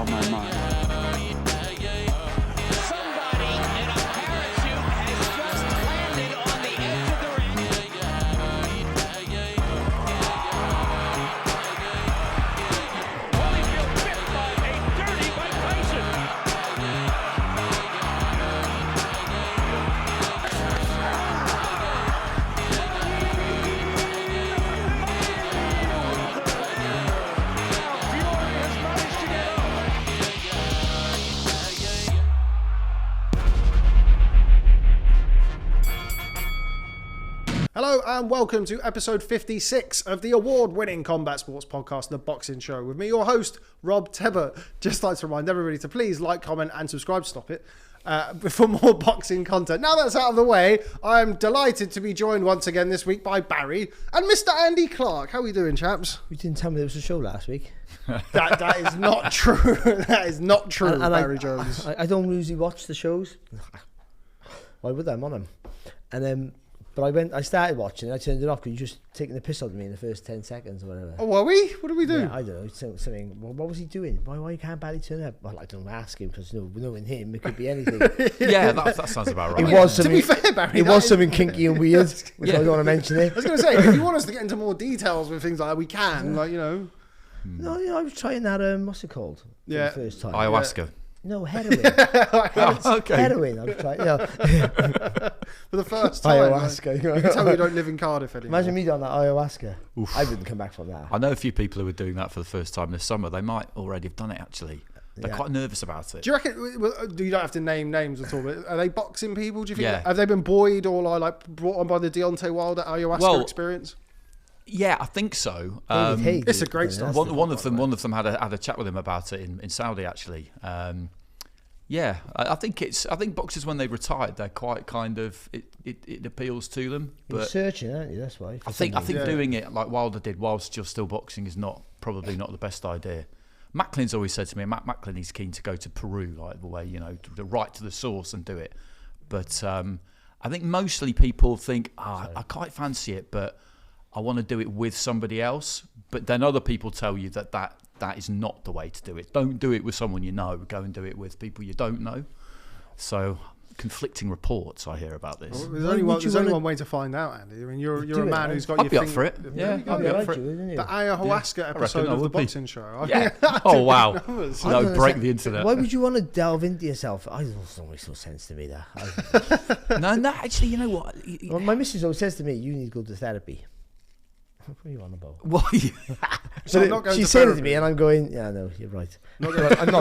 on my mind. Hello and welcome to episode 56 of the award-winning combat sports podcast, The Boxing Show. With me, your host, Rob Tebbutt. Just like to remind everybody to please like, comment and subscribe, stop it, for more boxing content. Now that's out of the way, I'm delighted to be joined once again this week by Barry and Mr. Andy Clarke. How are we doing, chaps? You didn't tell me there was a show last week. That is not true. That is not true, and Barry Jones. I don't usually watch the shows. Why would I? I'm on them. And but I started watching it, I turned it off because you just taking the piss out of me in the first 10 seconds or whatever. Oh, were we? What did we do? Yeah, I don't know. Something. Well, what was he doing? Why can't Barry turn up? Well, I don't ask him because knowing him, it could be anything. Yeah, that sounds about right. It was to be fair, Barry, it was something kinky and weird, which I don't want to mention it. I was going to say, if you want us to get into more details with things like that, we can, like, you know. No, I was trying that, what's it called? Yeah. For the first time. Ayahuasca. Yeah. No, heroin. Okay. Heroin, I was trying, For the first time. Ayahuasca. Like, you can tell me you don't live in Cardiff anymore. Imagine me doing that ayahuasca. Oof. I wouldn't come back from that. I know a few people who are doing that for the first time this summer. They might already have done it, actually. They're Yeah. quite nervous about it. Do you reckon, you don't have to name names at all, but are they boxing people? Do you think? Yeah. Have they been buoyed or like brought on by the Deontay Wilder ayahuasca experience? Yeah, I think so. It's a great start. One of them had a chat with him about it in Saudi, actually. Yeah, I think boxers when they retired, they're quite kind of it appeals to them. You're searching, aren't you? That's why. I think doing it like Wilder did whilst you're still boxing is probably not the best idea. Macklin's always said to me, Macklin, he's keen to go to Peru, like the way, the right to the source and do it. But I think mostly people think, I quite fancy it, but I want to do it with somebody else. But then other people tell you that is not the way to do it. Don't do it with someone you know. Go and do it with people you don't know. So conflicting reports I hear about this. Well, there's only one way to find out, Andy. I mean, you're a man who's got I'll be up for it. Yeah, I'll be up for it. The ayahuasca episode of the boxing show. Yeah. Oh wow. No, break the internet. Why would you want to delve into yourself? I don't make no sense to me that. No. Actually, you know what? Well, my missus always says to me, "You need to go to therapy." What are you on about? Well, She's saying it to me, and I'm going, "Yeah, no, you're right." I'm not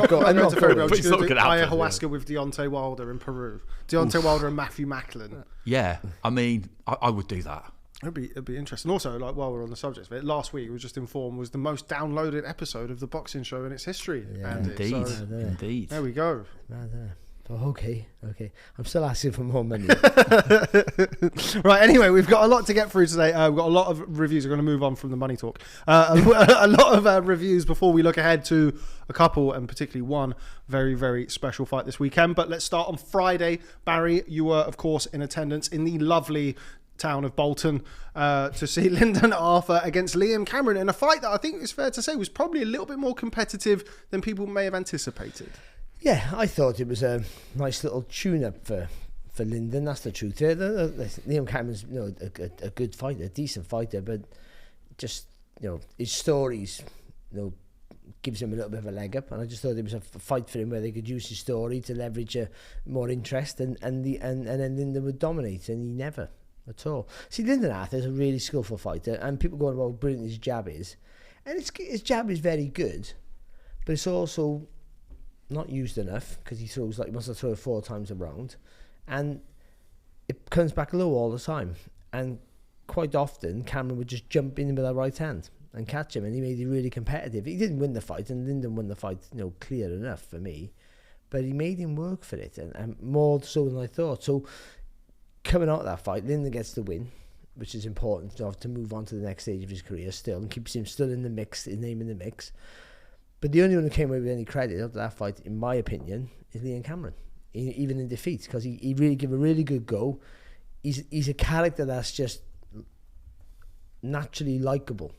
going. I'm not going. I'm just going to do ayahuasca with Deontay Wilder in Peru. Deontay Wilder and Matthew Macklin. Yeah, I mean, I would do that. It'd be interesting. Also, like while we're on the subject of it, last week we were just informed was the most downloaded episode of the boxing show in its history. Yeah, Andy. Indeed. There we go. Oh, okay. I'm still asking for more money. Right, anyway, we've got a lot to get through today. We've got a lot of reviews. We're going to move on from the money talk. A lot of reviews before we look ahead to a couple, and particularly one very, very special fight this weekend. But let's start on Friday. Barry, you were, of course, in attendance in the lovely town of Bolton to see Lyndon Arthur against Liam Cameron in a fight that I think it's fair to say was probably a little bit more competitive than people may have anticipated. Yeah, I thought it was a nice little tune-up for Lyndon. That's the truth. Liam Cameron's a good fighter, a decent fighter, but just his stories gives him a little bit of a leg up. And I just thought it was a fight for him where they could use his story to leverage more interest, and then Lyndon would dominate, and he never at all. See, Lyndon Arthur is a really skillful fighter, and people go on about how brilliant his jab is, and his jab is very good, but it's also not used enough because he must have thrown 4 times a round, and it comes back low all the time. And quite often, Cameron would just jump in with that right hand and catch him, and he made it really competitive. He didn't win the fight, and Lyndon won the fight, clear enough for me, but he made him work for it, and more so than I thought. So coming out of that fight, Lyndon gets the win, which is important to move on to the next stage of his career still, and keeps him still in the mix, his name in the mix. But the only one who came away with any credit after that fight, in my opinion, is Liam Cameron, even in defeat, because he really gave a really good go. He's a character that's just naturally likeable.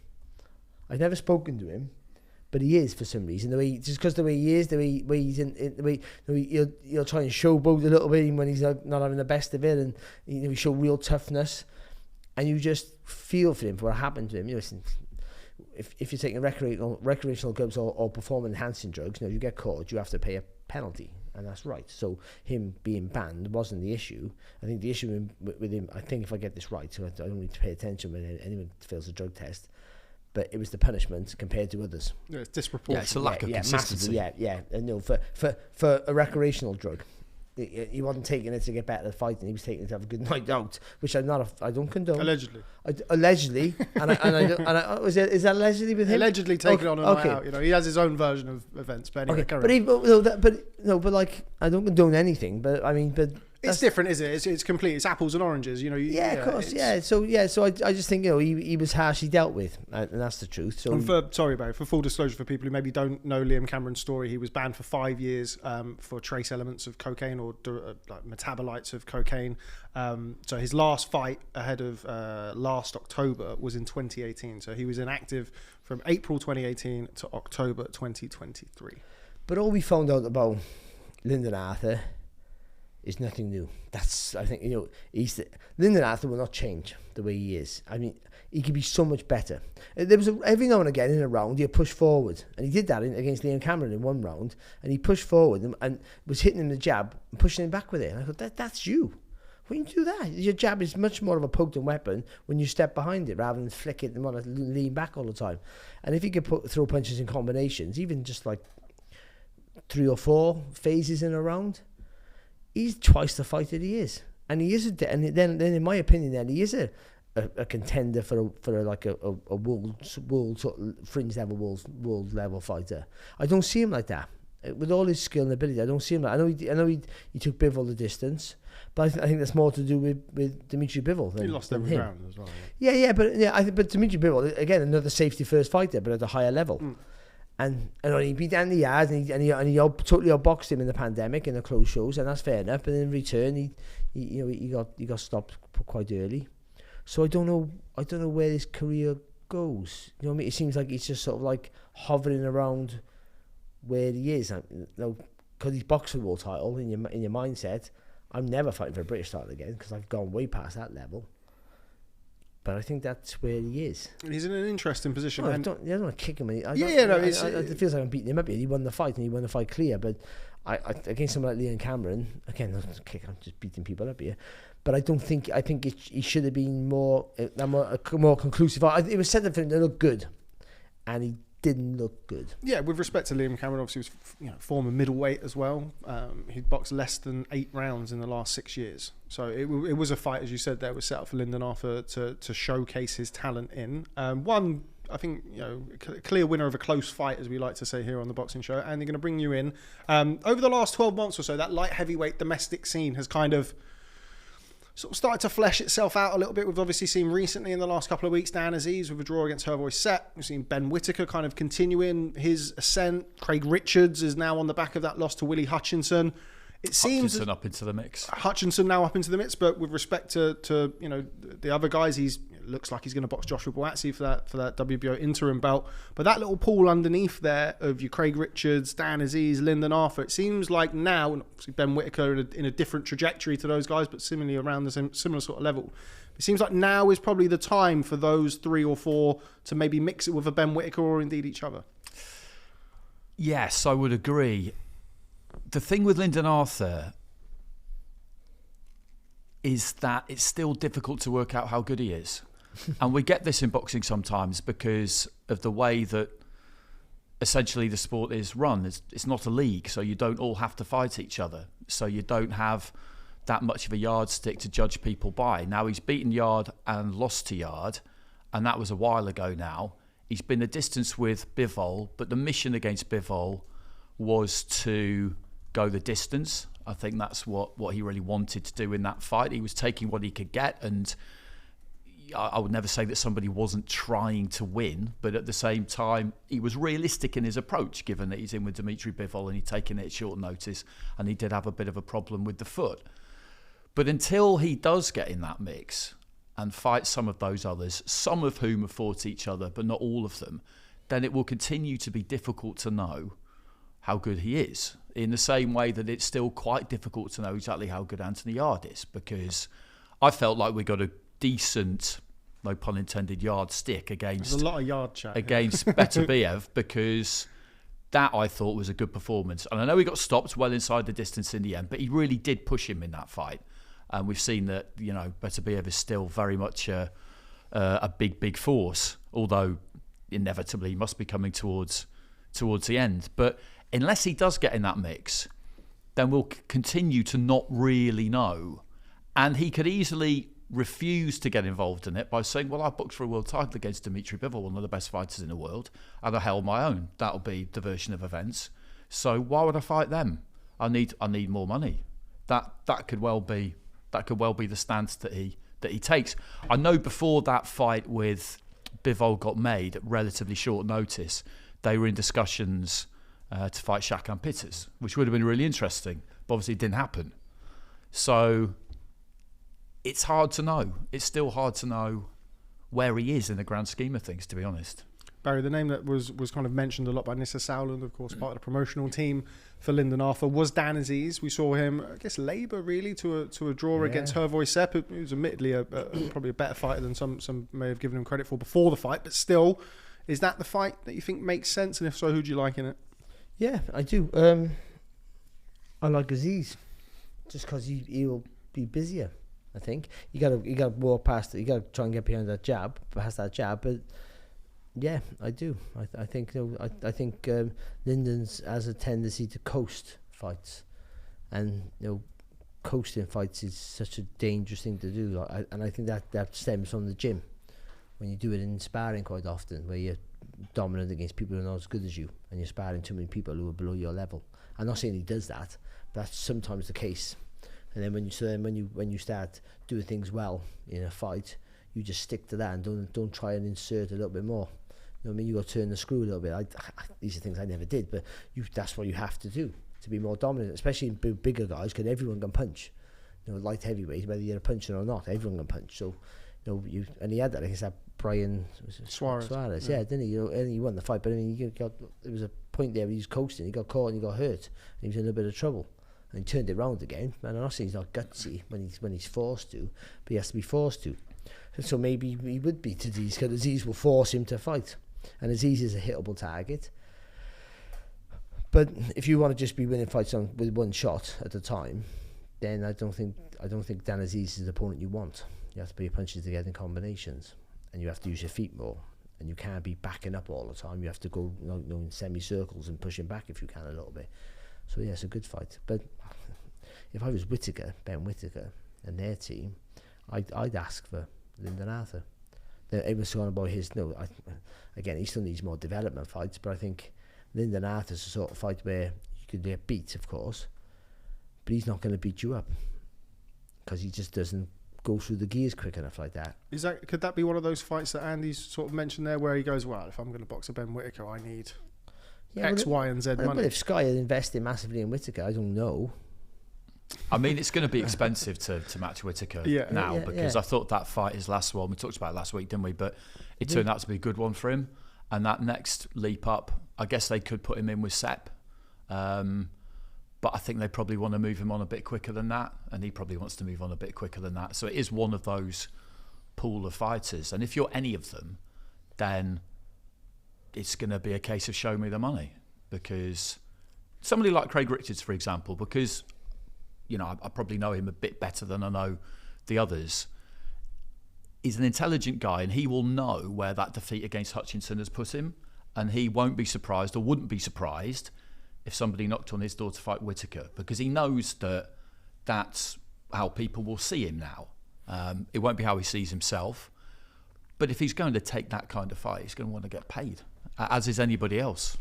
I've never spoken to him, but he is for some reason. Just because the way he is, the way he's he'll try and showboat a little bit when he's not having the best of it, and he show real toughness, and you just feel for him for what happened to him. Listen, if you're taking recreational drugs or performance enhancing drugs, you get caught, you have to pay a penalty. And that's right. So him being banned wasn't the issue. I think the issue with him, I think if I get this right, so I don't need to pay attention when anyone fails a drug test, but it was the punishment compared to others. Yeah, it's disproportionate. Yeah, it's a lack of consistency. Massively, and for a recreational drug, he wasn't taking it to get better at fighting. He was taking it to have a good night out, which I don't condone. Allegedly. Allegedly, is that allegedly with him? Allegedly taken on a night out. He has his own version of events. But anyway, but I don't condone anything. But I mean, it's different, isn't it? It's complete. It's apples and oranges. Of course. Yeah. So I just think he was harshly dealt with, and that's the truth. So for full disclosure, for people who maybe don't know Liam Cameron's story, he was banned for 5 years for trace elements of cocaine or like metabolites of cocaine. So his last fight ahead of last October was in 2018. So he was inactive from April 2018 to October 2023. But all we found out about Lyndon Arthur is nothing new. I think Lyndon Arthur will not change the way he is. I mean, he could be so much better. There was every now and again in a round he'd push forward, and he did that against Liam Cameron in one round, and he pushed forward and was hitting him the jab and pushing him back with it. And I thought, that's you. Why don't you do that? Your jab is much more of a potent weapon when you step behind it rather than flick it and want to lean back all the time. And if he could throw punches in combinations, even just like 3 or 4 phases in a round, he's twice the fighter he is, and he is then in my opinion, then he is a contender for a world sort of fringe level world level fighter. I don't see him like that with all his skill and ability. I don't see him. I know he took Bivol the distance, but I think that's more to do with Dimitri Bivol. He lost every round as well. But Dimitri Bivol, again, another safety first fighter, but at a higher level. And he beat Andy Yard, and he totally outboxed him in the pandemic in the closed shows, and that's fair enough. But in return, he got stopped quite early. So I don't know where his career goes. You know what I mean? It seems like he's just sort of like hovering around where he is. Because he's boxed for the world title in your mindset. I'm never fighting for a British title again because I've gone way past that level. But I think that's where he is. He's in an interesting position. I don't want to kick him. It feels like I'm beating him up here. He won the fight, and he won the fight clear. But I against someone like Liam Cameron, again, I'm just beating people up here. But I think he should have been more conclusive. It was said that for him to look good, and he didn't look good. Yeah, with respect to Liam Cameron, obviously he was former middleweight as well. He'd boxed less than 8 rounds in the last 6 years. So it was a fight, as you said, that was set up for Lyndon Arthur to showcase his talent in. One, I think, clear winner of a close fight, as we like to say here on the Boxing Show. And they're going to bring you in. Over the last 12 months or so, that light heavyweight domestic scene has kind of sort of started to flesh itself out a little bit. We've obviously seen recently in the last couple of weeks Dan Aziz with a draw against Herboy Set. We've seen Ben Whittaker kind of continuing his ascent. Craig Richards is now on the back of that loss to Willie Hutchinson. It seems Hutchinson up into the mix. Hutchinson now up into the mix, but with respect to the other guys, looks like he's going to box Joshua Buatsi for that WBO interim belt. But that little pool underneath there of your Craig Richards, Dan Aziz, Lyndon Arthur, it seems like now, and obviously Ben Whittaker in a different trajectory to those guys, but similarly around the similar sort of level. It seems like now is probably the time for those 3 or 4 to maybe mix it with a Ben Whittaker or indeed each other. Yes, I would agree. The thing with Lyndon Arthur is that it's still difficult to work out how good he is. And we get this in boxing sometimes because of the way that essentially the sport is run. It's not a league, so you don't all have to fight each other. So you don't have that much of a yardstick to judge people by. Now, he's beaten Yard and lost to Yard, and that was a while ago now. He's been a distance with Bivol, but the mission against Bivol was to go the distance. I think that's what he really wanted to do in that fight. He was taking what he could get, and I would never say that somebody wasn't trying to win, but at the same time, he was realistic in his approach, given that he's in with Dimitri Bivol and he'd taken it at short notice, and he did have a bit of a problem with the foot. But until he does get in that mix and fight some of those others, some of whom have fought each other, but not all of them, then it will continue to be difficult to know how good he is, in the same way that it's still quite difficult to know exactly how good Anthony Yarde is, because I felt like we got a decent, no pun intended, yardstick against... There's a lot of yard chat against Beterbiev, because that I thought was a good performance. And I know he got stopped well inside the distance in the end, but he really did push him in that fight. And we've seen that, you know, Beterbiev is still very much a big force, although inevitably he must be coming towards the end. But unless he does get in that mix, then we'll continue to not really know. And he could easily refuse to get involved in it by saying, well, I booked for a world title against Dmitry Bivol, one of the best fighters in the world, and I held my own. That'll be the version of events. So why would I fight them? I need more money. That could well be the stance that he takes. I know before that fight with Bivol got made at relatively short notice, they were in discussions to fight Shakan Pitters, which would have been really interesting, but obviously it didn't happen. So it's hard to know. It's still hard to know where he is in the grand scheme of things, to be honest. Barry, the name that was kind of mentioned a lot by Nissa Sauerland, of course, part of the promotional team for Lyndon Arthur, was Dan Aziz. We saw him, I guess, labour really to a draw against Hervoy Sepp, who was admittedly probably a better fighter than some may have given him credit for before the fight. But still, is that the fight that you think makes sense? And if so, who do you like in it? Yeah, I do. I like Aziz, just because he'll be busier. I think you gotta walk past it. You gotta try and get behind that jab, past that jab. But yeah, I do. I think I think Lyndon's has a tendency to coast fights, and coasting fights is such a dangerous thing to do. And I think that stems from the gym, when you do it in sparring quite often, where you're dominant against people who are not as good as you, and you're sparring too many people who are below your level. I'm not saying he does that, but that's sometimes the case. And then when you start doing things well in a fight, you just stick to that and don't try and insert a little bit more. You know what I mean? You got to turn the screw a little bit. These are things I never did, but that's what you have to do to be more dominant, especially in bigger guys, because everyone can punch. Light heavyweight, whether you're a puncher or not, everyone can punch. So, and he had that against that Brian Suarez, yeah, didn't he? And he won the fight, but I mean, there was a point there where he was coasting, he got caught and he got hurt, and he was in a little bit of trouble. And he turned it round again. And I'm not saying he's not gutsy when he's forced to, but he has to be forced to. So maybe he would be to Aziz, because Aziz will force him to fight. And Aziz is a hittable target. But if you want to just be winning fights with one shot at a time, then I don't think Dan Aziz is the opponent you want. You have to put your punches together in combinations, and you have to use your feet more. And you can't be backing up all the time. You have to go in semicircles and pushing back if you can a little bit. So yeah, it's a good fight. But if I was Ben Whittaker, and their team, I'd ask for Lyndon Arthur. Everyone's gone about his. Again, he still needs more development fights. But I think Lyndon Arthur's the sort of fight where you could get beat, of course, but he's not going to beat you up, because he just doesn't go through the gears quick enough like that. Could that be one of those fights that Andy's sort of mentioned there, where he goes, well, if I'm going to box a Ben Whittaker, I need X, Y, and Z money. But if Sky had invested massively in Whittaker, I don't know. I mean, it's going to be expensive to match Whittaker now, because I thought that fight, his last one, we talked about it last week, didn't we? But it turned out to be a good one for him. And that next leap up, I guess they could put him in with Sepp. But I think they probably want to move him on a bit quicker than that. And he probably wants to move on a bit quicker than that. So it is one of those pool of fighters. And if you're any of them, then it's going to be a case of show me the money. Because somebody like Craig Richards, for example, because I probably know him a bit better than I know the others. He's an intelligent guy, and he will know where that defeat against Hutchinson has put him, and he won't be surprised, or wouldn't be surprised, if somebody knocked on his door to fight Whittaker, because he knows that that's how people will see him now. It won't be how he sees himself, but if he's going to take that kind of fight, he's going to want to get paid, as is anybody else.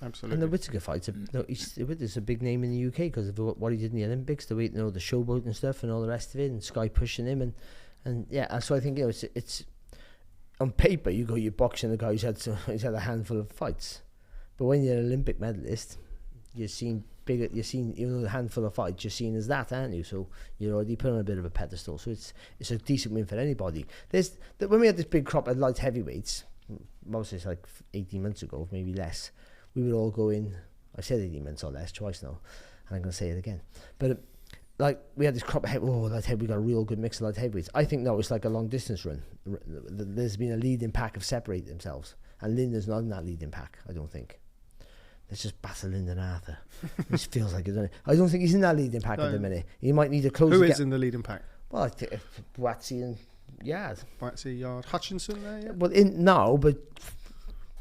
Absolutely. And the Whittaker fight, it's a big name in the UK because of what he did in the Olympics, the showboat and stuff and all the rest of it, and Sky pushing him, and yeah. So I think it's on paper you're boxing a guy who's had a handful of fights, but when you're an Olympic medalist, you're seen bigger. You're seen, even though a handful of fights, you're seen as that, aren't you? So you're already put on a bit of a pedestal. So it's a decent win for anybody. When we had this big crop of light heavyweights, mostly it's like 18 months ago, maybe less, we would all go in. I said 18 months or less twice now, and I'm going to say it again. But like we had this crop of we got a real good mix of light heavyweights. I think now it's like a long distance run. There's been a leading pack have separated themselves, and Lyndon's not in that leading pack. I don't think. Let's just batter Lyndon Arthur. This feels like it. I don't think he's in that leading pack at the minute. He might need a closer. Who is in the leading pack? Well, I think Boatsy and Yard. Boatsy, Yard, Hutchinson there. Yeah. Well, in now, but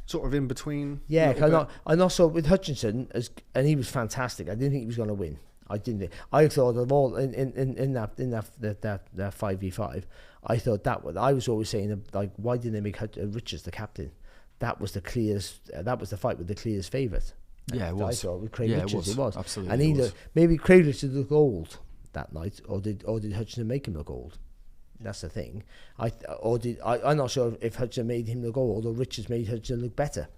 sort of in between. Yeah, I also with Hutchinson, and he was fantastic. I didn't think he was going to win. I didn't. I thought of all in that 5v5. I thought that was. I was always saying like, why didn't they make Richards the captain? That was the clearest. That was the fight with the clearest favourite. Yeah, it was. I thought with Craig Richards, it was absolutely. And either maybe Craig Richards looked old that night, or did Hutchinson make him look old? That's the thing. I'm not sure if Hutchinson made him look old or Richards made Hutchinson look better.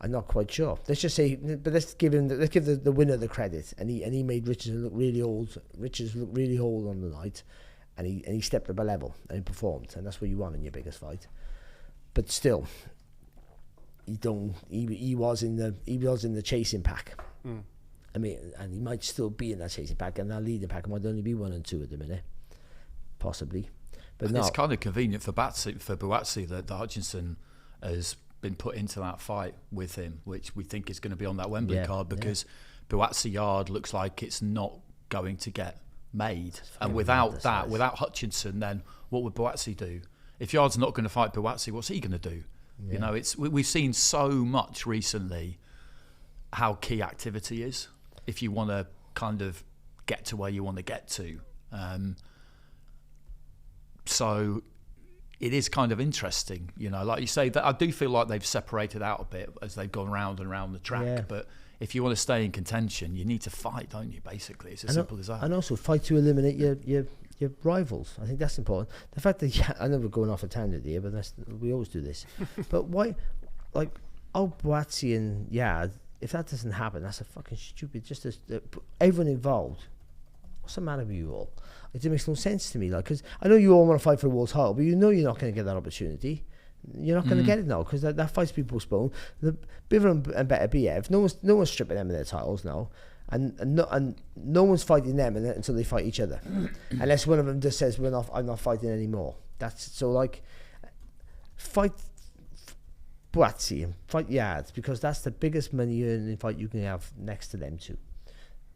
I'm not quite sure. Let's just say, but let's give the winner the credit, and he made Richards look really old. Richards looked really old on the night, and he stepped up a level and he performed, and that's what you want in your biggest fight. But still, he was in the chasing pack. I mean, and he might still be in that chasing pack, and that leading pack might only be 1 and 2 at the minute, possibly. But it's kind of convenient for Boatsy that Hutchinson has been put into that fight with him, which we think is going to be on that Wembley card, because Boatsy Yard looks like it's not going to get made. And without Hutchinson, then what would Boatsy do? If Yard's not going to fight Boatsy, what's he going to do? Yeah. You know, we've seen so much recently how key activity is if you want to kind of get to where you want to get to. So it is kind of interesting, you know, like you say, that I do feel like they've separated out a bit as they've gone round and round the track. Yeah. But if you want to stay in contention, you need to fight, don't you? Basically, it's as simple as that. And also fight to eliminate your rivals. I think that's important. The fact that I know we're going off a tangent here, but we always do this. But why, like, Boatsy and Yard? If that doesn't happen, that's a fucking stupid. Just everyone involved. What's the matter with you all? It makes no sense to me. Like, because I know you all want to fight for a world title, but you know you're not going to get that opportunity. You're not going to get it now because that fight's been postponed. The Bivol and Better BF, no one's stripping them of their titles now, and no one's fighting them until they fight each other, unless one of them just says I'm not fighting anymore. That's so like fight Boatsy and fight Yard, because that's the biggest money earning fight you can have next to them two.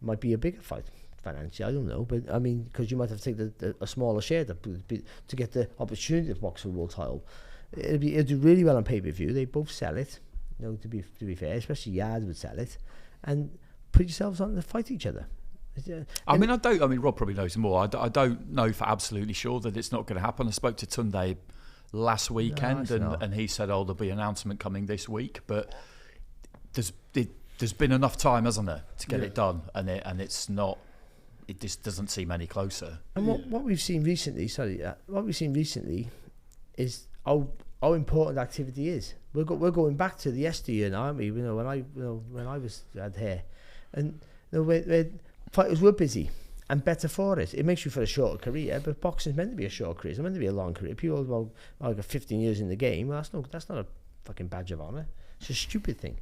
Might be a bigger fight financially, I don't know, but I mean, because you might have to take a smaller share to get the opportunity to box for a world title. It'll do really well on pay-per-view. They both sell it, you know, to be fair, especially Yard would sell it, and put yourselves on to fight each other. Rob probably knows more. I don't know for absolutely sure that it's not going to happen. I spoke to Tunde last weekend, and he said, there'll be an announcement coming this week, but there's been enough time, hasn't there, to get it done, and it's not. It just doesn't seem any closer. And what we've seen recently, is how important activity is. We're going back to the yesteryear now, aren't we? You know, when I had hair, and where fighters were busy and better for it. It makes you for a shorter career, but boxing's meant to be a short career. It's meant to be a long career. People got 15 years in the game. Well, that's not a fucking badge of honour. It's a stupid thing.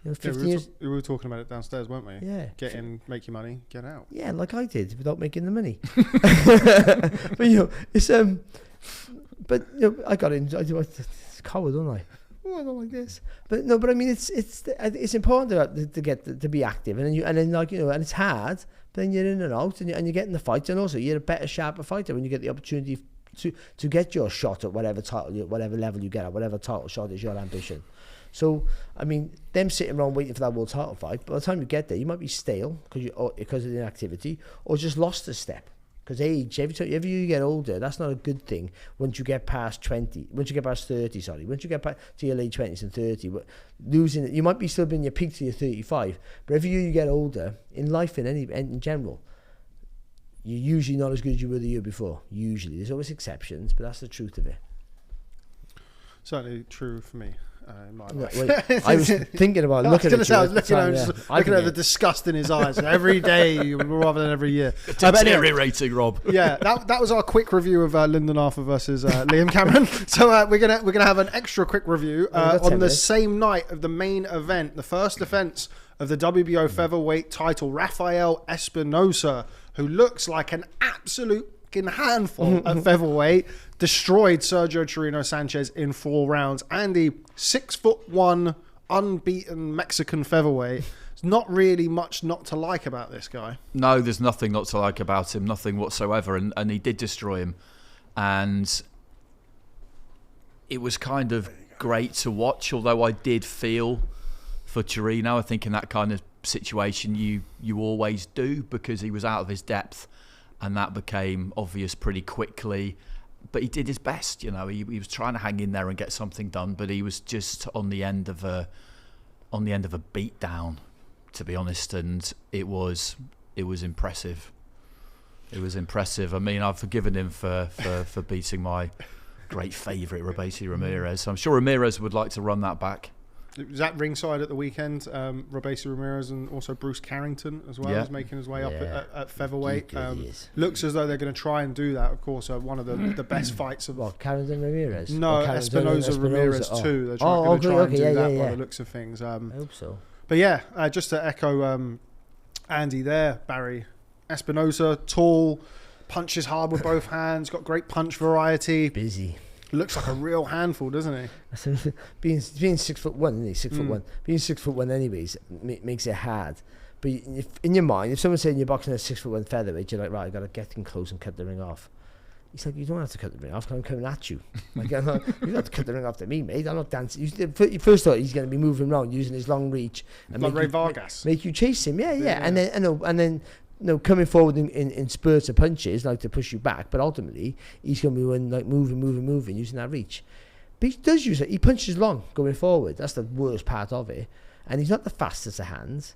You know, 15 years. We were talking about it downstairs, weren't we? Yeah. Get in, make your money, get out. Yeah, like I did without making the money. But you know, it's But you know, I got in. It's coward, don't I? Oh, I don't like this. But no, but I mean, it's important to be active, and then like, you know, and it's hard. But then you're in and out, and you're getting the fights, and also you're a better, sharper fighter when you get the opportunity to get your shot at whatever title, whatever level you get at, whatever title shot is your ambition. So I mean, them sitting around waiting for that world title fight, by the time you get there, you might be stale because of the inactivity, or just lost a step. Because age, every year you get older, that's not a good thing. Once you get past 30, once you get past to your late 20s and 30, losing it, you might be still being your peak till you're 35. But every year you get older, in life in general, you're usually not as good as you were the year before. Usually, there's always exceptions, but that's the truth of it. Certainly true for me. in my No, life. wait, I was thinking about looking at you. I was looking at the disgust in his eyes every day rather than every year. Deteriorating, Rob. Yeah, that was our quick review of Lyndon Arthur versus Liam Cameron. So we're gonna have an extra quick review on the same night of the main event, the first defense of the WBO featherweight title. Rafael Espinoza, who looks like an absolute handful at featherweight, destroyed Sergio Chirino Sanchez in 4 rounds. Andy, 6'1", unbeaten Mexican featherweight. There's not really much not to like about this guy. No, there's nothing not to like about him, nothing whatsoever, and he did destroy him, and it was kind of great to watch. Although I did feel for Chirino, I think in that kind of situation you always do, because he was out of his depth. And that became obvious pretty quickly. But he did his best, you know. He was trying to hang in there and get something done, but he was just on the end of a beat down, to be honest. And it was impressive. It was impressive. I mean, I've forgiven him for beating my great favourite Robeisy Ramirez. So I'm sure Ramirez would like to run that back. It was at ringside at the weekend. Robeisy Ramirez and also Bruce Carrington as well is making his way up at featherweight. Looks as though they're going to try and do that. Of course, one of the best fights of Carrington Ramirez. No, Espinoza Ramirez too. They're going to try and do that by the looks of things. I hope so. But yeah, just to echo Andy there, Barry. Espinoza, tall, punches hard with both hands, got great punch variety. Busy. Looks like a real handful, doesn't he? being 6'1", isn't he? 6'1". Being 6'1", anyways, makes it hard. But if, in your mind, if someone's saying you're boxing at 6'1" featherweight, you're like, right, I got to get in close and cut the ring off. He's like, you don't have to cut the ring off because I'm coming at you. Like, you don't have to cut the ring off to me, mate. I'm not dancing. You first thought he's going to be moving around using his long reach and like Ray Vargas. Make you chase him. Yeah. And then coming forward in spurts of punches, like to push you back, but ultimately he's going to be moving, using that reach. But he does use it. He punches long going forward. That's the worst part of it. And he's not the fastest of hands,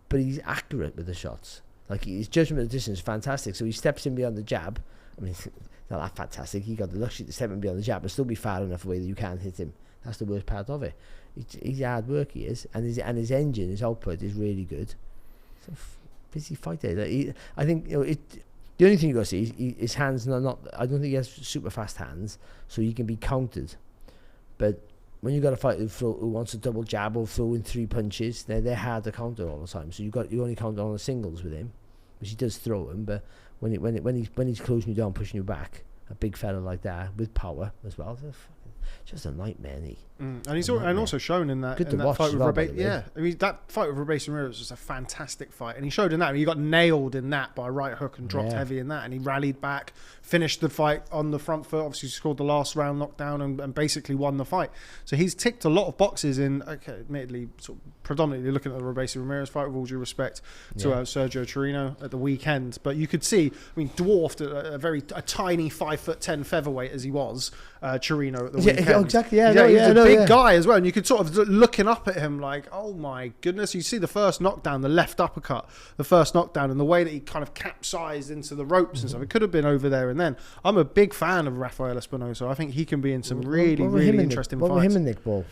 but he's accurate with the shots. Like, his judgment of distance is fantastic. So he steps in beyond the jab. I mean, it's not that fantastic. He got the luxury to step in beyond the jab and still be far enough away that you can't hit him. That's the worst part of it. He's hard work, he is, and his engine, his output is really good. So busy fighter. I think the only thing you got to see is his hands. Not. I don't think he has super fast hands, so he can be countered. But when you got a fighter who wants a double jab or throw in 3 punches, they're hard to counter all the time. So you only counter on the singles with him, which he does throw him. But when he's closing you down, pushing you back, a big fella like that with power as well, just a nightmare. And he's also shown in that fight with Robeisy. Yeah, I mean, that fight with Robeisy Ramirez was just a fantastic fight, and he showed in that. I mean, he got nailed in that by a right hook and dropped heavy in that, and he rallied back, finished the fight on the front foot. Obviously, scored the last round knockdown and basically won the fight. So he's ticked a lot of boxes in. Okay, admittedly, sort of predominantly looking at the Robeisy Ramirez fight, with all due respect to Sergio Chirino at the weekend, but you could see, I mean, dwarfed a tiny 5'10" featherweight as he was, Chirino at the weekend. Yeah, exactly. He's a big guy as well, and you could sort of looking up at him like, oh my goodness. You see the first knockdown, the left uppercut, and the way that he kind of capsized into the ropes and stuff. It could have been over there and then. I'm a big fan of Rafael Espinoza. I think he can be in some really interesting fights. What him and Nick Ball?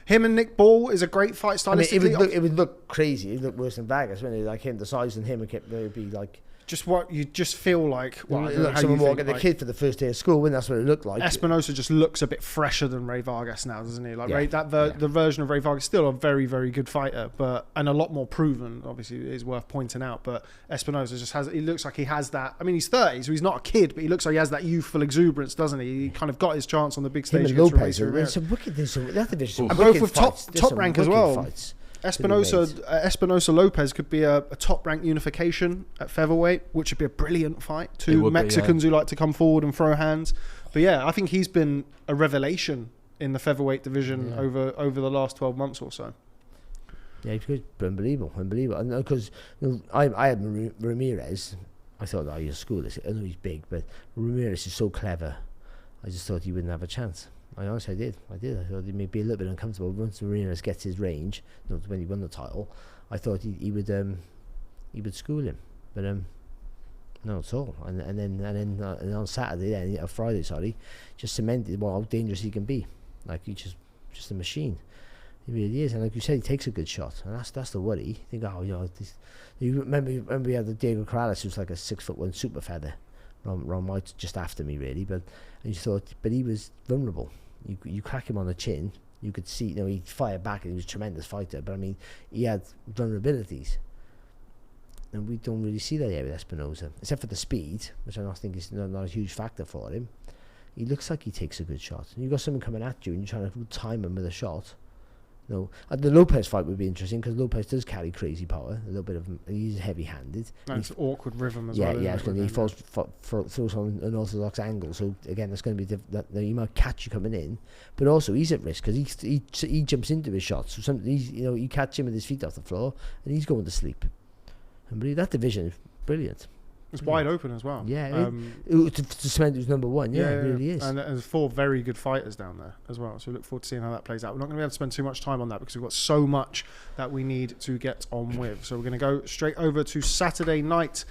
Him and Nick Ball is a great fight stylistically. I mean, it would look crazy. It would look worse than Vargas, wouldn't it? Like him, the size and him, it would be like. Just what you just feel like. Well, like someone walking the kid for the first day of school, and that's what it looked like. Espinoza just looks a bit fresher than Ray Vargas now, doesn't he? Like the version of Ray Vargas, still a very, very good fighter, and a lot more proven. Obviously, it is worth pointing out. But Espinoza just has. He looks like he has that. I mean, he's 30, so he's not a kid, but he looks like he has that youthful exuberance, doesn't he? He kind of got his chance on the big stage. Him and Lopez, there's some wicked. Both with top rank as well. Fights. Espinoza Lopez could be a top-ranked unification at featherweight, which would be a brilliant fight. Two Mexicans who like to come forward and throw hands. But yeah, I think he's been a revelation in the featherweight division over the last 12 months or so. Yeah, he's good. Unbelievable. Because I had Ramirez. I thought, he's a school. I know he's big, but Ramirez is so clever. I just thought he wouldn't have a chance. I honestly did. I thought he may be a little bit uncomfortable once Ramirez gets his range. When he won the title, I thought he would school him, but not at all. And then on Saturday, Friday, just cemented how dangerous he can be. Like he just just a machine. He really is, and like you said, he takes a good shot, and that's the worry. You think, oh, you remember we had the Diego Corrales, who was like a 6'1" super feather. Ron White just after me, really, but you thought, but he was vulnerable. You crack him on the chin, you could see, he'd fire back, and he was a tremendous fighter. But I mean, he had vulnerabilities, and we don't really see that yet with Espinoza, except for the speed, which I don't think is not a huge factor for him. He looks like he takes a good shot. And you've got someone coming at you, and you're trying to time him with a shot. The Lopez fight would be interesting because Lopez does carry crazy power. A little bit of he's heavy-handed. And it's awkward rhythm as well. Yeah, he throws on an unorthodox angle. So again, that's going to be he might catch you coming in, but also he's at risk because he jumps into his shots. So you catch him with his feet off the floor, and he's going to sleep. And that division is brilliant. It's wide open as well. Yeah, to cement who's number one. Yeah, it really is. And there's 4 very good fighters down there as well. So we look forward to seeing how that plays out. We're not going to be able to spend too much time on that because we've got so much that we need to get on with. So we're going to go straight over to Saturday night.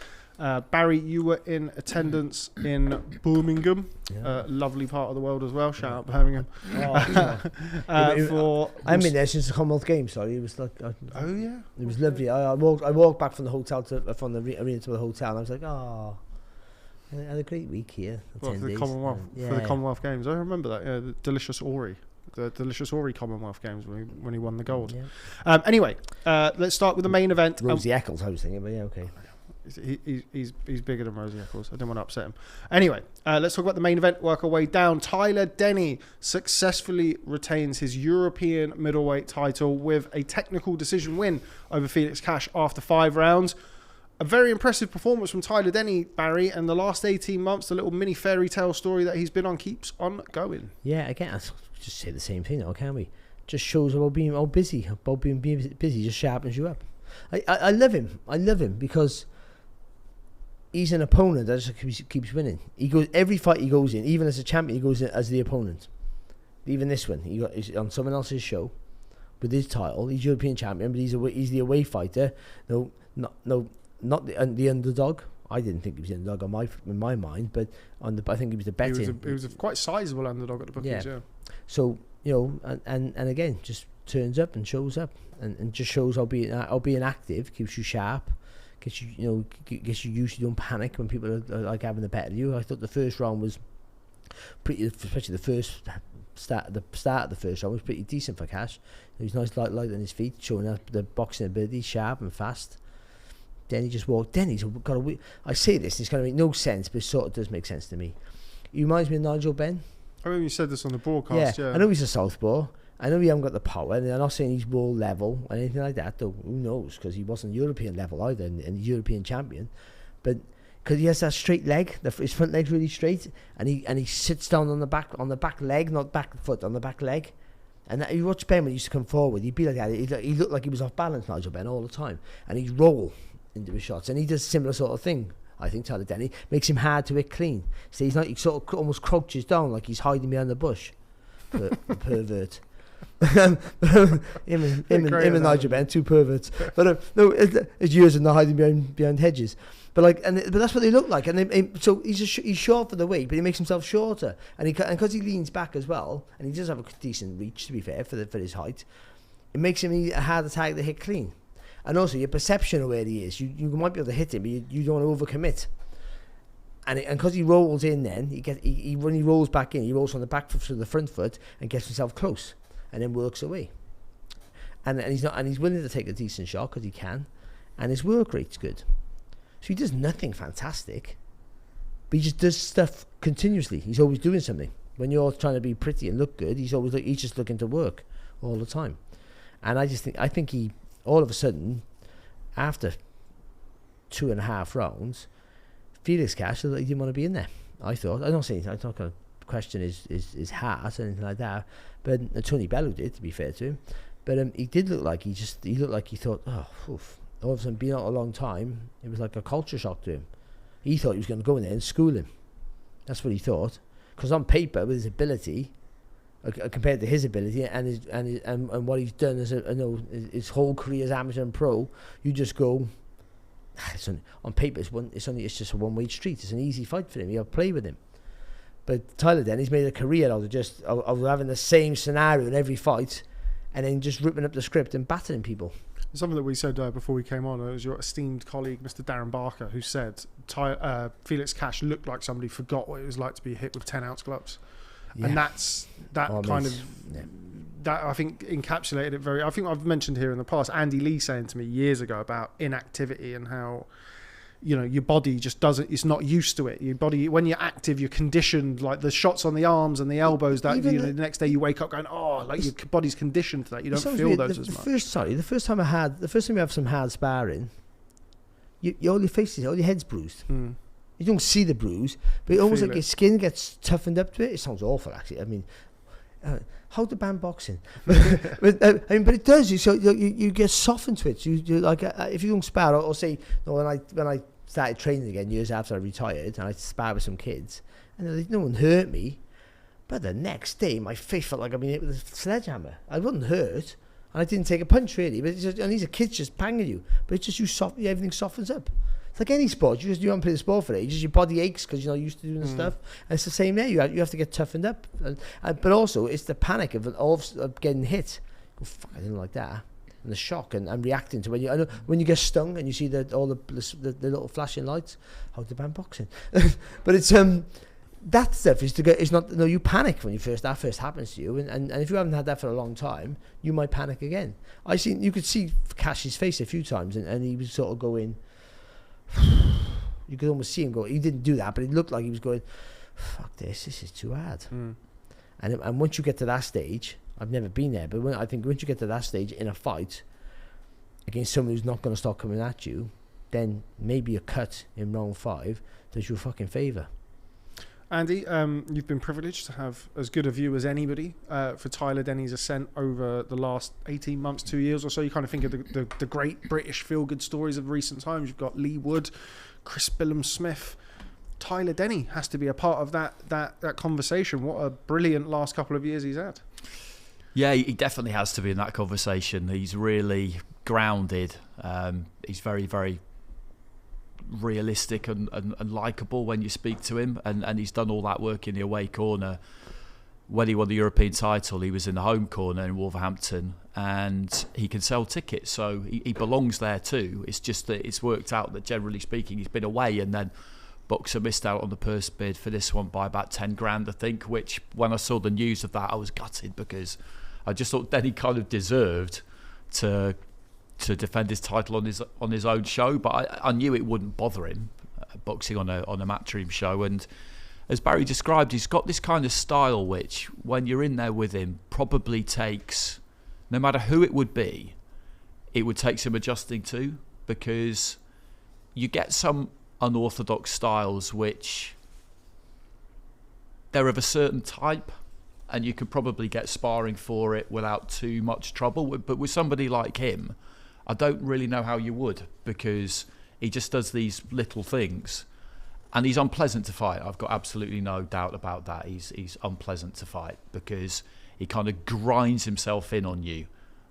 Barry, you were in attendance in Birmingham, lovely part of the world as well. Shout out Birmingham. I'm in there since the Commonwealth Games. Sorry, it was like it was lovely. I walked back from the hotel from the arena to the hotel, and I was like, I had a great week here. For the Commonwealth Games, I remember that. Yeah, the delicious Ori Commonwealth Games when he won the gold. Yeah. Anyway, let's start with the main event. Rosie Eccles, I was thinking, but yeah, okay. He's bigger than Rosie Eccles. I didn't want to upset him. Anyway, let's talk about the main event. Work our way down. Tyler Denny successfully retains his European middleweight title with a technical decision win over Felix Cash after 5 rounds. A very impressive performance from Tyler Denny, Barry, and the last 18 months, the little mini fairy tale story that he's been on keeps on going. Yeah, again, I'll just say the same thing now, can't we? Just shows about being busy just sharpens you up. I love him. I love him because he's an opponent that just keeps winning. He goes every fight he goes in, even as a champion, he goes in as the opponent. Even this one, he's on someone else's show with his title. He's European champion, but he's the away fighter. Not the underdog. I didn't think he was the underdog in my mind, but I think he was the better. He was a quite sizable underdog at the bookies. Yeah. So and again, just turns up and shows up and just shows how being active keeps you sharp. Gets you used to don't panic when people are like having the bet of you. I thought the first round was pretty, especially the start of the first round was pretty decent for Cash. He was nice, light on his feet, showing up the boxing ability, sharp and fast. Denny's got a. I say this, it's going to make no sense, but it sort of does make sense to me. He reminds me of Nigel Benn. I remember you said this on the broadcast. Yeah. I know he's a southpaw. I know he hasn't got the power, and I'm not saying he's world level or anything like that, though. Who knows? Because he wasn't European level either, and he's European champion. But because he has that straight leg, his front leg's really straight, and he sits down on the back leg, not back foot, on the back leg. And you watch Ben when he used to come forward, he'd be like that. He looked like he was off balance, Nigel Benn, all the time, and he'd roll into his shots, and he does a similar sort of thing. I think Tyler Denny makes him hard to hit clean. So he's not, he sort of almost crouches down like he's hiding behind the bush. Pervert. him and Nigel Benn, 2 perverts. But no, it's years of not hiding behind hedges. But that's what they look like. And so he's short for the weight, but he makes himself shorter. And because he leans back as well, and he does have a decent reach, to be fair, for his height, it makes him a harder target to hit clean. And also your perception of where he is, you might be able to hit him, but you don't want to overcommit. And because he rolls in, then when he rolls back in, he rolls from the back foot to the front foot and gets himself close, and then works away. And he's willing to take a decent shot because he can, and his work rate's good. So he does nothing fantastic, but he just does stuff continuously. He's always doing something. When you're trying to be pretty and look good, he's just looking to work all the time. And I think he, all of a sudden, after 2.5 rounds, Felix Cash, he didn't want to be in there. I thought. I'm not going to question his heart or anything like that, but Tony Bellew did, to be fair to him. But he did look like he thought, all of a sudden, being out a long time, it was like a culture shock to him. He thought he was going to go in there and school him. That's what he thought. Because on paper, with his ability, compared to his ability and what he's done as his whole career as amateur and pro, you just go, on paper it's just a one-way street. It's an easy fight for him. You have to play with him. But Tyler Denny's made a career out of just of having the same scenario in every fight, and then just ripping up the script and battering people. Something that we said before we came on, it was your esteemed colleague, Mr. Darren Barker, who said Felix Cash looked like somebody forgot what it was like to be hit with 10-ounce gloves. Yeah. And that I think encapsulated it very. I think I've mentioned here in the past, Andy Lee saying to me years ago about inactivity and how, you know, your body just doesn't, it's not used to it. Your body, when you're active, you're conditioned, like the shots on the arms and the elbows that the next day you wake up going, oh, like your body's conditioned to that. You don't feel those as much. The first time you have some hard sparring, all your face is, all your head's bruised. You don't see the bruise, but it almost like your skin gets toughened up to it. It sounds awful, actually. I mean, how to ban boxing? but it does. You get softened to it. You like if you don't spar, or say, when I started training again years after I retired, and I sparred with some kids, and no one hurt me, but the next day my face felt like I'd been hit with a sledgehammer. I wasn't hurt, and I didn't take a punch really. But and these are kids just banging you. But it's just everything softens up. It's like any sport. You haven't played the sport for ages. Your body aches because you're not used to doing the stuff. And it's the same there. You have to get toughened up. But also, it's the panic of getting hit. Oh, fuck, I didn't like that. And the shock and reacting to when you get stung and you see all the little flashing lights. How to ban boxing? But it's that stuff is not. No, you panic when that first happens to you, and if you haven't had that for a long time, you might panic again. You could see Cash's face a few times, and he was sort of going. You could almost see him go. He didn't do that, but it looked like he was going, "Fuck this! This is too hard." And once you get to that stage, I've never been there, but I think once you get to that stage in a fight against someone who's not going to start coming at you, then maybe a cut in round 5 does you a fucking favour. Andy, you've been privileged to have as good a view as anybody for Tyler Denny's ascent over the last 18 months, 2 years or so. You kind of think of the great British feel-good stories of recent times. You've got Lee Wood, Chris Billum-Smith. Tyler Denny has to be a part of that conversation. What a brilliant last couple of years he's had. Yeah, he definitely has to be in that conversation. He's really grounded. He's very, very realistic and likeable when you speak to him, and he's done all that work in the away corner. When he won the European title, he was in the home corner in Wolverhampton, and he can sell tickets, so he belongs there too. It's just that it's worked out that, generally speaking, he's been away, and then Boxer missed out on the purse bid for this one by about 10 grand, I think, which when I saw the news of that, I was gutted, because I just thought Denny kind of deserved to defend his title on his own show, but I knew it wouldn't bother him, boxing on a Matchroom show. And as Barry described, he's got this kind of style which, when you're in there with him, probably takes, no matter who it would be, it would take some adjusting to, because you get some unorthodox styles which they're of a certain type, and you could probably get sparring for it without too much trouble. But with somebody like him, I don't really know how you would, because he just does these little things, and he's unpleasant to fight. I've got absolutely no doubt about that. He's unpleasant to fight because he kind of grinds himself in on you,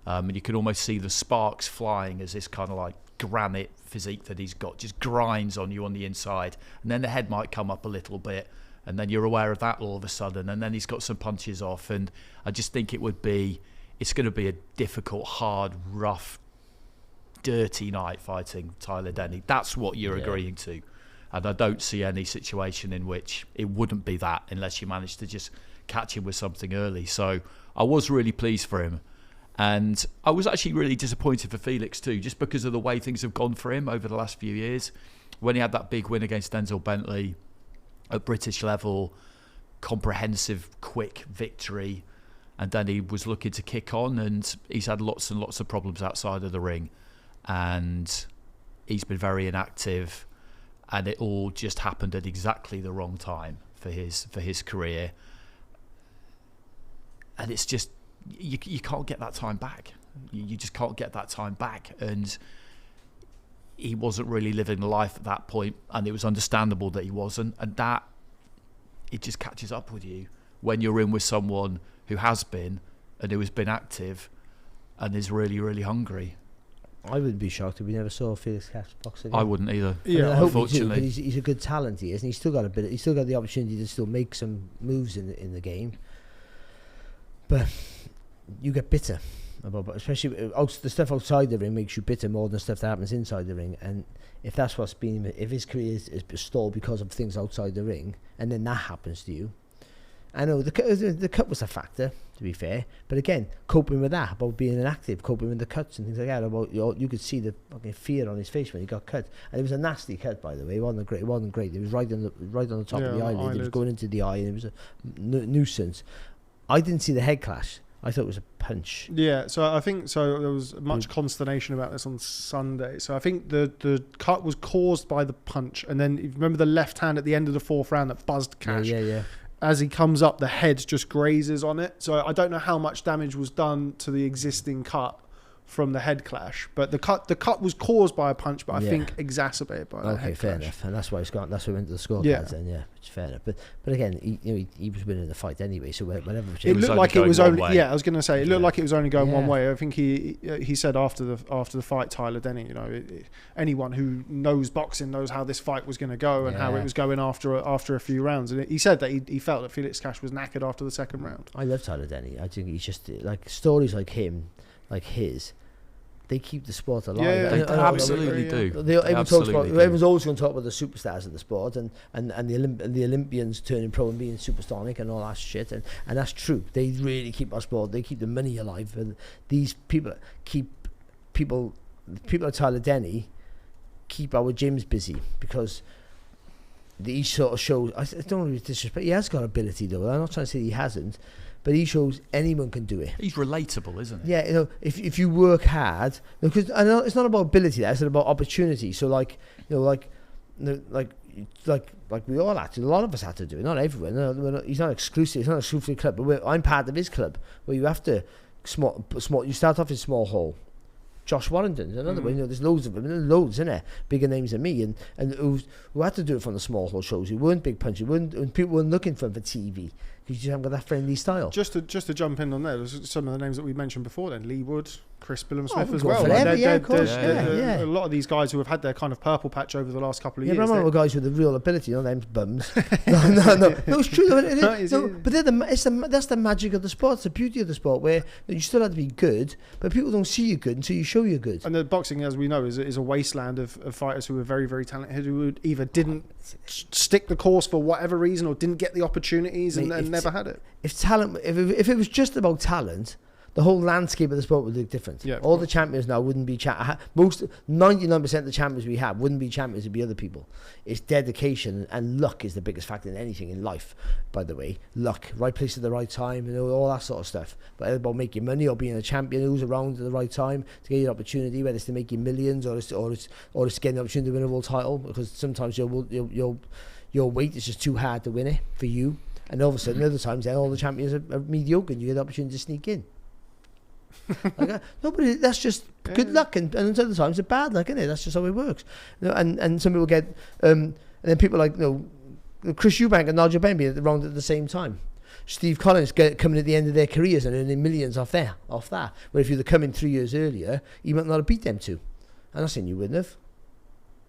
and you can almost see the sparks flying as this kind of like granite physique that he's got just grinds on you on the inside, and then the head might come up a little bit, and then you're aware of that all of a sudden, and then he's got some punches off, and I just think it's going to be a difficult, hard, rough, dirty night fighting Tyler Denny. That's what you're agreeing to, and I don't see any situation in which it wouldn't be that, unless you manage to just catch him with something early. So I was really pleased for him, and I was actually really disappointed for Felix too, just because of the way things have gone for him over the last few years. When he had that big win against Denzel Bentley at British level, comprehensive, quick victory, and then he was looking to kick on, and he's had lots and lots of problems outside of the ring, and he's been very inactive, and it all just happened at exactly the wrong time for his career. And it's just, you can't get that time back. You just can't get that time back. And he wasn't really living the life at that point, and it was understandable that he wasn't. And that, it just catches up with you when you're in with someone who has been, and who has been active, and is really, really hungry. I wouldn't be shocked if we never saw Felix Cash box again. I wouldn't either. Yeah, I hope we do, unfortunately. but he's a good talent, he is, and he's still got a bit. He's still got the opportunity to still make some moves in the game. But you get bitter about, especially the stuff outside the ring makes you bitter more than the stuff that happens inside the ring. And if that's what's been, if his career is stalled because of things outside the ring, and then that happens to you, I know the cut was a factor, to be fair, but again, coping with that, about being inactive, coping with the cuts and things like that, about you could see the fucking fear on his face when he got cut, and it was a nasty cut, by the way. It wasn't great. It was right on the top of the eyelid. It was going into the eye, and it was a nuisance. I didn't see the head clash. I thought it was a punch. Yeah, so I think there was much consternation about this on Sunday. So I think the cut was caused by the punch, and then you remember the left hand at the end of the fourth round that buzzed Cash. Yeah. As he comes up, the head just grazes on it. So I don't know how much damage was done to the existing cut from the head clash, but the cut was caused by a punch, but I think exacerbated by the head fair clash. enough, and that's why it's gone. That's why we went to the scorecards. Yeah. Then, which is fair enough. But again, he was winning the fight anyway. So whatever. It looked like it was only. Yeah, I was going to say it looked like it was only going one Yeah. way. I think he said after the fight, Tyler Denny, anyone who knows boxing knows how this fight was going to go and how it was going after a few rounds. And he said that he felt that Felix Cash was knackered after the second round. I love Tyler Denny. I think he's just like stories like him, like his. They keep the sport alive. Yeah, they absolutely do. Everyone's always going to talk about the superstars of the sport and the Olympians turning pro and being supersonic and all that shit. And that's true. They really keep our sport. They keep the money alive. And these people like Tyler Denny keep our gyms busy because he sort of shows. I don't want to disrespect. He has got ability though. I'm not trying to say he hasn't. But he shows anyone can do it. He's relatable, isn't he? Yeah, if you work hard, because I know it's not about ability. It's about opportunity. So like we all had to. A lot of us had to do it. Not everyone. He's not exclusive. It's not an exclusive club. But I'm part of his club, where you have to small. You start off in small hole. Josh Warrington's another one. There's loads of them. There's loads, isn't there? Bigger names than me, and who had to do it from the small hole shows. Who weren't big punches. And people weren't looking for him for TV. Because you haven't got that friendly style. Just to jump in on there, there's some of the names that we mentioned before. Then Lee Wood, Chris Billum-Smith as well. A lot of these guys who have had their kind of purple patch over the last couple of years. Yeah, but I'm guys with the real ability, not them bums. No, it's true. But that's the magic of the sport. It's the beauty of the sport, where you still have to be good, but people don't see you good until you show you're good. And the boxing, as we know, is a wasteland of fighters who are very, very talented, who either didn't stick the course for whatever reason or didn't get the opportunities and never had it. If it was just about talent, the whole landscape of the sport would look different. Yeah, all the champions now wouldn't be 99% of the champions we have wouldn't be champions, it'd be other people. It's dedication, and luck is the biggest factor in anything in life, by the way. Luck, right place at the right time, all that sort of stuff. But it's about making money or being a champion who's around at the right time to get your opportunity, whether it's to make you millions or it's getting the opportunity to win a world title, because sometimes your weight is just too hard to win it for you. And all of a sudden, other times, then all the champions are mediocre and you get the opportunity to sneak in. Nobody. That's just good luck, and other times it's bad luck, isn't it? That's just how it works. And some people get, and then people like Chris Eubank and Nigel Benby around at the same time. Steve Collins coming at the end of their careers and earning millions off that. Where if you'd have come in 3 years earlier, you might not have beat them two. I'm not saying you wouldn't have.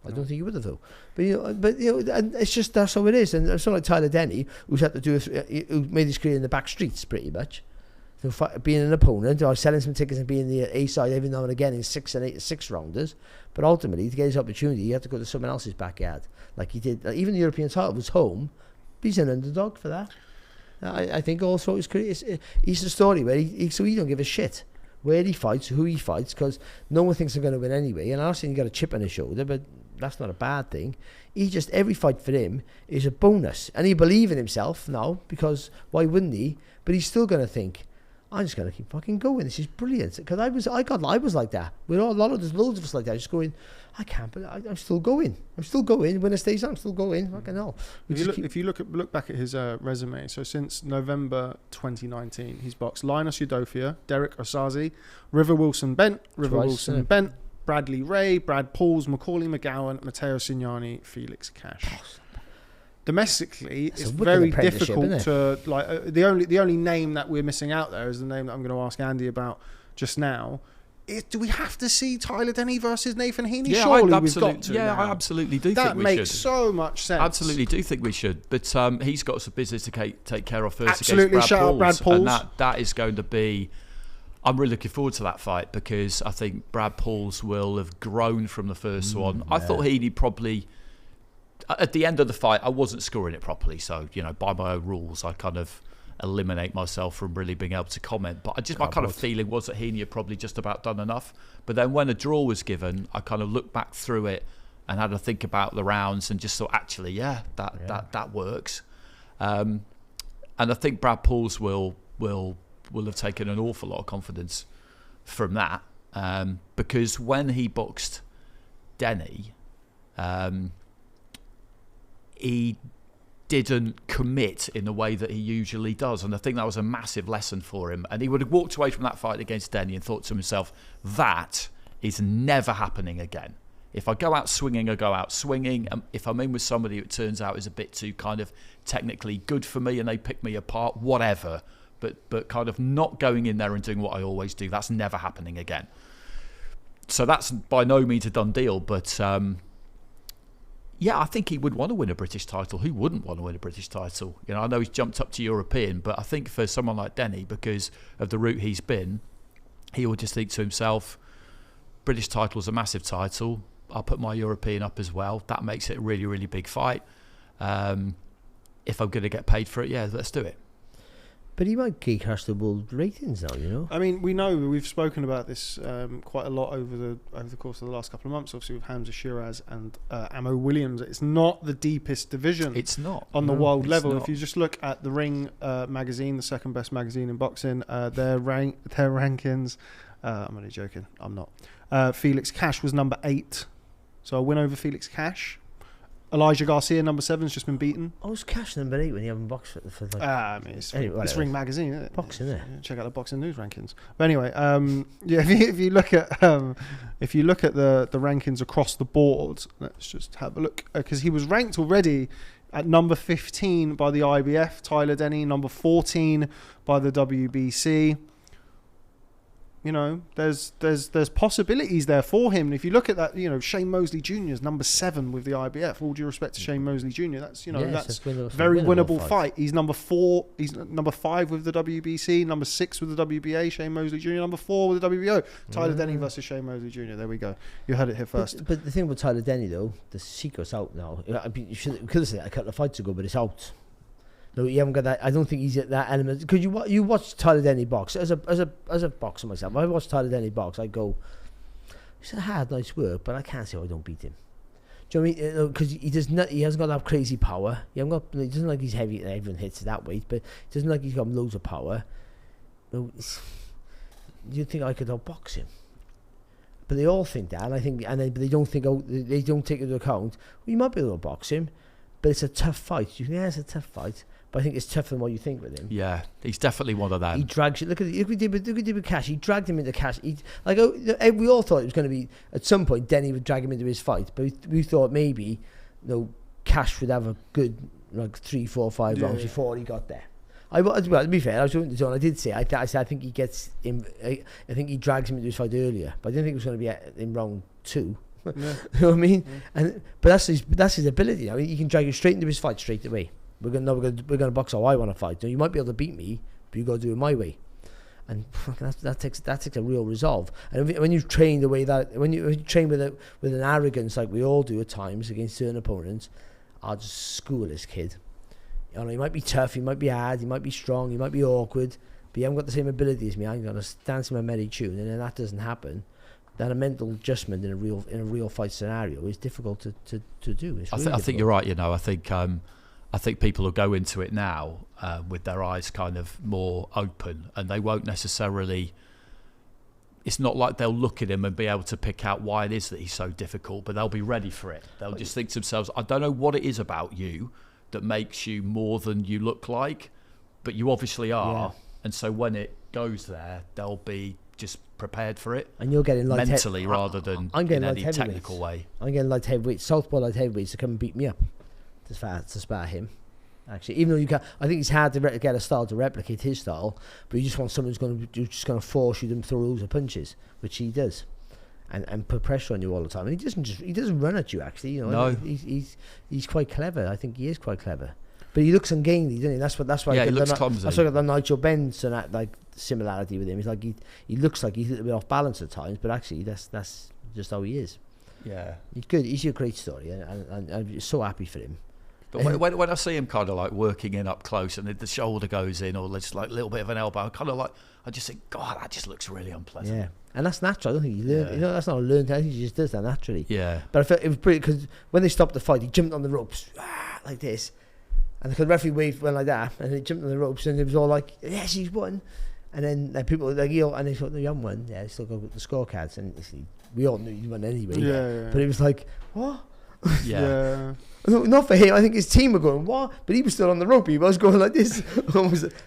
I don't think you would have though. But and it's just that's how it is. And someone like Tyler Denny, who's had to who made his career in the back streets pretty much. Being an opponent or selling some tickets and being the A side every now and again in 6 and 8 6 rounders, but ultimately to get his opportunity, you have to go to someone else's backyard, like he did. Even the European title was home. He's an underdog for that. I think also his career, he's the story where he don't give a shit where he fights, who he fights, because no one thinks they're going to win anyway. And I'm not saying he got a chip on his shoulder, but that's not a bad thing. Every fight for him is a bonus, and he believes in himself now, because why wouldn't he? But he's still going to think, I'm just going to keep fucking going. This is brilliant. Because I was like that. There's loads of us like that. Just going, I can't, but I'm still going. When it stays on, I'm still going. Fucking hell. If you look back at his resume, so since November 2019, he's boxed Linus Udofia, Derek Osazi, River Wilson Bent, Bradley Ray, Brad Pauls, Macaulay McGowan, Matteo Signani, Felix Cash. Domestically, it's very difficult to the only name that we're missing out there is the name that I'm going to ask Andy about just now. do we have to see Tyler Denny versus Nathan Heaney? Yeah, Surely I we've got to. Yeah, now. I absolutely do that think we makes should. so much sense. Absolutely do think we should. But he's got some business to take care of first Absolutely, against shout out Brad Pauls. And that is going to be... I'm really looking forward to that fight because I think Brad Pauls will have grown from the first one. I thought Heaney probably... At the end of the fight, I wasn't scoring it properly. So, by my own rules, I kind of eliminate myself from really being able to comment. But my kind of feeling was that Heaney had probably just about done enough. But then when a draw was given, I kind of looked back through it and had to think about the rounds and just thought, actually, that works. And I think Brad Pauls will have taken an awful lot of confidence from that because when he boxed Denny, he didn't commit in the way that he usually does, and I think that was a massive lesson for him. And he would have walked away from that fight against Denny and thought to himself, that is never happening again. If I go out swinging, I go out swinging. If I'm in with somebody who it turns out is a bit too kind of technically good for me and they pick me apart, whatever, but kind of not going in there and doing what I always do, that's never happening again. So that's by no means a done deal, but I think he would want to win a British title. Who wouldn't want to win a British title? I know he's jumped up to European, but I think for someone like Denny, because of the route he's been, he would just think to himself, British title is a massive title. I'll put my European up as well. That makes it a really, really big fight. If I'm going to get paid for it, let's do it. But he might crash the world ratings now, I mean, we know we've spoken about this quite a lot over the course of the last couple of months. Obviously, with Hamza Shiraz and Amo Williams, it's not the deepest division. It's not on the world level. not. If you just look at the Ring magazine, the second best magazine in boxing, their rankings. I'm only joking. I'm not. Felix Cash was number 8, so a win over Felix Cash. Elijah Garcia, number 7, has just been beaten. I was Cash number 8 when you haven't boxed for like... it's Ring magazine, isn't it? Boxing, isn't it? Yeah, check out the boxing news rankings. But anyway, if you look at the rankings across the board, let's just have a look because he was ranked already at number 15 by the IBF. Tyler Denny, number 14 by the WBC. There's possibilities there for him. And if you look at that, Shane Mosley Jr. is number 7 with the IBF. All due respect to Shane Mosley Jr. That's that's very winnable fight. He's number 4. He's number 5 with the WBC. Number 6 with the WBA. Shane Mosley Jr. Number 4 with the WBO. Tyler Denny versus Shane Mosley Jr. There we go. You heard it here first. But the thing about Tyler Denny though, the secret's out now. You could have said that a couple of fights ago, but it's out. No, you haven't got that. I don't think he's at that element. Because you watch Tyler Denny box as a boxer myself. I watch Tyler Denny box. I go, it's a hard night's work, but I can't say I don't beat him. Do you know what I mean? Because he does not. He hasn't got that crazy power. He doesn't like he's heavy and everyone hits that weight, but he doesn't like he's got loads of power. No, you think I could outbox him? But they all think that, and I think, but they don't think. They don't take into account. Well, you might be able to box him, but it's a tough fight. You think, it's a tough fight. But I think it's tougher than what you think with him. Yeah, he's definitely one of them. He drags you. Look what he did with Cash. He dragged him into Cash. We all thought it was going to be at some point Denny would drag him into his fight, but we thought maybe Cash would have a good 3, 4, 5 rounds before he got there. Well, to be fair, I was talking to John. I did say I think he gets him. I think he drags him into his fight earlier, but I didn't think it was going to be in round 2. Yeah. You know what I mean? Yeah. But that's his ability. He can drag you straight into his fight straight away. We're gonna box how I want to fight. You might be able to beat me, but you got to do it my way, and that takes a real resolve. And when you train the way that when you train with an arrogance like we all do at times against certain opponents, I'll just school this kid. He might be tough, he might be hard, he might be strong, he might be awkward, but you haven't got the same ability as me. I'm gonna dance in my merry tune, and then that doesn't happen. Then a mental adjustment in a real fight scenario is difficult to do. I think you're right. I think people will go into it now with their eyes kind of more open, and they won't necessarily... It's not like they'll look at him and be able to pick out why it is that he's so difficult, but they'll be ready for it. They'll just think to themselves, I don't know what it is about you that makes you more than you look like, but you obviously are. Yeah. And so when it goes there, they'll be just prepared for it. And you're getting mentally rather than in any technical way. I'm getting light heavyweights, southpaw light heavyweights to come and beat me up. To spar him, actually. Even though you can, I think it's hard to get a style to replicate his style, but you just want someone who's going to force you to throw loads of punches, which he does, and put pressure on you all the time. And he doesn't run at you actually. You know, No. he's quite clever. I think he is quite clever. But he looks ungainly, doesn't he? That's why. Yeah, he looks clumsy. That's why I got the Nigel Benson and that like similarity with him. He's like he looks like he's a little bit off balance at times, but actually that's just how he is. Yeah, he's good. He's a great story, and I'm so happy for him. But when I see him kind of like working in up close and the shoulder goes in, or just like a little bit of an elbow, I just think, God, that just looks really unpleasant. Yeah, and that's natural. I don't think he learned. Yeah. You know, that's not a learned. I think he just does that naturally. Yeah. But I felt it was brilliant because when they stopped the fight, he jumped on the ropes like this. And the referee went like that, and he jumped on the ropes, and it was all like, "Yes, he's won." And then like, people like, and they thought, "No, you haven't won." Yeah, they still got the scorecards, and we all knew he won anyway. Yeah. But it was like, what? Yeah. No, not for him. I think his team were going, what? But he was still on the rope. He was going like this.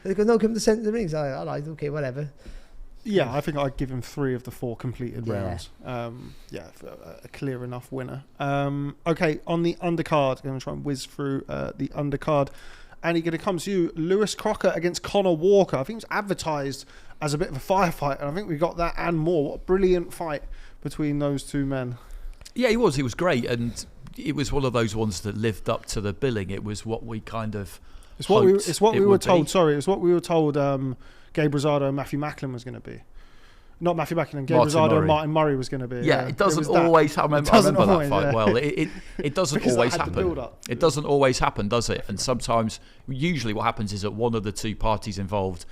They go, no, come to the centre of the ring. So all right, okay, whatever. Yeah, I think I'd give him 3 of the 4 completed Yeah. rounds. A clear enough winner. Okay, on the undercard, I'm going to try and whiz through the undercard. And he's going to come to you, Lewis Crocker against Conor Walker. I think it was advertised as a bit of a firefight, and I think we got that and more. What a brilliant fight between those two men. Yeah, he was great, and it was one of those ones that lived up to the billing. It was what we kind of It's what we were told. Be. Sorry, it's what we were told. Gabe Rosado and Matthew Macklin was going to be. Not Matthew Macklin, Gabe Rosado and Martin Murray was going to be. Yeah, it doesn't always happen. I remember that fight well. It doesn't always happen. It doesn't always happen, does it? And sometimes, usually what happens is that one of the two parties involved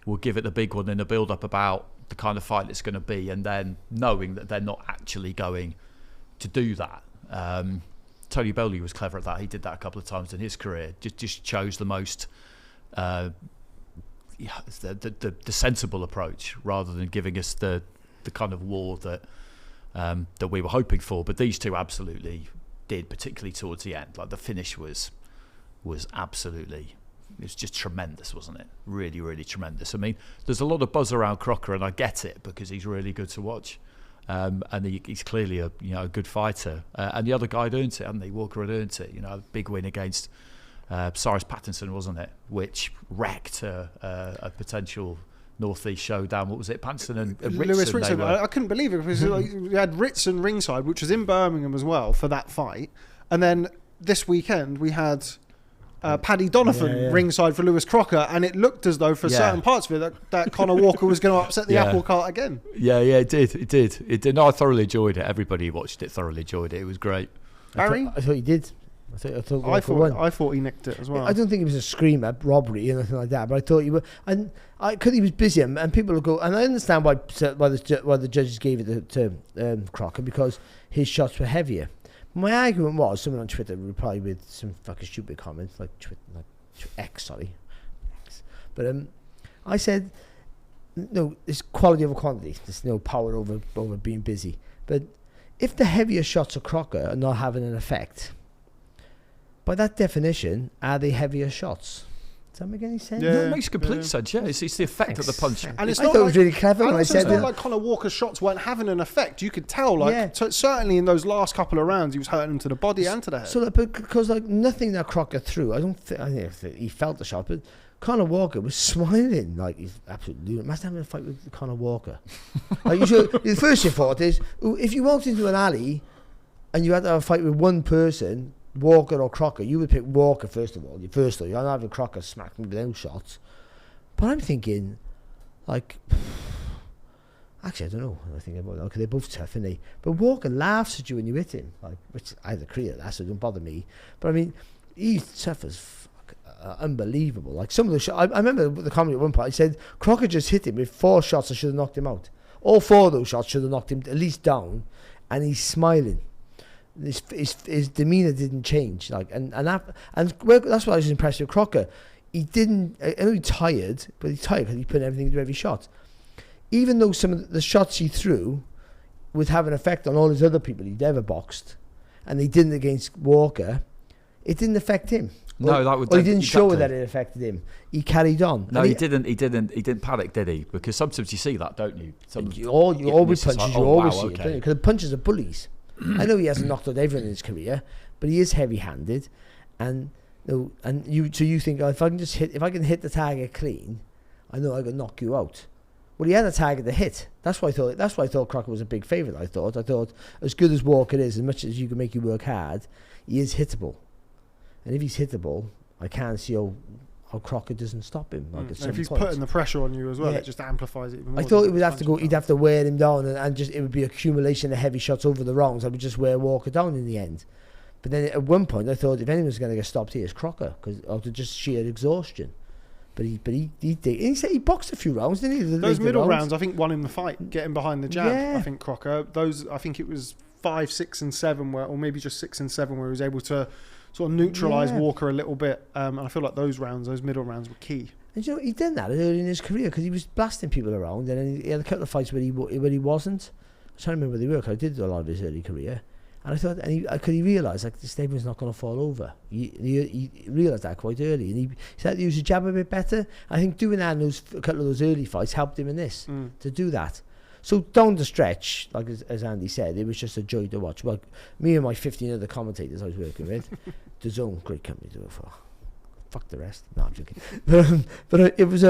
will give it the big one in a build-up about the kind of fight it's going to be, and then knowing that they're not actually going to do that. Tony Bowley was clever at that. He did that a couple of times in his career. Just chose the most... the sensible approach rather than giving us the kind of war that we were hoping for. But these two absolutely did, particularly towards the end. Like the finish was absolutely, it was just tremendous, wasn't it? Really, really tremendous. I mean, there's a lot of buzz around Crocker, and I get it because he's really good to watch, and he's clearly a good fighter. And the other guy had earned it, hadn't he? Walker had earned it. A big win against Cyrus Pattinson, wasn't it? Which wrecked a potential Northeast showdown. What was it? Pattinson and Lewis Ritson. I couldn't believe it because we had Ritson ringside, which was in Birmingham as well for that fight. And then this weekend we had Paddy Donovan ringside for Lewis Crocker, and it looked as though for certain parts of it that Conor Walker was going to upset the apple cart again. Yeah, it did. No, I thoroughly enjoyed it. Everybody who watched it thoroughly enjoed it. It was great. Barry? I thought he did. I thought he nicked it as well. I don't think it was a screamer, robbery, or anything like that. But I thought he was, and because he was busy, and people will go. And I understand why the judges gave it to Crocker, because his shots were heavier. My argument was, someone on Twitter replied with some fucking stupid comments, like X, sorry. But I said, no, it's quality over quantity. There's no power over being busy. But if the heavier shots of Crocker are not having an effect, by that definition, are they heavier shots? Does that make any sense? Yeah, it makes complete sense. Yeah, it's the effect of the punch. And I thought it was really clever when I said that. It's not like Conor Walker's shots weren't having an effect. You could tell, certainly in those last couple of rounds, he was hurting him to the body and to the head. So, because nothing that Crocker threw, I think he felt the shot, but Conor Walker was smiling like he's absolutely. Must have a fight with Conor Walker. The first you thought is, if you walked into an alley and you had to have a fight with one person, Walker or Crocker, you would pick Walker first of all. You're not having Crocker smack me with those shots. But I'm thinking, actually, I don't know. I think about okay, they're both tough, aren't they? But Walker laughs at you when you hit him, which I had a career at that, so it don't bother me. But I mean, he's tough as fuck, unbelievable. Like some of the shots, I remember the comment at one point. I said Crocker just hit him with 4 shots that should have knocked him out. All 4 of those shots should have knocked him at least down, and he's smiling. His demeanour didn't change, that's what I was impressed with Crocker. He didn't. I know he's tired, but he's tired because he put everything into every shot. Even though some of the shots he threw would have an effect on all his other people he'd ever boxed, and they didn't against Walker, it didn't affect him. No, he didn't show that it affected him. He carried on. No, he didn't panic, did he? Because sometimes you see that, don't you? You always punches. You always see it, because the punches are bullies. I know he hasn't knocked out everyone in his career, but he is heavy-handed, and No, and you think, oh, if I can hit the target clean, I know I can knock you out. Well, he had a target to hit. That's why I thought Crocker was a big favourite. I thought as good as Walker is, as much as you can make you work hard, he is hittable. And if he's hittable, I can't see how Crocker doesn't stop him. Like at some if he's point. putting the pressure on you as well, it just amplifies it even more. I thought he'd have to wear him down, and just it would be accumulation of heavy shots over the rounds. I would just wear Walker down in the end. But then at one point I thought if anyone's going to get stopped here, it's Crocker, or to just sheer exhaustion. But he did. He said he boxed a few rounds, didn't he? Those middle rounds, I think, won him the fight, getting behind the jab. Yeah. I think Crocker. Those, I think it was 5, 6, and 7, or maybe just 6 and 7, where he was able to sort of neutralise Walker a little bit. And I feel like those middle rounds were key. And he done that early in his career because he was blasting people around, and then he had a couple of fights where he wasn't. I'm trying to remember where they were, because I did a lot of his early career. And I thought, he realised like this David's not going to fall over. He realised that quite early, and he started to use his jab a bit better. I think doing that in a couple of those early fights helped him in this to do that. So down the stretch, like as Andy said, it was just a joy to watch. Well, me and my 15 other commentators I was working with, the Zone, great company to work for. Fuck the rest. No, I'm joking. But it was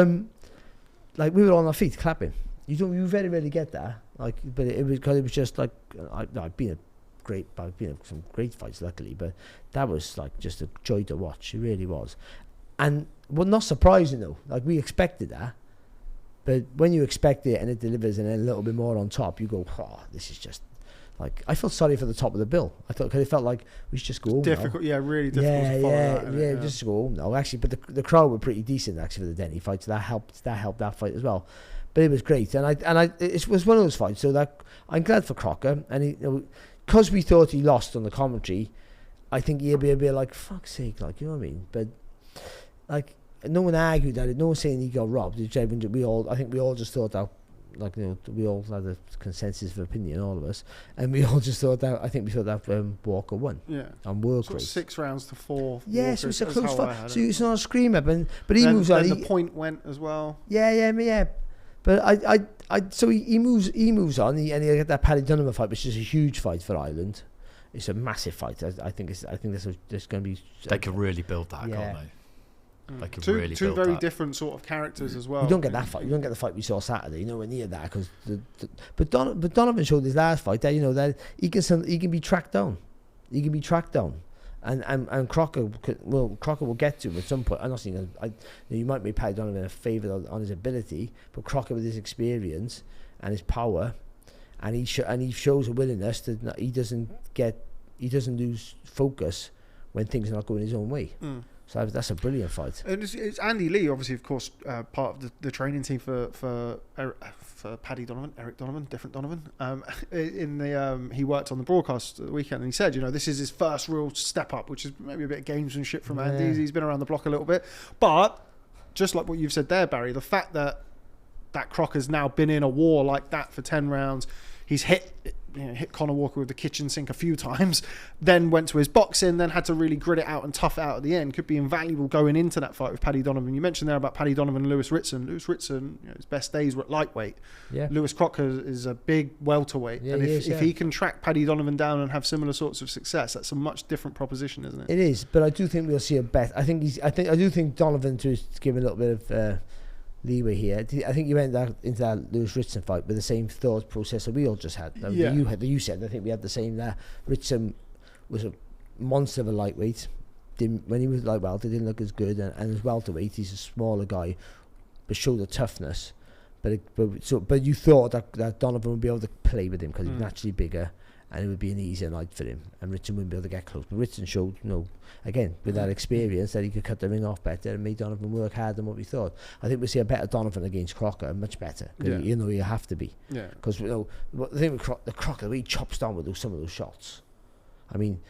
like we were on our feet clapping. You very rarely get that. Like, but it was just like I've been in some great fights, luckily, but that was like just a joy to watch. It really was. And well, not surprising though. Like we expected that, but when you expect it and it delivers and then a little bit more on top, you go, oh, this is just like, I felt sorry for the top of the bill. I thought, because it felt like we should just go home difficult now. Yeah, really difficult to follow that, just go home now. Actually, but the crowd were pretty decent actually for the Denny fight, so that helped that fight as well. But it was great, and it was one of those fights. So that I'm glad for Crocker, and because we thought he lost on the commentary, I think he'll be a bit like, fuck's sake, like, you know what I mean? But like, no one argued at it. No one saying he got robbed. I think we all just thought that, like, we all had a consensus of opinion, all of us, and we all just thought that. I think we thought that Walker won. Yeah. On world great. 6 rounds to 4. Yeah, so it's a close fight. So it's not a screamer, but he moves on. Then the point went as well. Yeah. But so he moves on, and he got that Paddy Donovan fight, which is a huge fight for Ireland. It's a massive fight. I think there's going to be. They could really build that, can't they? They could really two build very that. different sort of characters as well. You don't get that fight. You don't get the fight we saw Saturday. Nowhere near that, because but Donovan showed his last fight that that he can be tracked down. He can be tracked down. And Crocker will get to him at some point. I'm not saying you might make Paddy Donovan a favour on his ability, but Crocker with his experience and his power, and he shows a willingness that he doesn't lose focus when things are not going his own way. So that's a brilliant fight. And it's Andy Lee, obviously, of course, part of the training team for Paddy Donovan, Eric Donovan, different Donovan. He worked on the broadcast the weekend, and he said, this is his first real step up, which is maybe a bit of gamesmanship from Andy. He's been around the block a little bit, but just like what you've said there, Barry, the fact that Crocker's now been in a war like that for 10 rounds, he's hit Conor Walker with the kitchen sink a few times, then went to his boxing, then had to really grit it out and tough it out at the end. Could be invaluable going into that fight with Paddy Donovan. You mentioned there about Paddy Donovan and Lewis Ritson. Lewis Ritson, his best days were at lightweight. Yeah. Lewis Crocker is a big welterweight, and if he can track Paddy Donovan down and have similar sorts of success, that's a much different proposition, isn't it? It is, but I do think we'll see a bet. I do think Donovan to give a little bit of leeway here. I think you went into that Lewis Ritson fight with the same thought process that we all just had. You said. I think we had the same there. Ritson was a monster of a lightweight. When he was light welter, didn't look as good, and as welterweight, he's a smaller guy, but showed the toughness. But you thought that Donovan would be able to play with him because he's naturally bigger, and it would be an easier night for him, and Ritson wouldn't be able to get close. But Ritson showed, again, with that experience, that he could cut the ring off better and made Donovan work harder than what we thought. I think we'll see a better Donovan against Crocker, much better. You have to be. Because the thing with Crocker, the way he chops down with some of those shots, I mean,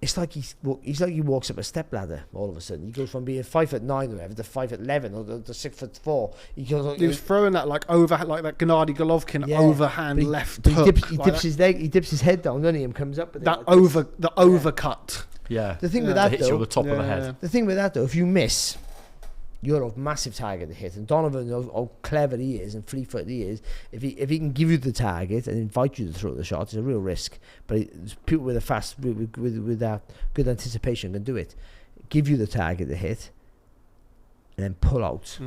it's like he walks up a step ladder all of a sudden. He goes from being 5'9" or whatever to 5'11" or the 6'4". He was throwing that like that Gennady Golovkin overhand left hook. He dips his leg, he dips his head down, doesn't he, and comes up with that overcut. Yeah. The thing with that hits though, you on the top of the head. The thing with that though, if you miss, you're a massive target to hit. And Donovan, how clever he is and fleet-footed he is, if he can give you the target and invite you to throw the shot, it's a real risk. But people with a with that good anticipation can do it. give you the target to hit, and then pull out.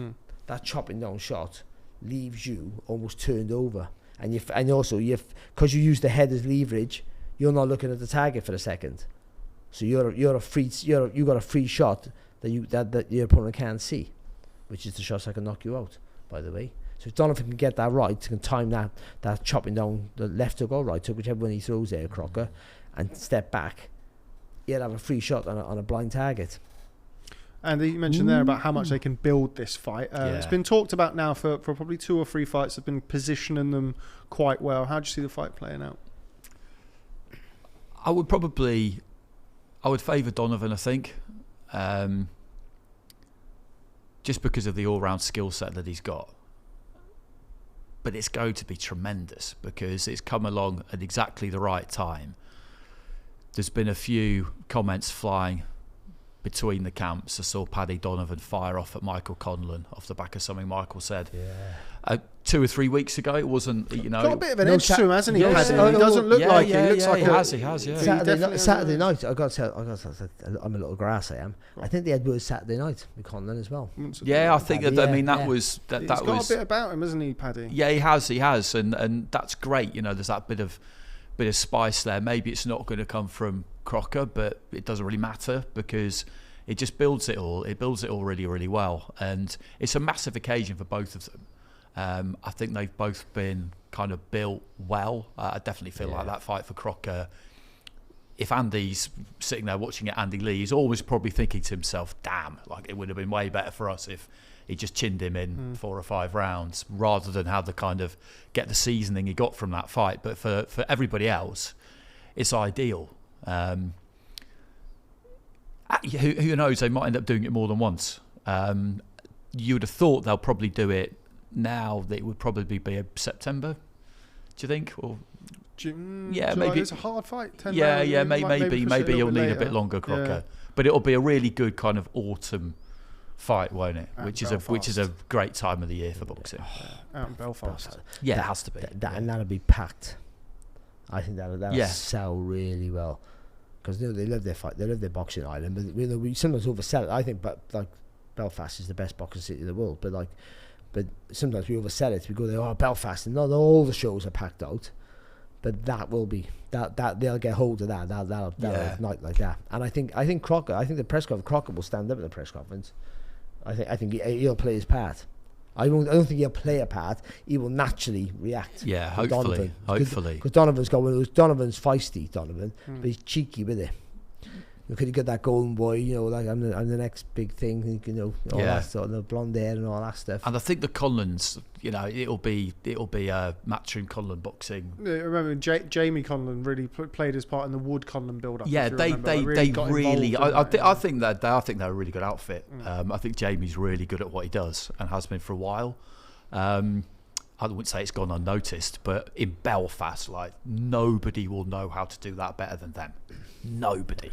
That chopping down shot leaves you almost turned over, and also because you use the head as leverage, you're not looking at the target for a second, so you got a free shot that your opponent can't see, which is the shots that can knock you out, by the way. So if Donovan can get that right, can time that chopping down the left hook or right hook, whichever one he throws there, Crocker, and step back, he'll have a free shot on a blind target. And you mentioned there about how much they can build this fight. It's been talked about now for probably 2 or 3 fights. They've been positioning them quite well. How do you see the fight playing out? I would favour Donovan, I think. Just because of the all-round skill set that he's got. But it's going to be tremendous because it's come along at exactly the right time. There's been a few comments flying between the camps. I saw Paddy Donovan fire off at Michael Conlon off the back of something Michael said. 2 or 3 weeks ago. It wasn't, got a bit of an edge to him, hasn't he? Yes, Paddy? He doesn't look like it. He looks like he has. Saturday night, I got to tell, I'm a little grass. I am. I think they had words Saturday night with Conlon as well. Yeah, I think that. I mean, that was that. He's That got was a bit about him, hasn't he, Paddy? Yeah, he has, and that's great. There's that bit of spice there. Maybe it's not going to come from Crocker, but it doesn't really matter because it just builds it all. It builds it all really, really well, and it's a massive occasion for both of them. I think they've both been kind of built well. I definitely feel like that fight for Crocker, if Andy's sitting there watching it, Andy Lee, he's always probably thinking to himself, damn, like it would have been way better for us if he just chinned him in 4 or 5 rounds rather than have the kind of get the seasoning he got from that fight. But for everybody else, it's ideal. Who knows, they might end up doing it more than once. You would have thought they'll probably do it now. That it would probably be a September, do you think? Or June, yeah, July, maybe it's a hard fight. 10 yeah, rounds, yeah, maybe you'll need a bit longer, Crocker. But it'll be a really good kind of autumn fight, won't it? Which is a great time of the year for boxing. Out in Belfast. Yeah, it has to be. And that'll be packed. I think that'll sell really well because they love their fight. They love their boxing island, but we sometimes oversell it. I think, but like Belfast is the best boxing city in the world, but sometimes we oversell it. We go there, Belfast, and not all the shows are packed out, but that will be that they'll get hold of that. That'll ignite like that. And I think Crocker. I think the press conference, Crocker will stand up in the press conference. I think he'll play his part. I don't think he'll play a part. He will naturally react. Yeah, hopefully. Because Donovan's feisty, Donovan, but he's cheeky with it. Could he get that golden boy? Like I'm the next big thing. All that sort of the blonde hair and all that stuff. And I think the Conlons, it'll be matchroom Conlon boxing. Yeah, I remember Jamie Conlon really played his part in the Wood Conlon build-up. Yeah, they really. I think they're a really good outfit. I think Jamie's really good at what he does and has been for a while. I wouldn't say it's gone unnoticed, but in Belfast, like nobody will know how to do that better than them. Nobody.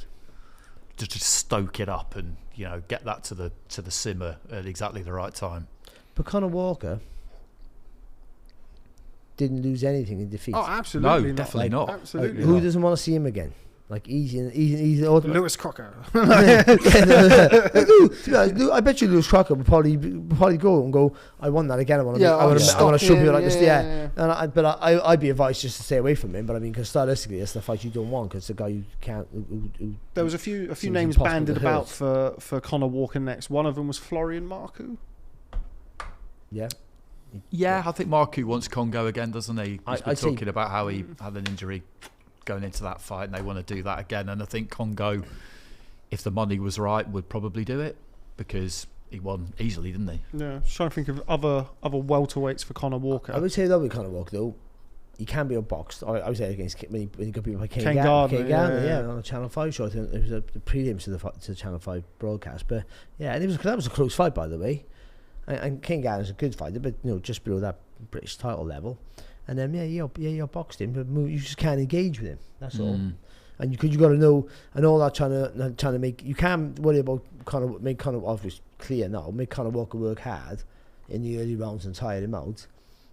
Just to stoke it up and get that to the simmer at exactly the right time. But Conor Walker didn't lose anything in defeat. Oh, absolutely, no, definitely not. Absolutely, who doesn't want to see him again? Like easy. Lewis Crocker. I bet you Lewis Crocker would probably go and go, I want that again. I want to show people like this. Yeah. But I'd be advised just to stay away from him. But I mean, because stylistically, that's the fight you don't want because the guy you can't. Who there was a few names banded about for Conor Walker next. One of them was Florian Marku. Yeah. Yeah, I think Marku wants Congo again, doesn't he? He's been talking about how he had an injury going into that fight and they want to do that again, and I think Congo, if the money was right, would probably do it because he won easily, didn't he? Yeah, just trying to think of other welterweights for Conor Walker. I would say that with Conor Walker though, he can be unboxed. I would say against when you got people like Ken Gardner, on a Channel 5 show. I think it was the prelims to the Channel 5 broadcast, but yeah, and that was a close fight, by the way. And Ken Gardner's a good fighter, but just below that British title level. And then you boxed him, but you just can't engage with him. That's all. And you got to know, and all that trying to make, you can't worry about make Conor obviously clear now. Make Conor Walker work hard in the early rounds and tire him out,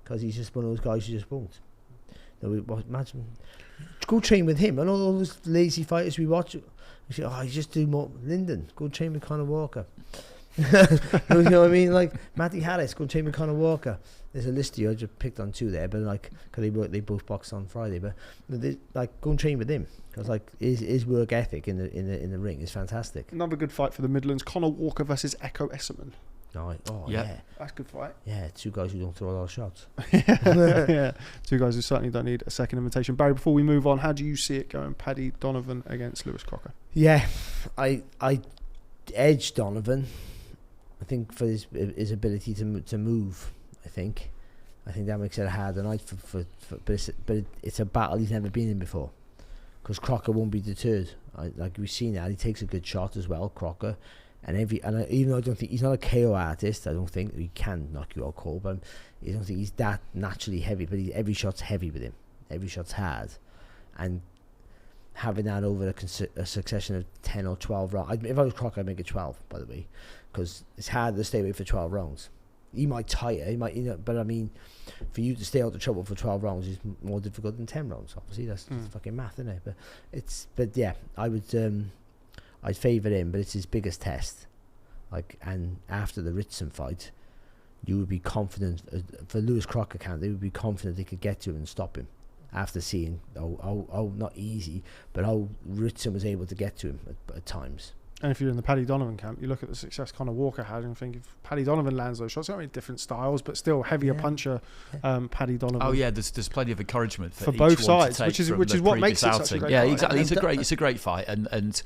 because he's just one of those guys who just won't. Imagine, go train with him and all those lazy fighters we watch. We say, you just do more. Lyndon, go train with Conor Walker. You know what I mean? Like Matty Harris, go train with Conor Walker. There's a list here. I just picked on 2 there, but like, cause they both boxed on Friday. But like, go and train with him, because like his work ethic in the ring is fantastic. Another good fight for the Midlands: Conor Walker versus Echo Esserman. Yeah, that's a good fight. Yeah, 2 guys who don't throw a lot of shots. Yeah, 2 guys who certainly don't need a second invitation. Barry, before we move on, how do you see it going? Paddy Donovan against Lewis Crocker. Yeah, I edged Donovan. I think for his ability to move. I think that makes it a harder night but it's a battle he's never been in before, because Crocker won't be deterred. Like we've seen that, he takes a good shot as well, Crocker, and even though I don't think he's not a KO artist, I don't think he can knock you out cold, but I don't think he's that naturally heavy, but every shot's heavy with him, every shot's hard, and having that over a succession of 10 or 12 rounds. If I was Crocker, I'd make it 12, by the way, because it's hard to stay away for 12 rounds. He might tire, but I mean, for you to stay out of trouble for 12 rounds is more difficult than 10 rounds. Obviously, that's fucking math, isn't it? But yeah, I'd favour him, but it's his biggest test. Like, and after the Ritson fight, you would be confident for Lewis Crocker camp. They would be confident they could get to him and stop him after seeing how not easy, but how Ritson was able to get to him at times. And if you're in the Paddy Donovan camp, you look at the success Conor Walker had and think if Paddy Donovan lands those shots, I mean, different styles, but still heavier puncher, Paddy Donovan. Oh yeah, there's plenty of encouragement for each both one sides, to take which is what makes it such a great fight. Exactly. It's a great fight, and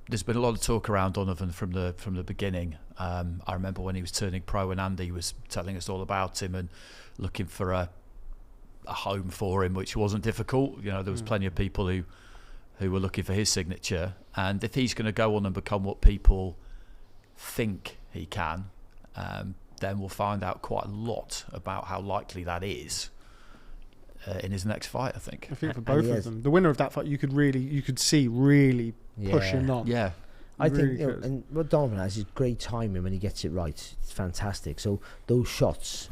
there's been a lot of talk around Donovan from the beginning. I remember when he was turning pro, and Andy was telling us all about him and looking for a home for him, which wasn't difficult. There was plenty of people who were looking for his signature, and if he's going to go on and become what people think he can, then we'll find out quite a lot about how likely that is in his next fight, I think. I think for both of them, the winner of that fight, you could see really pushing on. Yeah, I think, and what Donovan has is great timing when he gets it right. It's fantastic. So those shots,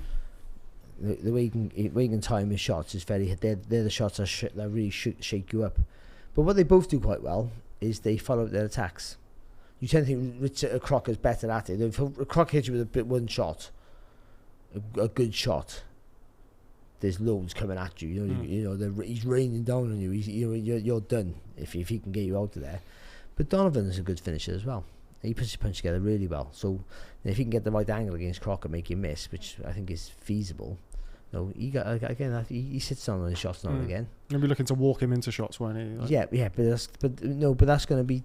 the way he can time his shots is they're the shots that really shake you up. But what they both do quite well is they follow up their attacks. You tend to think Richard Crocker's better at it. If Crocker hits you with one shot, a good shot, there's loads coming at you. He's raining down on you. You're done if he can get you out of there. But Donovan is a good finisher as well. He puts his punch together really well. So if he can get the right angle against Crocker, make him miss, which I think is feasible. No, he sits down on his shots now and again. He'll be looking to walk him into shots, won't he? Like, but that's going to be.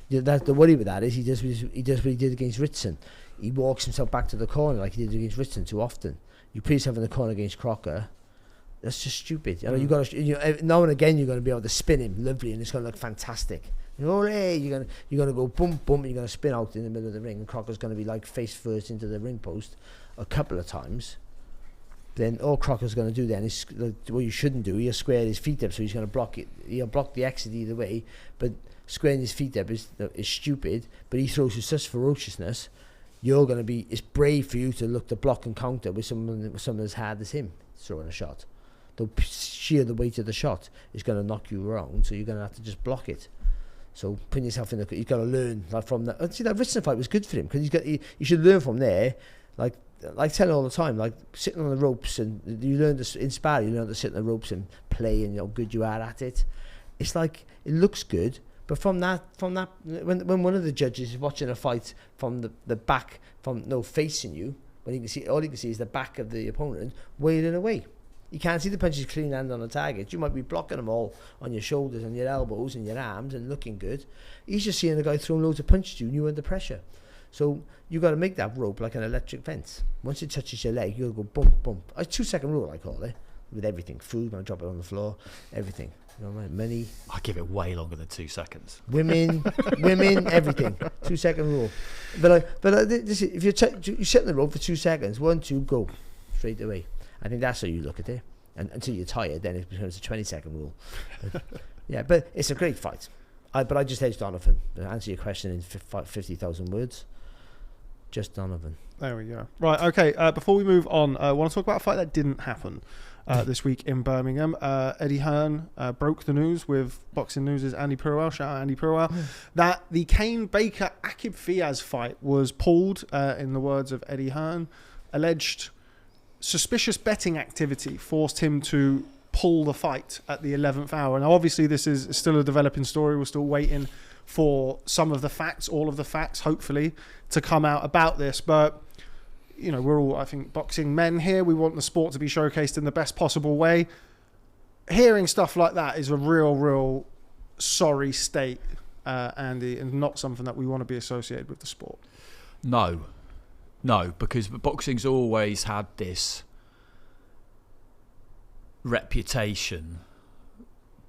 That's the worry with that is he does what he did against Ritson. He walks himself back to the corner like he did against Ritson too often. You put yourself in the corner against Crocker. That's just stupid. You got to. Now and again, you're going to be able to spin him lovely, and it's going to look fantastic. You're gonna go boom boom, and you're going to spin out in the middle of the ring, and Crocker's going to be like face first into the ring post a couple of times. Then all Crocker's going to do then is what you shouldn't do. He'll square his feet up, so he's going to block it. He'll block the exit either way, but squaring his feet up is stupid. But he throws with such ferociousness. It's brave for you to look to block and counter with someone as hard as him throwing a shot. The sheer the weight of the shot is going to knock you around, so you're going to have to just block it. So putting yourself in you've got to learn from that. See, that Ritson fight was good for him because you should learn from there. Like telling all the time, like sitting on the ropes, and you learn to inspire. You learn to sit on the ropes and play, and how good you are at it. It's like it looks good, but from that, when one of the judges is watching a fight from the back, facing you, when you can see all you can see is the back of the opponent wailing away. You can't see the punches clean land on the target. You might be blocking them all on your shoulders and your elbows and your arms and looking good. He's just seeing the guy throwing loads of punches at you, and you're under pressure. So you got to make that rope like an electric fence. Once it touches your leg, you'll go bump, bump. A 2-second rule, I call it, with everything. Food, I drop it on the floor, everything. You know what I mean? Money. I give it way longer than 2 seconds. Women, everything. 2-second rule. If you sit on the rope for 2 seconds, 1, 2, go straight away. I think that's how you look at it. And until you're tired, then it becomes a 20-second rule. But it's a great fight. But I just edged Donovan. To answer your question in 50,000 words. Just Donovan. There we go. Right, okay. Before we move on, I want to talk about a fight that didn't happen. this week in Birmingham. Eddie Hearn broke the news with Boxing News' Andy Purwell, shout out Andy Purwell, that the Kane Baker-Akib Fiaz fight was pulled, in the words of Eddie Hearn. Alleged suspicious betting activity forced him to pull the fight at the 11th hour. Now, obviously, this is still a developing story. We're still waiting for some of the facts, all of the facts, hopefully, to come out about this. But you know, we're all, I think, boxing men here. We want the sport to be showcased in the best possible way. Hearing stuff like that is a real sorry state, Andy, and not something that we want to be associated with the sport. No, because boxing's always had this reputation,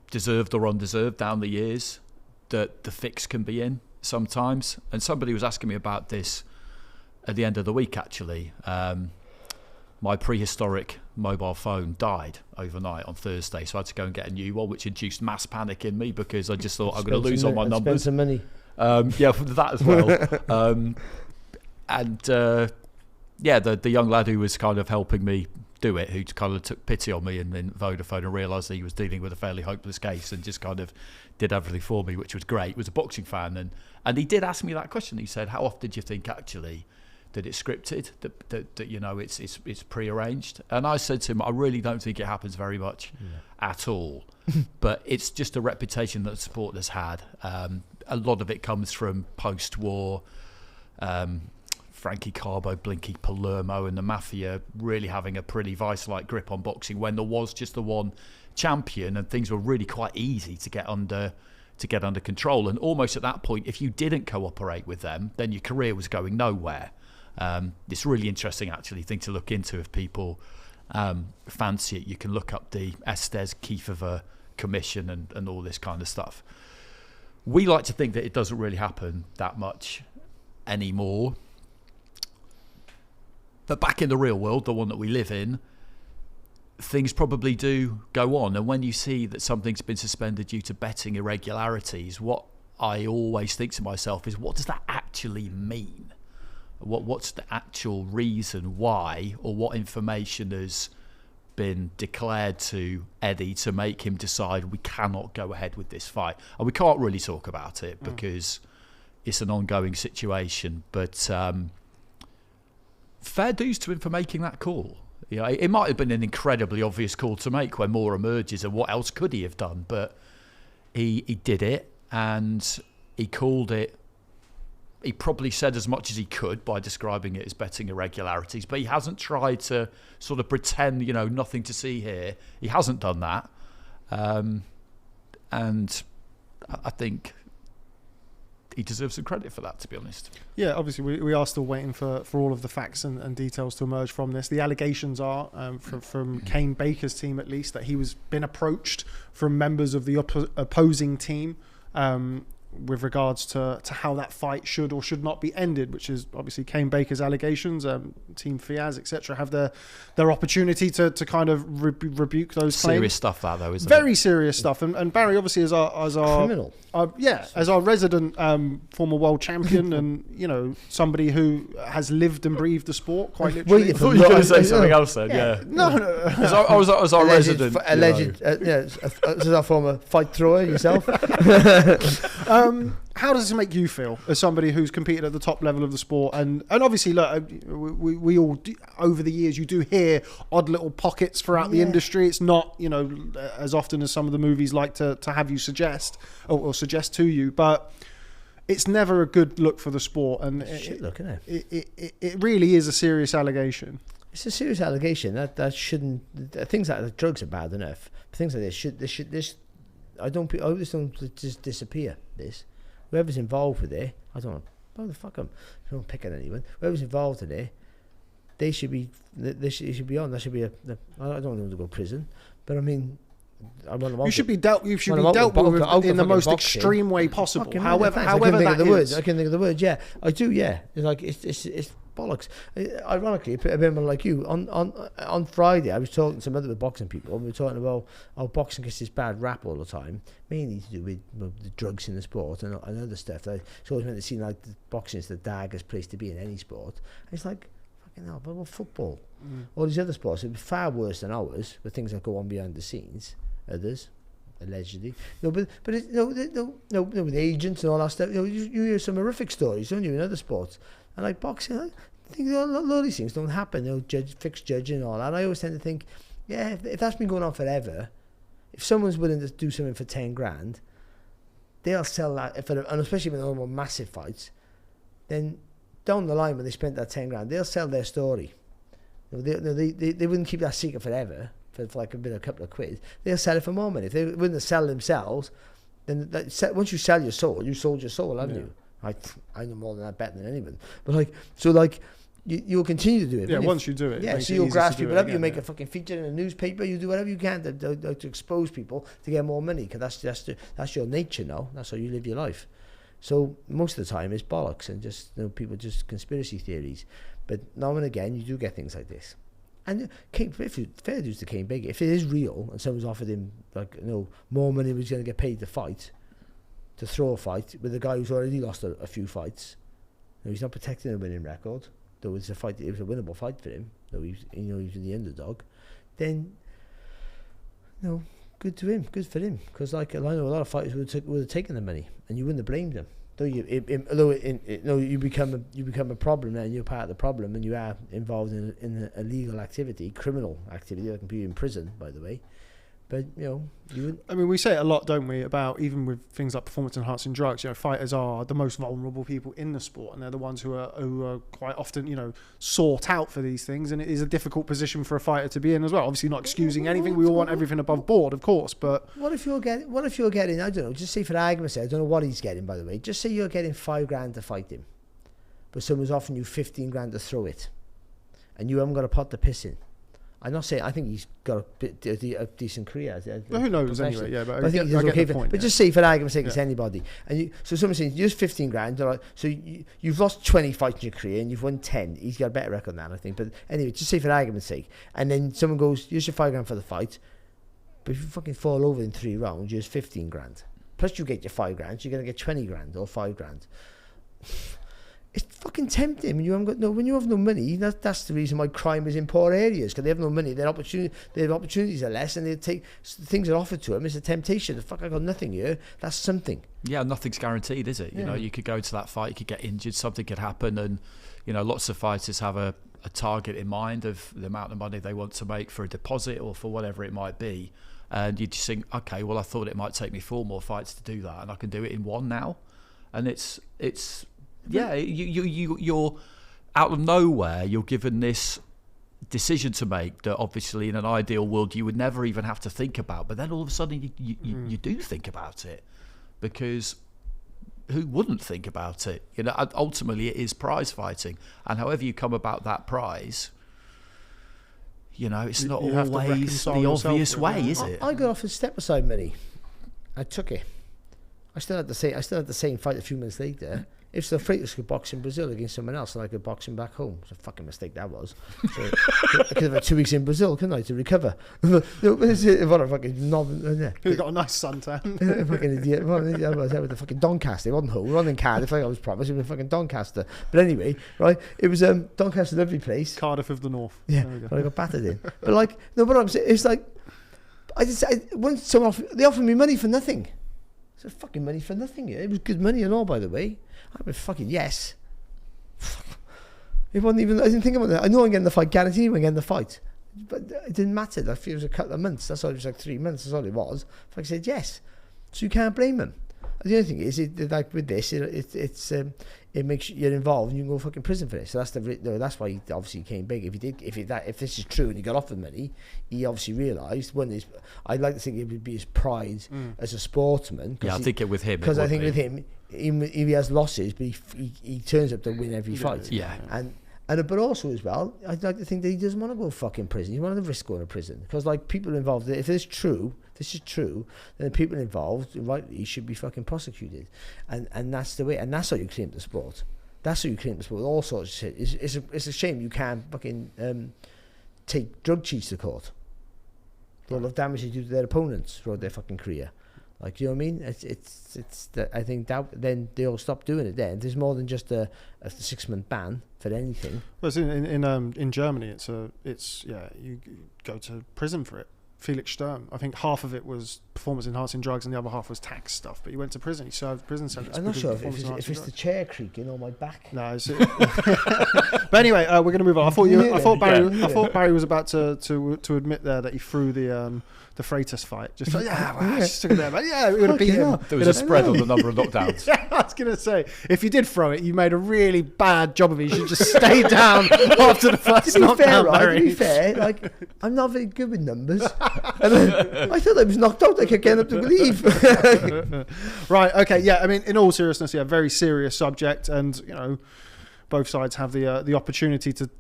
deserved or undeserved, down the years, that the fix can be in sometimes. And somebody was asking me about this at the end of the week, actually. My prehistoric mobile phone died overnight on Thursday, so I had to go and get a new one, which induced mass panic in me because I just thought I'm going to lose all my numbers. Spend some money. Yeah, for that as well. The young lad who was kind of helping me do it, who kind of took pity on me and then Vodafone and realised that he was dealing with a fairly hopeless case and just kind of did everything for me, which was great. He was a boxing fan, and he did ask me that question. He said, how often do you think actually that it's scripted, that you know it's prearranged? And I said to him, I really don't think it happens very much at all. But it's just a reputation that the sport has had. A lot of it comes from post-war, Frankie Carbo, Blinky Palermo, and the Mafia really having a pretty vice-like grip on boxing when there was just the one champion, and things were really quite easy to get under control. And almost at that point, if you didn't cooperate with them, then your career was going nowhere. It's really interesting, actually, thing to look into if people fancy it. You can look up the Estes Kiefer Commission and all this kind of stuff. We like to think that it doesn't really happen that much anymore. But back in the real world, the one that we live in, things probably do go on. And when you see that something's been suspended due to betting irregularities, what I always think to myself is, what does that actually mean? What's the actual reason why, or what information has been declared to Eddie to make him decide we cannot go ahead with this fight? And we can't really talk about it because it's an ongoing situation. But fair dues to him for making that call. You know, it might have been an incredibly obvious call to make when more emerges, and what else could he have done? But he did it, and he called it. He probably said as much as he could by describing it as betting irregularities, but he hasn't tried to sort of pretend, you know, nothing to see here. He hasn't done that. And I think he deserves some credit for that, to be honest. Yeah, obviously we are still waiting for all of the facts and details to emerge from this. The allegations are from Kane Baker's team, at least, that he was been approached from members of the opposing team with regards to how that fight should or should not be ended, which is obviously Kane Baker's allegations. Team Fiaz, etc., have their opportunity to kind of rebuke those claims. Serious stuff, that though, isn't it? Very serious stuff. And Barry, obviously, as our criminal, as our resident former world champion, and you know, somebody who has lived and breathed the sport quite literally. I thought you were going to say something else then. Yeah. No. As our resident, alleged, as our former fight thrower yourself. How does this make you feel as somebody who's competed at the top level of the sport? And obviously, look, we all do, over the years, you do hear odd little pockets throughout the industry. It's not, you know, as often as some of the movies like to have you suggest or suggest to you, but it's never a good look for the sport. And look, isn't it? It really is a serious allegation. It's a serious allegation that shouldn't. Things like drugs are bad enough. Things like this. I just don't just disappear. Whoever's involved with it, I don't know. Oh, the fuck them. I don't pick on anyone. Whoever's involved in it, they should be. They should be on. That should be a. I don't want them to go to prison, but I mean, you should be dealt. You should be dealt with in the most extreme way possible. However that is. I can think of the words. Yeah, I do. Yeah, it's like it's bollocks. Ironically, a member like you on Friday, I was talking to some other boxing people, and we were talking about how boxing gets this bad rap all the time, mainly to do with the drugs in the sport and other stuff. It's always meant to seem like boxing is the daggest place to be in any sport. And it's like, fucking hell, but what football? All these other sports are far worse than ours, with things that go on behind the scenes. Others, allegedly. No, but it's, no, with agents and all that stuff. You hear some horrific stories, don't you, in other sports? And like boxing, I think a lot of these things don't happen. Fixed judging and all that. And I always tend to think, yeah, if that's been going on forever, if someone's willing to do something for 10 grand, they'll sell that, and especially when they're on massive fights, then down the line when they spent that 10 grand, they'll sell their story. They wouldn't keep that secret forever for like a couple of quid. They'll sell it for more money. If they wouldn't sell themselves, then once you sell your soul, you sold your soul, haven't you? I know more than that, better than anyone. But you'll continue to do it. Yeah, once you do it. Yeah, so you'll grasp people up, you make a fucking feature in a newspaper, you do whatever you can to expose people to get more money, because that's your nature now. That's how you live your life. So most of the time it's bollocks and just people just conspiracy theories. But now and again you do get things like this. And fair dues to Kane Big. If it is real and someone's offered him more money was going to get paid to throw a fight with a guy who's already lost a few fights. He's not protecting a winning record. Though it was a winnable fight for him. Though he was the underdog. Then, good to him, good for him. Because I know a lot of fighters would have taken the money, and you wouldn't have blamed them. Though you become a problem, and you're part of the problem, and you are involved in a illegal activity, criminal activity that can put you in prison, by the way. But you would. I mean, we say it a lot, don't we? About even with things like performance-enhancing drugs. Fighters are the most vulnerable people in the sport, and they're the ones who are quite often, sought out for these things. And it is a difficult position for a fighter to be in as well. Obviously, not excusing anything. We all want everything above board, of course. But what if you're getting? I don't know. Just say for argument's sake, I don't know what he's getting. By the way, just say you're getting $5,000 to fight him, but someone's offering you $15,000 to throw it, and you haven't got a pot to piss in. I'm not saying I think he's got a decent career. Well, who knows anyway? Yeah, but I think he's okay. But just say for argument's sake, it's anybody. And so someone's saying here's $15,000. So you've lost 20 fights in your career and you've won 10. He's got a better record than that, I think. But anyway, just say for argument's sake, and then someone goes, here's your $5,000 for the fight. But if you fucking fall over in 3 rounds, here's $15,000. Plus you get your $5,000, you're gonna get $20,000 or $5,000. It's fucking tempting when you haven't got when you have no money. That's the reason why crime is in poor areas, because they have no money. Their opportunities are less, and they take things that are offered to them. It's a temptation. I got nothing here. That's something. Yeah, nothing's guaranteed, is it? You could go to that fight, you could get injured, something could happen, and lots of fighters have a target in mind of the amount of money they want to make for a deposit or for whatever it might be, and you just think, okay, well, I thought it might take me 4 more fights to do that, and I can do it in 1 now, and it's. Yeah, you're out of nowhere. You're given this decision to make that obviously in an ideal world you would never even have to think about. But then all of a sudden you do think about it, because who wouldn't think about it? Ultimately it is prize fighting, and however you come about that prize, it's not always the obvious way, is it? I got offered step-aside money. I took it. I still had the same fight a few months later. If the Freitas could box in Brazil against someone else, and I could box him back home. It's a fucking mistake that was. So I could have had 2 weeks in Brazil, couldn't I, to recover? What a fucking knob. He's got a nice suntan. Fucking idiot. I was there with the fucking Doncaster. It wasn't home. We were on in Cardiff. I was promised. It was fucking Doncaster. But anyway, right? It was Doncaster, lovely place. Cardiff of the North. Yeah, but I got battered in. But but I'm saying, it's like, once someone they offered me money for nothing. It's fucking money for nothing. It was good money and all, by the way. I mean, fucking yes. It wasn't even. I didn't think about that. I know I'm getting the fight. Guaranteed I'm getting the fight. But it didn't matter. I feel it was a couple of months. That's all. It was like 3 months. That's all it was. I said yes. So you can't blame them. The other thing is, like with this, it makes you're involved and you can go fucking prison for this. So that's why he obviously came big. If this is true and he got offered money, he obviously realised I'd like to think it would be his pride as a sportsman. Yeah, I think it with him. Because I think with him, he has losses, but he turns up to win every fight. Yeah. But also as well, I'd like to think that he doesn't want to go fucking prison. He wants to risk going to prison, because people involved. If this is true, then the people involved rightly should be fucking prosecuted, and that's the way. And that's how you clean up the sport. That's how you clean up the sport. All sorts of shit. It's a shame you can't fucking take drug cheats to court. All the damage they do to their opponents throughout their fucking career. Like, you know what I mean? I think that then they all stop doing it. Then there's more than just a 6-month ban for anything. Well, in Germany, it's you go to prison for it. Felix Sturm. I think half of it was performance-enhancing drugs and the other half was tax stuff. But he went to prison. He served prison sentence. I'm not sure if it's the chair creaking on my back. No. But anyway, we're going to move on. I thought Barry was about to admit there that he threw the Freitas fight. Just like, just took it there. But yeah, we would have beat him. There was a spread on the number of knockdowns. Yeah, I was going to say, if you did throw it, you made a really bad job of it. You should just stay down after the first knockdown. To be fair, like, I'm not very good with numbers. And then I thought I was knocked out. I kept getting up to believe. Right. Okay. Yeah. I mean, in all seriousness, very serious subject, and both sides have the opportunity to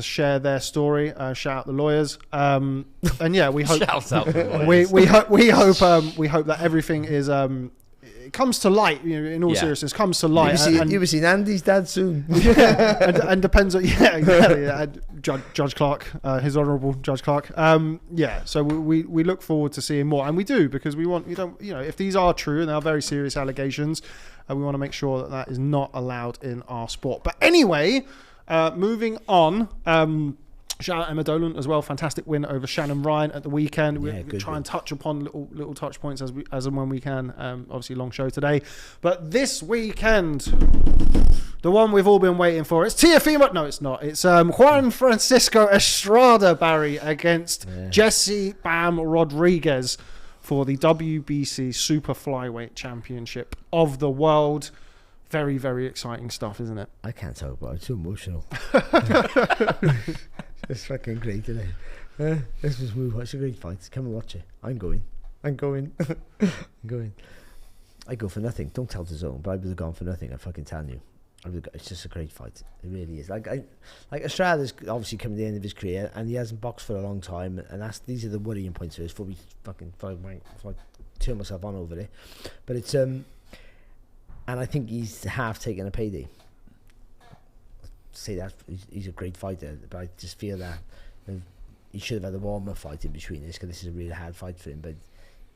share their story. Shout out the lawyers. And yeah, we hope. Shout out the lawyers. We hope that everything is it comes to light. In all seriousness, comes to light. You'll be seeing Andy's dad soon. and depends on exactly. Judge Clarke, his honourable Judge Clarke. So we look forward to seeing more, and we do, because we want if these are true and they are very serious allegations, we want to make sure that is not allowed in our sport. But anyway, moving on. Shout out Emma Dolan as well. Fantastic win over Shannon Ryan at the weekend. We try and touch upon little touch points as and when we can. Obviously, long show today. But this weekend, the one we've all been waiting for. It's Teofimo. No, it's not. It's Juan Francisco Estrada, Barry, against Jesse Bam Rodriguez for the WBC super-flyweight championship of the world. Very, very exciting stuff, isn't it? I can't talk about it. It's too emotional. It's fucking great, isn't it? Let's just move on. It's a great fight. Come and watch it. I'm going. I'm going. I go for nothing. Don't tell the zone, but I would have gone for nothing. I'm fucking telling you. It's just a great fight. It really is. Like Estrada's obviously coming to the end of his career, and he hasn't boxed for a long time, and these are the worrying points for us. Before I turn myself on over there, but it's and I think he's half taking a payday. Say that he's a great fighter, but I just feel that he should have had a warmer fight in between this, because this is a really hard fight for him. But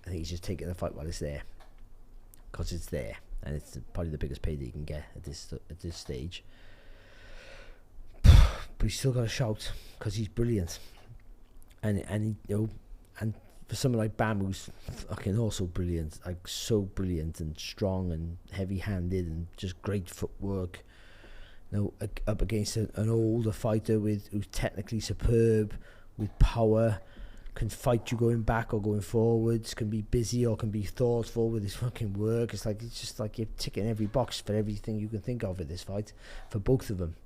I think he's just taking the fight while it's there, because it's there, and it's probably the biggest payday you can get at this stage. But he's still got to shout, because he's brilliant, and and for someone like Bam, who's fucking also brilliant, like so brilliant and strong and heavy-handed and just great footwork. Up against an older fighter who's technically superb, with power, can fight you going back or going forwards, can be busy or can be thoughtful with his fucking work. It's just like you're ticking every box for everything you can think of in this fight. For both of them,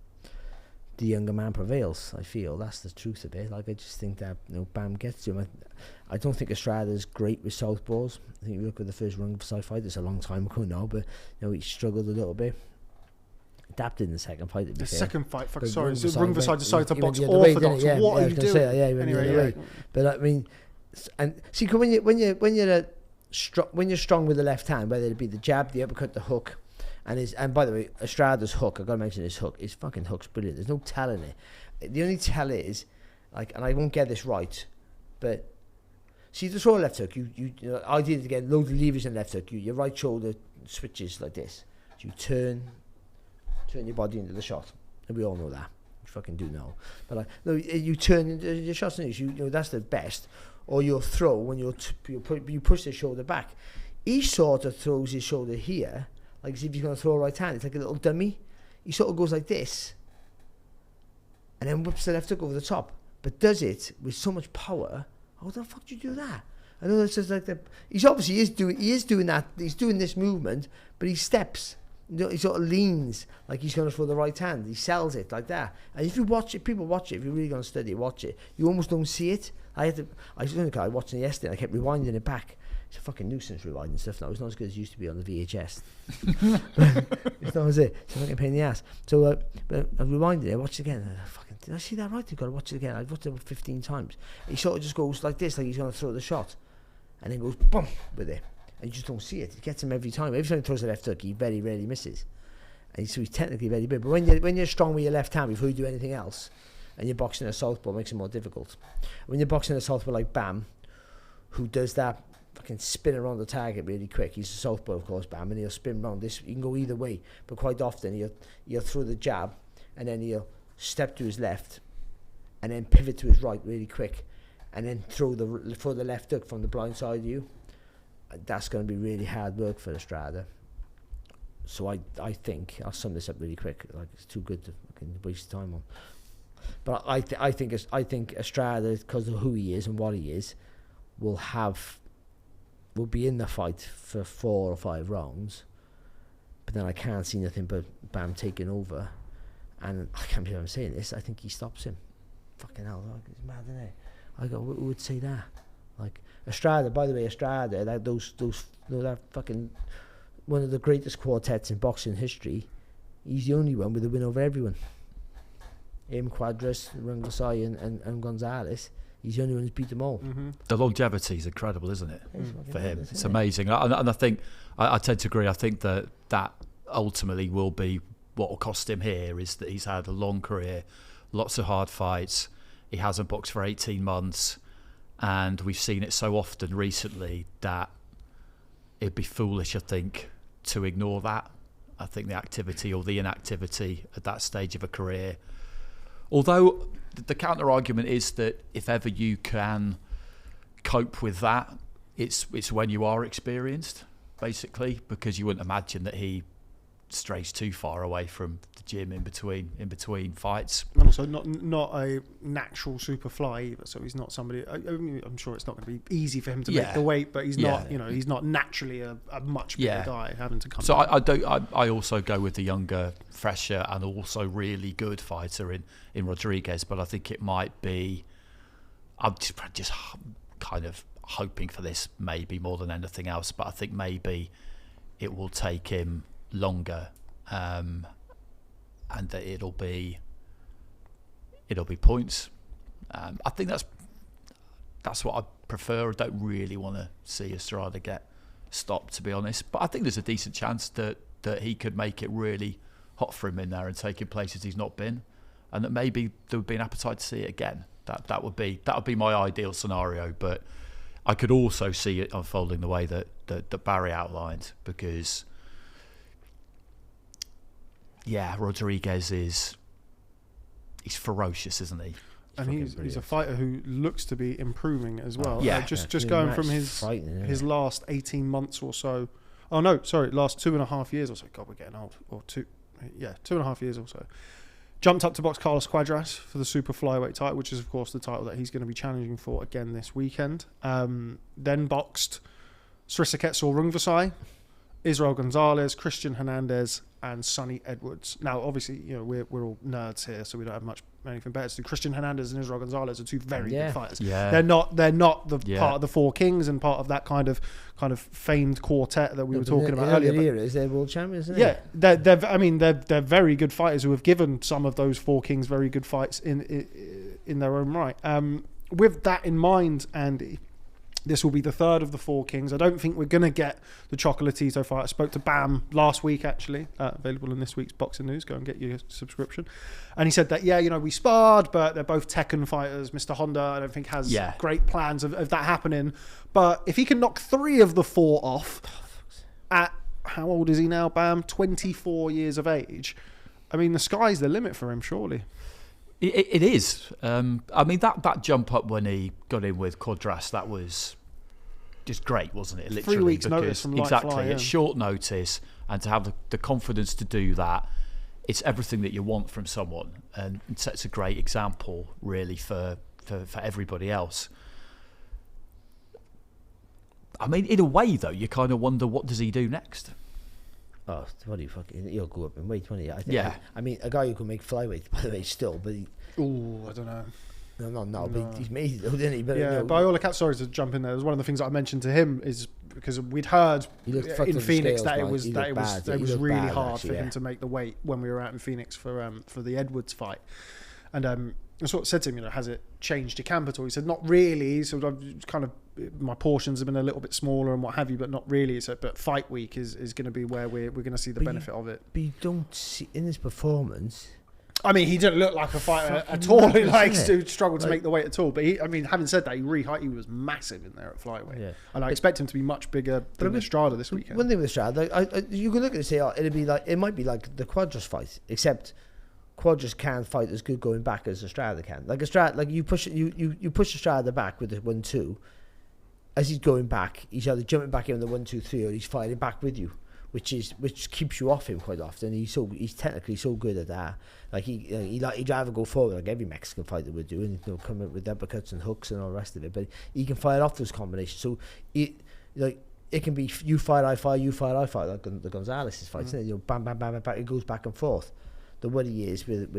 the younger man prevails. I feel that's the truth of it. Like, I just think that Bam gets to him. I don't think Estrada's great with southpaws. I think you look at the first Rungvisai fight. It's a long time ago now, but he struggled a little bit. Adapted in the second fight. Second fight, Rungvisai decided to box orthodox. What are you doing? But I mean, and see, when you're strong with the left hand, whether it be the jab, the uppercut, the hook, and by the way, Estrada's hook, I've got to mention his hook. His fucking hook's brilliant. There's no telling it. The only tell is, like, and I won't get this right, but see, to throw a left hook, you ideally to get loads of levers in left hook, your right shoulder switches like this. So you turn your body into the shot, and we all know that. You fucking do know. But you turn your shots in this. That's the best. Or you'll throw when you push the shoulder back. He sort of throws his shoulder here, like as if he's going to throw a right hand. It's like a little dummy. He sort of goes like this, and then whips the left hook over the top. But does it with so much power. How the fuck do you do that? I know it's just like he is doing that. He's doing this movement, but he steps. He sort of leans like he's going to throw the right hand. He sells it like that. And if you watch it, people watch it. If you're really going to study it, watch it. You almost don't see it. I was watching it yesterday. I kept rewinding it back. It's a fucking nuisance rewinding stuff now. It's not as good as it used to be on the VHS. It's not as it. It's a fucking pain in the ass. So but I rewinded it. I watched it again. Did I see that right? You've got to watch it again. I've watched it 15 times. He sort of just goes like this, like he's going to throw the shot, and then goes boom with it. And you just don't see it. It gets him every time. Every time he throws a left hook, he very rarely misses. And so he's technically very big. But when you're strong with your left hand before you do anything else, and you're boxing a southpaw, it makes it more difficult. When you're boxing a southpaw like Bam, who does that fucking spin around the target really quick. He's a southpaw, of course, Bam, and he'll spin around this. He can go either way, but quite often he'll throw the jab, and then he'll step to his left, and then pivot to his right really quick, and then throw the left hook from the blind side of you. That's going to be really hard work for Estrada. So I think I'll sum this up really quick. Like, it's too good to fucking waste time on. But I think Estrada, because of who he is and what he is, will be in the fight for 4 or 5 rounds. But then I can't see nothing but Bam taking over. And I can't believe I'm saying this. I think he stops him. Fucking hell, it's mad, isn't it? Who would say that? Like Estrada, by the way, that fucking one of the greatest quartets in boxing history. He's the only one with a win over everyone. Him, Quadras, Rungvisai, and Gonzalez. He's the only one who's beat them all. Mm-hmm. The longevity is incredible, isn't it? For him, it's amazing. And I think I tend to agree. I think that ultimately will be what will cost him here, is that he's had a long career, lots of hard fights. He hasn't boxed for 18 months, and we've seen it so often recently that it'd be foolish, I think, to ignore that. I think the activity or the inactivity at that stage of a career. Although the counter argument is that if ever you can cope with that, it's when you are experienced, basically, because you wouldn't imagine that he strays too far away from the gym in between fights. And also not a natural super fly either, so he's not somebody. I'm sure it's not going to be easy for him to make the weight, but he's not. He's not naturally a much bigger guy having to come. So I also go with the younger, fresher, and also really good fighter in Rodriguez, but I think it might be. I'm just kind of hoping for this, maybe more than anything else, but I think maybe it will take him longer, and that it'll be points. I think that's what I prefer. I don't really want to see Estrada get stopped, to be honest, but I think there's a decent chance that he could make it really hot for him in there and take him places he's not been, and that maybe there would be an appetite to see it again. That would be my ideal scenario, but I could also see it unfolding the way that Barry outlined, because Rodriguez he's ferocious, isn't he? And he's a fighter who looks to be improving as well. Just going from his last 18 months or so. Oh no, sorry, last 2.5 years or so. God, we're getting old. 2.5 years or so. Jumped up to box Carlos Quadras for the super flyweight title, which is of course the title that he's going to be challenging for again this weekend. Then boxed Srisaket Rungvisai, Israel Gonzalez, Christian Hernandez, and Sonny Edwards. Now, obviously, we're all nerds here, so we don't have anything better to do. Christian Hernandez and Israel Gonzalez are two very good fighters. Yeah. They're not the part of the Four Kings and part of that kind of famed quartet that we were talking about earlier. They're world champions, isn't they're very good fighters who have given some of those Four Kings very good fights in their own right. With that in mind, Andy, this will be the third of the Four Kings. I don't think we're going to get the Chocolatito fight. I spoke to Bam last week, actually, available in this week's Boxing News. Go and get your subscription. And he said that, we sparred, but they're both Tekken fighters. Mr. Honda, I don't think, has great plans of that happening. But if he can knock 3 of the 4 off at, how old is he now, Bam? 24 years of age. I mean, the sky's the limit for him, surely. It is. I mean, that jump up when he got in with Quadras, that was just great, wasn't it? Literally, 3 weeks notice from exactly. It's short notice, and to have the confidence to do that, it's everything that you want from someone, and it sets a great example, really, for everybody else. I mean, in a way, though, you kind of wonder, what does he do next? Oh, what do you fucking... He'll go up in weight, won't he? I mean, a guy who can make flyweight, by the way, still, but he... Oh, I don't know. No, but he's made it, didn't he? But, by all accounts, sorry to jump in there. It was one of the things that I mentioned to him, is because we'd heard in Phoenix that it was really hard for him to make the weight when we were out in Phoenix for the Edwards fight. And I sort of said to him, has it changed your camp at all? He said, not really. So I've kind of, my portions have been a little bit smaller and what have you, but not really. He said, but fight week is going to be where we're going to see the benefit of it. But you don't see, in his performance... I mean, he didn't look like a fighter Fucking at all. He madness, to innit? struggle to Like- make the weight at all. But he, I mean, having said that, he was massive in there at flyweight, Yeah. and I expect him to be much bigger than Estrada this weekend. One thing with Estrada, you can look at it and say, it might be like the Quadras fight, except Quadras can't fight as good going back as Estrada can. Like Estrada, like you push Estrada back with the 1-2. As he's going back, he's either jumping back in the 1-2-3, or he's fighting back with you, which keeps you off him quite often. He's technically so good at that. Like he'd rather go forward like every Mexican fighter would do, and come in with uppercuts and hooks and all the rest of it. But he can fire off those combinations. So it can be you fight, I fight, you fight, I fight, like the Gonzalez's fights. Isn't it? Bam, bam, bam, bam, bam. It goes back and forth. The worry is with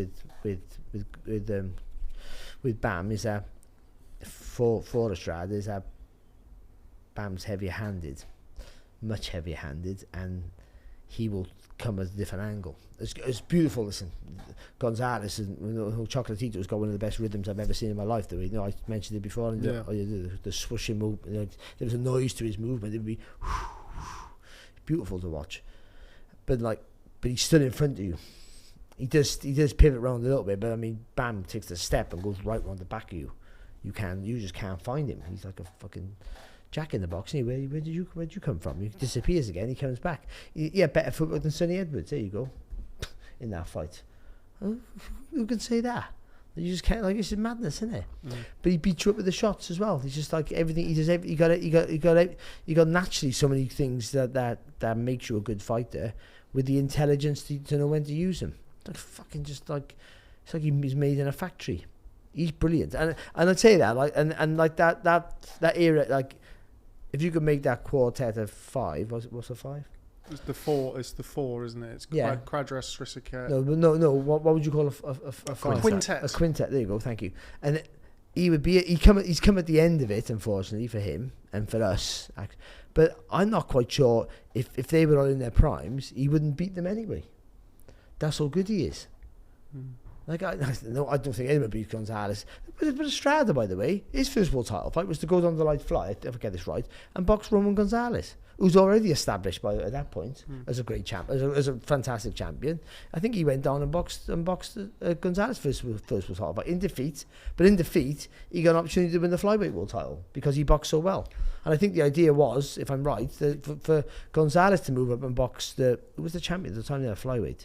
Bam is that for Estrada is that Bam's heavier-handed, much heavier-handed, and he will come at a different angle. It's beautiful. Listen, Gonzalez and Chocolatito's got one of the best rhythms I've ever seen in my life. Though, I mentioned it before. And the swooshing movement, there was a noise to his movement. It would be beautiful to watch. But he stood in front of you. He does pivot around a little bit, but I mean, Bam takes a step and goes right around the back of you. You just can't find him. He's like a fucking Jack in the box. Anyway, where did you come from? He disappears again. He comes back. He had better footwork than Sonny Edwards. There you go. In that fight, who can say that? You just can't. Like, it's madness, isn't it? But he beats you up with the shots as well. He's just like everything. He does. You got naturally so many things that makes you a good fighter, with the intelligence to know when to use them. Like fucking just like it's like he's made in a factory. He's brilliant, and I'd say that and like that era, like if you could make that quartet of five, what's the five? It's the four, isn't it? It's Quadras, Rissicat. No. What would you call a quintet? A quintet. There you go. Thank you. And he's come at the end of it, unfortunately for him and for us. But I'm not quite sure if they were all in their primes, he wouldn't beat them anyway. That's how good he is. Like I don't think anyone beats Gonzalez. But Estrada, by the way, his first world title fight was to go down the light fly, if I get this right, and box Roman Gonzalez, who's already established at that point as a great champ, as a fantastic champion. I think he went down and boxed Gonzalez first world title fight in defeat. But in defeat, he got an opportunity to win the flyweight world title because he boxed so well. And I think the idea was, if I'm right, for Gonzalez to move up and box who was the champion at the time? They had flyweight.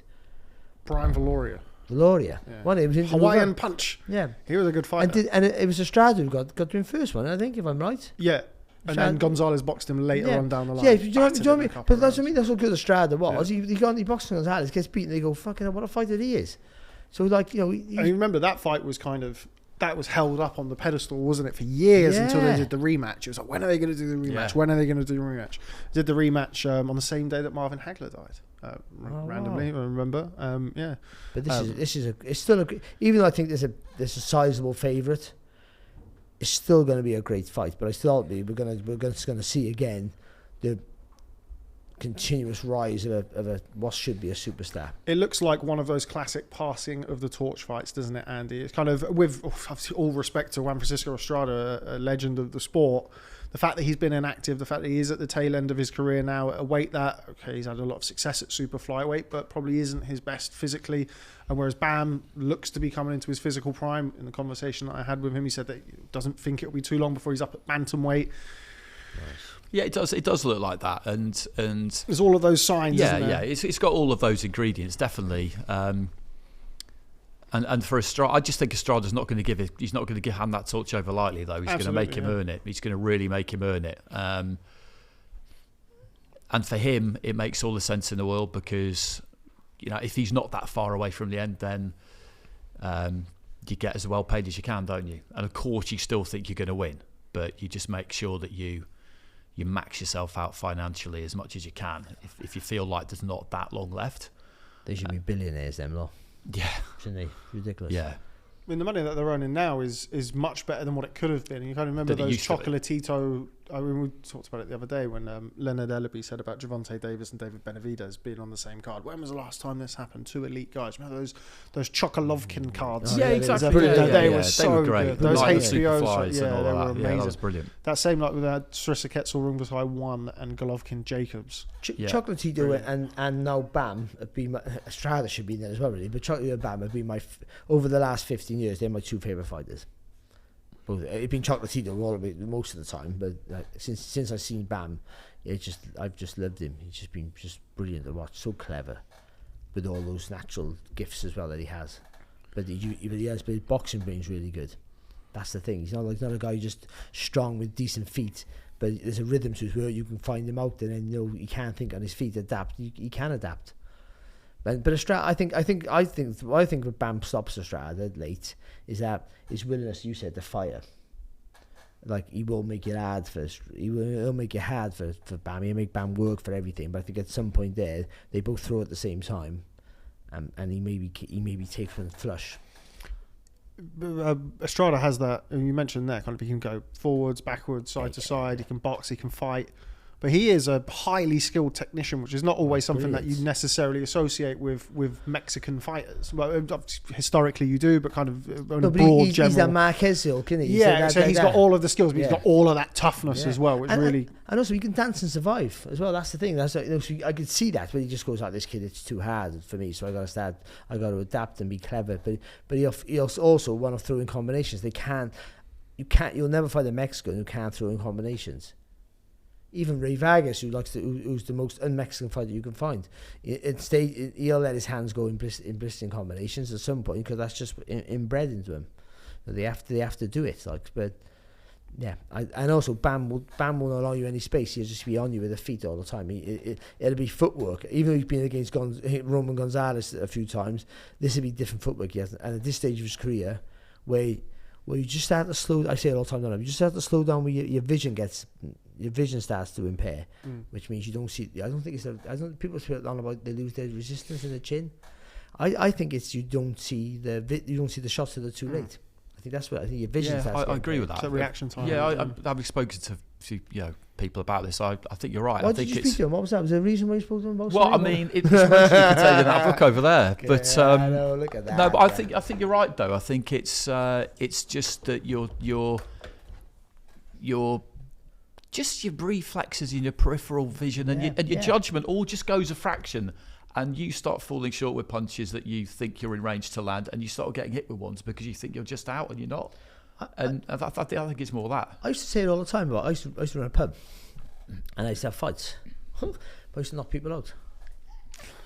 Brian Valoria. Yeah. Well, it was Hawaiian Punch. Yeah, he was a good fighter. And it was Estrada who got to him first one, I think, if I'm right. Yeah, and then Gonzalez boxed him later on down the line. Yeah, do you know what I mean? But that's what I mean. That's how good Estrada was. Yeah. He boxed Gonzalez, gets beaten. They go, fucking hell, what a fighter he is. So like, and you remember that fight was that was held up on the pedestal, wasn't it, for years until they did the rematch. It was like, when are they going to do the rematch? Yeah. When are they going to do the rematch? Did the rematch on the same day that Marvin Hagler died. Randomly, I remember. But it's still even though I think there's a sizable favourite, it's still going to be a great fight. But I still think we're going to see again the continuous rise of a what should be a superstar. It looks like one of those classic passing of the torch fights, doesn't it, Andy? It's kind of, with all respect to Juan Francisco Estrada, a legend of the sport, the fact that he's been inactive, the fact that he is at the tail end of his career now at a weight that, okay, he's had a lot of success at super flyweight, but probably isn't his best physically. And whereas Bam looks to be coming into his physical prime, in the conversation that I had with him, he said that he doesn't think it'll be too long before he's up at bantamweight. Nice. Yeah, it does. It does look like that, and there's all of those signs. Yeah, isn't there? It's got all of those ingredients, definitely. And for Estrada, I just think Estrada's not going to give it. He's not going to hand that torch over lightly, though. He's going to make him earn it. He's going to really make him earn it. And for him, it makes all the sense in the world because, if he's not that far away from the end, then you get as well paid as you can, don't you? And of course, you still think you're going to win, but you just make sure that you max yourself out financially as much as you can. If you feel like there's not that long left, they should be billionaires, them lot. Yeah, shouldn't they? Ridiculous. I Yeah. mean, the money that they're earning now is much better than what it could have been. You kind of remember those Chocolatito I mean, we talked about it the other day when Leonard Ellaby said about Gervonta Davis and David Benavidez being on the same card. When was the last time this happened? Two elite guys. Remember those Chokolovkin cards? Yeah, exactly. They were so great. good. Those Like HBOs, and all they were that. amazing. Yeah, that was brilliant. That same like with Sarissa Quetzal, Rungvisai 1 and Golovkin Jacobs. Chocolatito and now Bam have been my, Estrada should be there as well, really. But Chocolatito and Bam have been over the last 15 years. They're my two favourite fighters. It's been Chocolatito all of it most of the time, but since I've seen Bam, I've just loved him. He's just been brilliant to watch. So clever, with all those natural gifts as well that he has. But his boxing brain's really good. That's the thing. He's not a guy who's just strong with decent feet, but there's a rhythm to it where you can find him out there and he can't think on his feet. Adapt. He can adapt. But Estrada, I think what Bam stops Estrada late is that his willingness, you said, to fire. Like he will make it hard he'll make it hard for Bam. He'll make Bam work for everything. But I think at some point there, they both throw at the same time, and he maybe takes one flush. Estrada has that, and you mentioned there, kind of he can go forwards, backwards, side to side. He can box, he can fight. But he is a highly skilled technician, which is not always something that you necessarily associate with Mexican fighters. Well, historically you do, but kind of on a broad general. He's that Marquez ilk, isn't he? He's got all of the skills, but he's got all of that toughness as well, which really... And also he can dance and survive as well. That's the thing. So I could see that, but he just goes, this kid, it's too hard for me, so I got to adapt and be clever. But he also want to throw in combinations. You'll never find a Mexican who can't throw in combinations. Even Ray Vargas, who's the most un-Mexican fighter you can find, he'll let his hands go in blistering combinations at some point because that's just inbred into him. They have to do it. But yeah, and also Bam won't allow you any space. He'll just be on you with the feet all the time. It'll be footwork. Even though he's been against Roman Gonzalez a few times, this will be different footwork. He has, and at this stage of his career, where you just start to slow. I say it all the time. You just have to slow down where your vision starts to impair, which means you don't see. People speak on about they lose their resistance in the chin. I think it's you don't see the shots that are too late. I think your vision starts. I agree with that. It's a reaction time. Yeah, I've spoken to people about this. I think you're right. Why did you speak to him? What was that? Was there a reason why you spoke to him about? Well, I mean, it's mostly contained in that book over there. Okay, but I know, look at that. No, but I think you're right though. I think it's just that your just your reflexes in your peripheral vision and your judgment all just goes a fraction, and you start falling short with punches that you think you're in range to land, and you start getting hit with ones because you think you're just out and you're not. I think it's more that. I used to say it all the time, but I used to run a pub and I used to have fights. But I used to knock people out.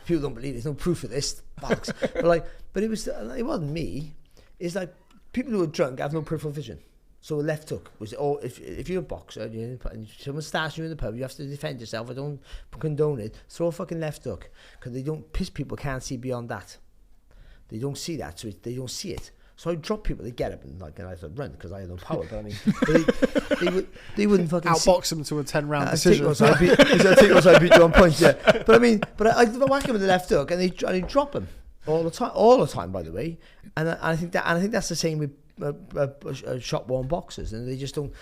People don't believe it. There's no proof of this, box. but it wasn't me. It's like people who are drunk have no peripheral vision. So a left hook was if you're a boxer and someone starts you in the pub, you have to defend yourself. I don't condone it. Throw a fucking left hook because piss people can't see beyond that. They don't see that, so they don't see it. So I drop people, they get up and I said run because I had no power. But I mean, they wouldn't fucking outbox them to a 10-round decision. I think I beat you on points. Yeah, but I whack him with the left hook and they drop him all the time. By the way, and I think that's the same with shot-worn boxers, and they just don't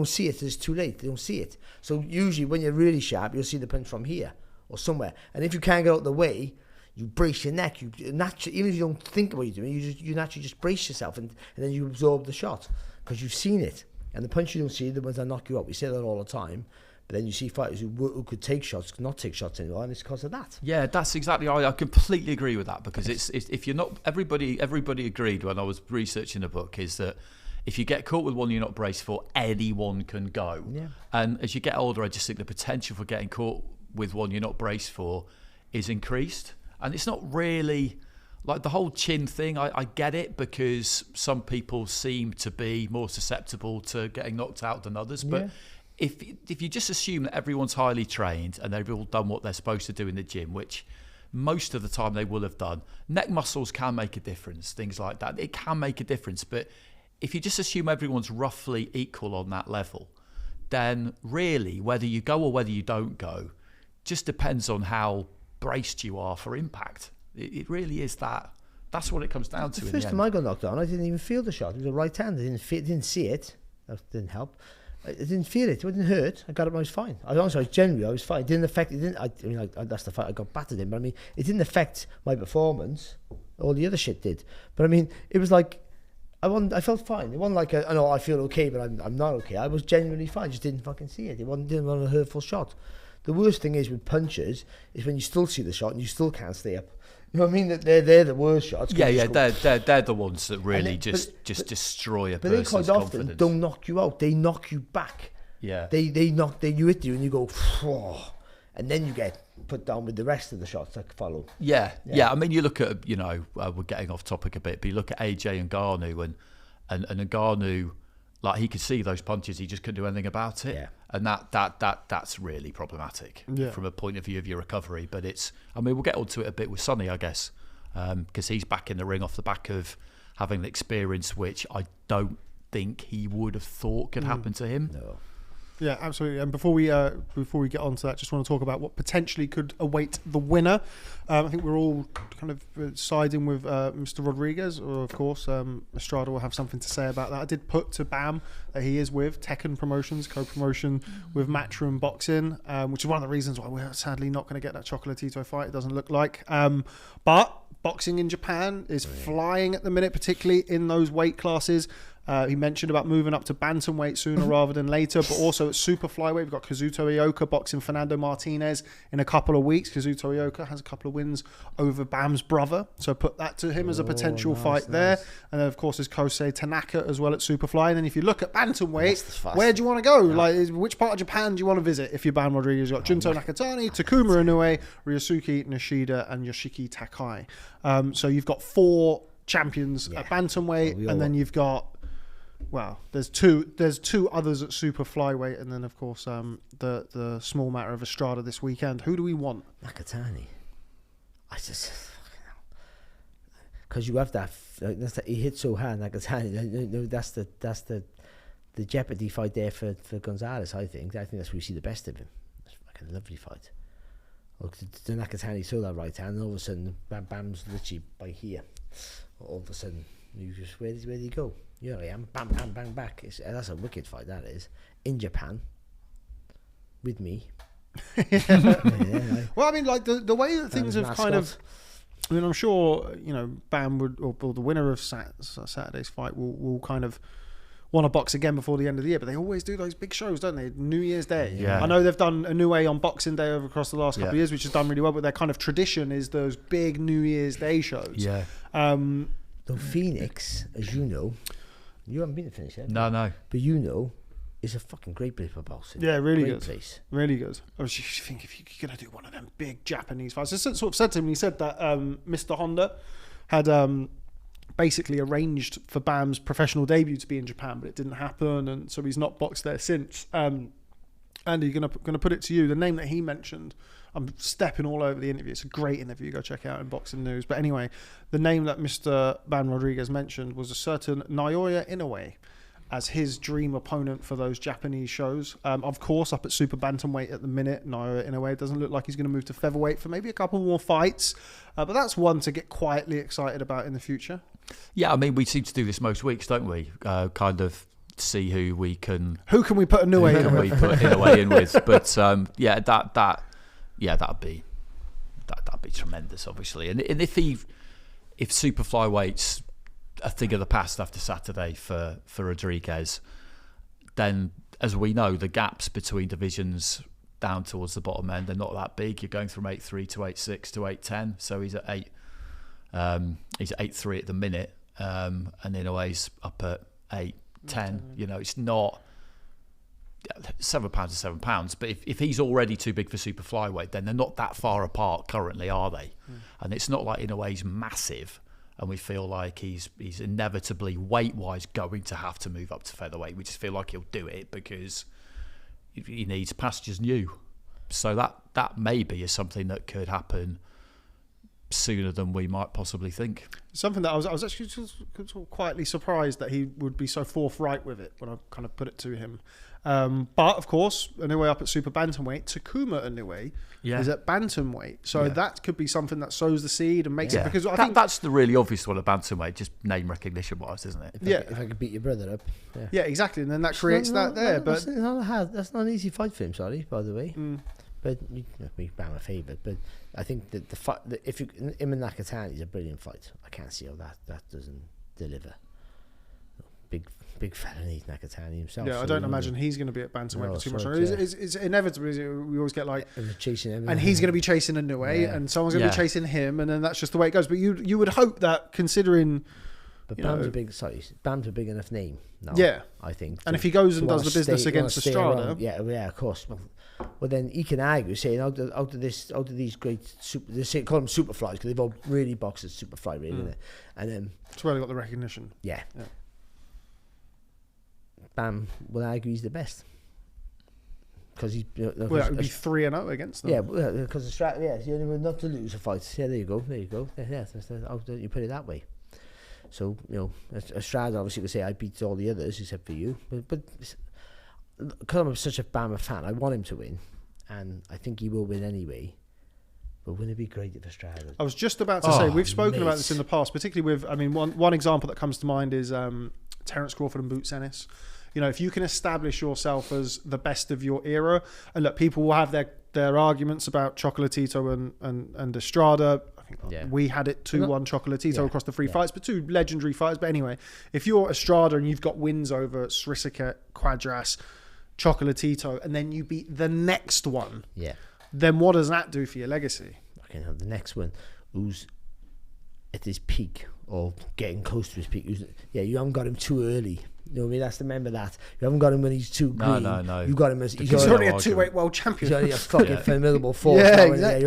see it. It's too late. They don't see it. So usually when you're really sharp, you'll see the punch from here or somewhere. And if you can't get out of the way, you brace your neck. You naturally, even if you don't think what you're doing, you naturally just brace yourself, and then you absorb the shot because you've seen it. And the punch you don't see, the ones that knock you out. We say that all the time. But then you see fighters who could take shots, not take shots anymore, and it's because of that. Yeah, that's exactly. I completely agree with that because it's if you're not everybody agreed when I was researching the book is that if you get caught with one you're not braced for, anyone can go. Yeah. And as you get older, I just think the potential for getting caught with one you're not braced for is increased. And it's not really like the whole chin thing. I get it because some people seem to be more susceptible to getting knocked out than others, but. Yeah. If you just assume that everyone's highly trained and they've all done what they're supposed to do in the gym, which most of the time they will have done, neck muscles can make a difference, things like that. It can make a difference. But if you just assume everyone's roughly equal on that level, then really whether you go or whether you don't go just depends on how braced you are for impact. It really is that. That's what it comes down to. The first time I got knocked down, I didn't even feel the shot. It was a right hand. I didn't see it. That didn't help. I didn't feel it. It didn't hurt. I got up and I was fine. I was generally, I was fine. It didn't affect, that's the fight I got battered in, but I mean, it didn't affect my performance. All the other shit did. But I mean, it was like, I felt fine. It wasn't like, I know I feel okay, but I'm not okay. I was genuinely fine. I just didn't fucking see it. Didn't want a hurtful shot. The worst thing is with punches is when you still see the shot and you still can't stay up. You know what I mean? They're the worst shots. Yeah, they're the ones that really just destroy a person's confidence. But they quite often don't knock you out. They knock you back. Yeah. You hit you and you go, oh, and then you get put down with the rest of the shots that follow. Yeah. I mean, you look at, we're getting off topic a bit, but you look at AJ and Ngannou and Ngannou, like he could see those punches, he just couldn't do anything about it. Yeah. And that's really problematic from a point of view of your recovery. But we'll get onto it a bit with Sonny, I guess, because he's back in the ring off the back of having the experience which I don't think he would have thought could happen to him. No. Yeah, absolutely. And before we get on to that, just want to talk about what potentially could await the winner. I think we're all kind of siding with Mr. Rodriguez, or of course Estrada will have something to say about that. I did put to Bam that he is with Tekken Promotions, co-promotion with Matchroom Boxing, which is one of the reasons why we're sadly not going to get that Chocolatito fight. It doesn't look like. But boxing in Japan is flying at the minute, particularly in those weight classes. He mentioned about moving up to bantamweight sooner rather than later, but also at super flyweight, we've got Kazuto Ioka boxing Fernando Martinez in a couple of weeks. Kazuto Ioka has a couple of wins over Bam's brother, so put that to him as a potential fight there. And then, of course, there's Kosei Tanaka as well at Superfly. And then if you look at bantamweight, where do you want to go? Yeah. Like, which part of Japan do you want to visit if you're Bam Rodriguez? You've got Junto Nakatani, Takuma Inoue, Ryosuke Nishida, and Yoshiki Takai. So you've got 4 champions at bantamweight, and then you've got... Well, there's two others at super flyweight, and then of course the small matter of Estrada this weekend. Who do we want? Nakatani. I just because you have that. He hit so hard, Nakatani. That's the jeopardy fight there for Gonzalez. I think that's where we see the best of him. It's like a lovely fight. Look, the Nakatani saw that right hand, and all of a sudden, Bam's literally by here. All of a sudden, you just where did he go? Yeah, I am. Bam, bam, bang, back. That's a wicked fight, that is. In Japan. With me. Well, I mean, like, the way that things have kind of... I mean, I'm sure, Bam would... Or the winner of Saturday's fight will kind of want to box again before the end of the year, but they always do those big shows, don't they? New Year's Day. Yeah. I know they've done a New on Boxing Day over across the last couple of years, which has done really well, but their kind of tradition is those big New Year's Day shows. Yeah. Though Phoenix, as you know... You haven't been to Phoenix yet? No. But it's a fucking great place for boxing. Yeah, really great good. Place. Really good. I was just thinking if you're going to do one of them big Japanese fights. I sort of said to him, he said that Mr. Honda had basically arranged for Bam's professional debut to be in Japan, but it didn't happen, and so he's not boxed there since. Andy, going to put it to you. The name that he mentioned, I'm stepping all over the interview. It's a great interview. Go check it out in Boxing News. But anyway, the name that Mr. Bam Rodriguez mentioned was a certain Naoya Inoue as his dream opponent for those Japanese shows. Of course, up at super bantamweight at the minute, Naoya Inoue doesn't look like he's going to move to featherweight for maybe a couple more fights. But that's one to get quietly excited about in the future. Yeah, I mean, we seem to do this most weeks, don't we? Kind of see who we can... Who can we put Inoue in with? Put Inoue in with. But that'd be tremendous, obviously. And if super flyweight's a thing of the past after Saturday for Rodriguez, then as we know, the gaps between divisions down towards the bottom end are not that big. You're going from 8-3 to 8-6 to 8-10, so he's at 8. He's at 8-3 at the minute, and Inoue's up at 8-10. It's not. £7 is £7, but if he's already too big for super flyweight, then they're not that far apart currently, are they? And it's not like Inoue's massive, and we feel like he's inevitably weight-wise going to have to move up to featherweight. We just feel like he'll do it because he needs pastures new. So that maybe is something that could happen sooner than we might possibly think. Something that I was actually just sort of quietly surprised that he would be so forthright with it when I kind of put it to him. But of course, Inoue up at super bantamweight, Takuma Inoue is at bantamweight, so that could be something that sows the seed and makes it, because I think that's the really obvious one at bantamweight, just name recognition wise, isn't it? If I could beat your brother up, yeah, exactly, and then that creates that there. But that's not an easy fight for him. Sorry, by the way. But we Bam a favourite. But I think that the fight, if him and Nakatani is a brilliant fight. I can't see how that doesn't deliver. Big fella needs Nakatani himself. Yeah, so I don't imagine he's going to be at bantamweight for too much longer. It's inevitable. We always get like chasing him, and he's going to be chasing Inoue, and someone's going to be chasing him, and then that's just the way it goes. But you would hope that, considering. But Bam's a big enough name now. Yeah, I think. And if he goes and does the business against Estrada, of course. Well, then he can argue saying out of these great they call them super flies because they've all really boxed at super flyweight, isn't it? And then that's where they got the recognition. Yeah. Bam will argue he's the best because he's. Well, that would be 3-0 against them. Yeah, because Estrada, he's the only one not to lose a fight. Yeah, there you go. Yeah, you put it that way. So Estrada obviously could say I beat all the others except for you, but because I'm such a Bama fan, I want him to win, and I think he will win anyway. But wouldn't it be great if Estrada? I was just about to say we've spoken about this in the past, particularly with. I mean, one example that comes to mind is Terence Crawford and Boots Ennis. If you can establish yourself as the best of your era, and look, people will have their arguments about Chocolatito and Estrada. I think we had it 2-1 Chocolatito across the 3 fights, but 2 legendary fights. But anyway, if you're Estrada and you've got wins over Srisaket, Quadras, Chocolatito, and then you beat the next one, then what does that do for your legacy? Okay, now the next one, who's at his peak or getting close to his peak. You haven't got him too early. You know what I mean? That's remember that. You haven't got him when he's too green. No. You got him as he's already a 2-weight world champion. He's already a fucking formidable force. Yeah, exactly.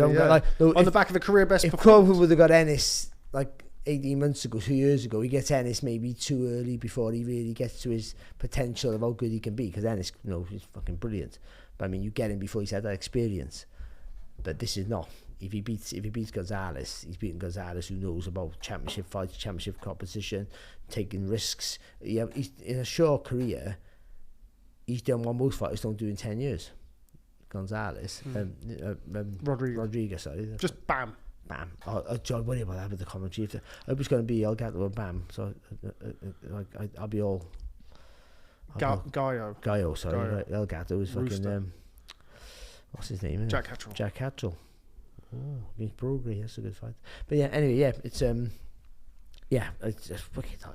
On the back of a career best. If Crawford would have got Ennis like 18 months ago, 2 years ago, he gets Ennis maybe too early before he really gets to his potential of how good he can be. Because Ennis, he's fucking brilliant. But I mean, you get him before he's had that experience. But this is not. If he beats Gonzalez, he's beating Gonzalez, who knows about championship fights, championship competition, taking risks. He's in a short career. He's done what most fighters don't do in 10 years. Gonzalez, Rodriguez, sorry, just bam. John, worry about that with the commentary. I hope it's going to be El Gato and Bam. So I'll be all. Gallo, sorry. Gallo. Right, El Gato is fucking. What's his name? Jack Hatchell. Jack Hatchell. Oh, against Brogry, that's a good fight. But yeah, anyway, it's I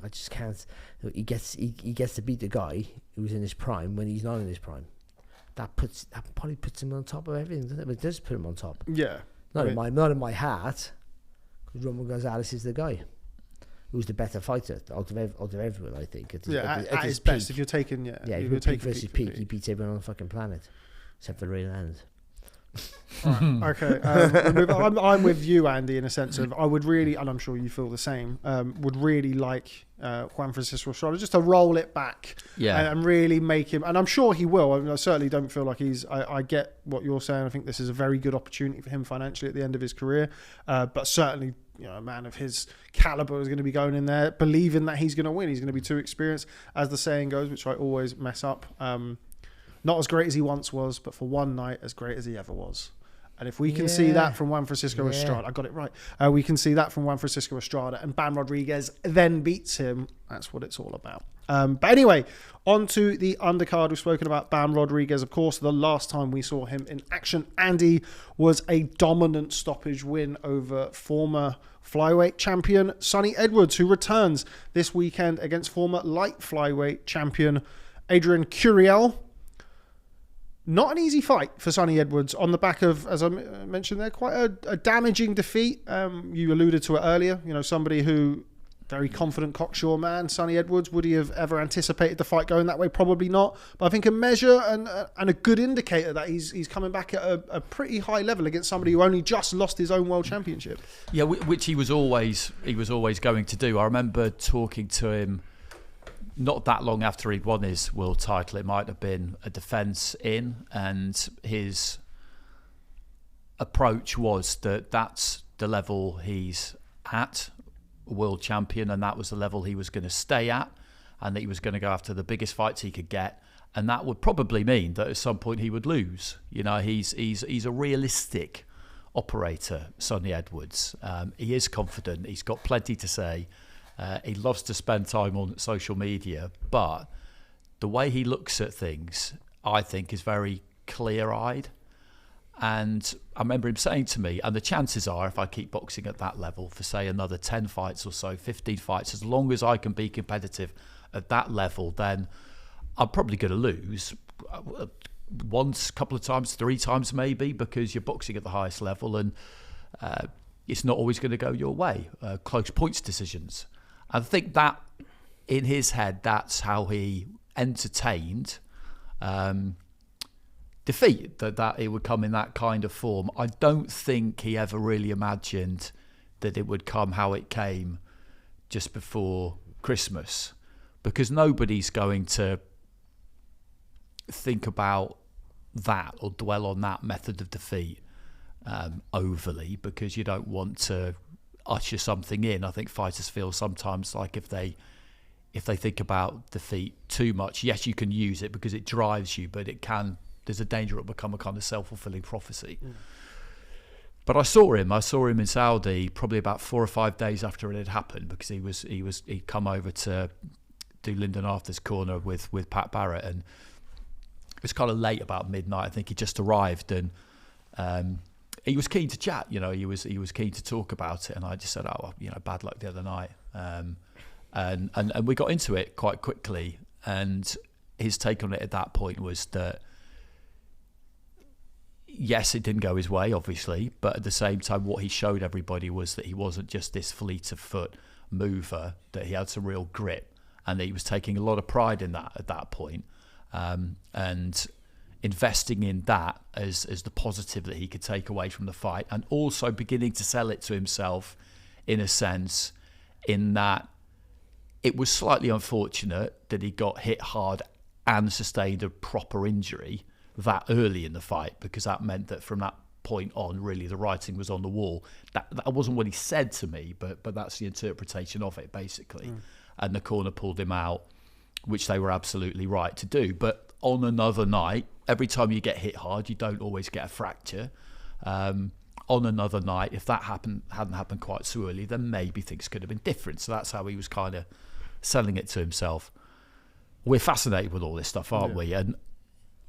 just can't. He gets to beat the guy who's in his prime when he's not in his prime. That probably puts him on top of everything, doesn't it? It does put him on top. Yeah. Not in my heart, because Roman Gonzalez is the guy who's the better fighter out of everyone, I think. At his best. If you're taking, if you're taking versus peak, he beats everyone on the fucking planet, except for Ray Land. Right, okay. I'm with you, Andy, in a sense of I would really, and I'm sure you feel the same, would really like Juan Francisco Estrada just to roll it back and really make him, and I'm sure he will. I mean, I certainly don't feel like I get what you're saying. I think this is a very good opportunity for him financially at the end of his career, but certainly a man of his caliber is going to be going in there believing that he's going to win. He's going to be too experienced, as the saying goes, which I always mess up. Not as great as he once was, but for one night, as great as he ever was. And if we can see that from Juan Francisco Estrada, I got it right. We can see that from Juan Francisco Estrada, and Bam Rodriguez then beats him. That's what it's all about. But anyway, on to the undercard. We've spoken about Bam Rodriguez. Of course, the last time we saw him in action, Andy, was a dominant stoppage win over former flyweight champion Sonny Edwards, who returns this weekend against former light flyweight champion Adrian Curiel. Not an easy fight for Sonny Edwards on the back of, as I mentioned there, quite a damaging defeat. You alluded to it earlier. Somebody who, very confident cocksure man, Sonny Edwards. Would he have ever anticipated the fight going that way? Probably not. But I think a measure and a good indicator that he's coming back at a pretty high level against somebody who only just lost his own world championship. Yeah, which he was always going to do. I remember talking to him not that long after he'd won his world title. It might have been a defence and his approach was that's the level he's at, world champion, and that was the level he was going to stay at, and that he was going to go after the biggest fights he could get, and that would probably mean that at some point he would lose. You know, he's a realistic operator, Sonny Edwards. He is confident. He's got plenty to say. He loves to spend time on social media, but the way he looks at things, I think, is very clear-eyed. And I remember him saying to me, and the chances are, if I keep boxing at that level for, say, another 10 fights or so, 15 fights, as long as I can be competitive at that level, then I'm probably going to lose once, couple of times, 3 times maybe, because you're boxing at the highest level, and it's not always going to go your way. Close points decisions. I think that, in his head, that's how he entertained defeat, that it would come in that kind of form. I don't think he ever really imagined that it would come how it came just before Christmas, because nobody's going to think about that or dwell on that method of defeat overly, because you don't want to usher something in. I think fighters feel sometimes like if they think about defeat too much, yes, you can use it because it drives you, but there's a danger it'll become a kind of self-fulfilling prophecy. But I saw him in Saudi probably about 4 or 5 days after it had happened, because he'd come over to do Lyndon Arthur's corner with Pat Barrett, and it was kind of late, about midnight. I think he just arrived, and he was keen to chat. You know, he was keen to talk about it, and I just said, "Oh, you know, bad luck the other night." And we got into it quite quickly, and his take on it at that point was that, yes, it didn't go his way, obviously, but at the same time, what he showed everybody was that he wasn't just this fleet of foot mover, that he had some real grit, and that he was taking a lot of pride in that at that point, and investing in that as the positive that he could take away from the fight, and also beginning to sell it to himself in a sense, in that it was slightly unfortunate that he got hit hard and sustained a proper injury that early in the fight, because that meant that from that point on, really, the writing was on the wall. That wasn't what he said to me, but that's the interpretation of it, basically. And the corner pulled him out, which they were absolutely right to do. But on another night, every time you get hit hard, you don't always get a fracture. On another night, if that hadn't happened quite so early, then maybe things could have been different. So that's how he was kind of selling it to himself. We're fascinated with all this stuff, aren't we? And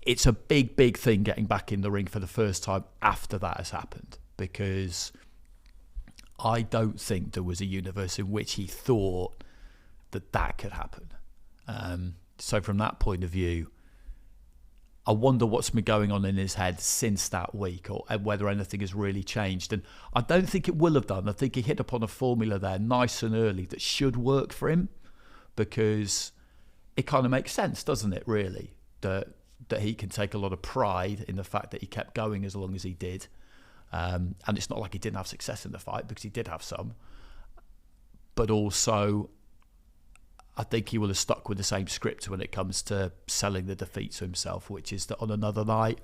it's a big, big thing getting back in the ring for the first time after that has happened, because I don't think there was a universe in which he thought that could happen. So from that point of view, I wonder what's been going on in his head since that week, or whether anything has really changed. And I don't think it will have done. I think he hit upon a formula there nice and early that should work for him, because it kind of makes sense, doesn't it, really, that he can take a lot of pride in the fact that he kept going as long as he did. And it's not like he didn't have success in the fight, because he did have some. But also, I think he will have stuck with the same script when it comes to selling the defeat to himself, which is that on another night,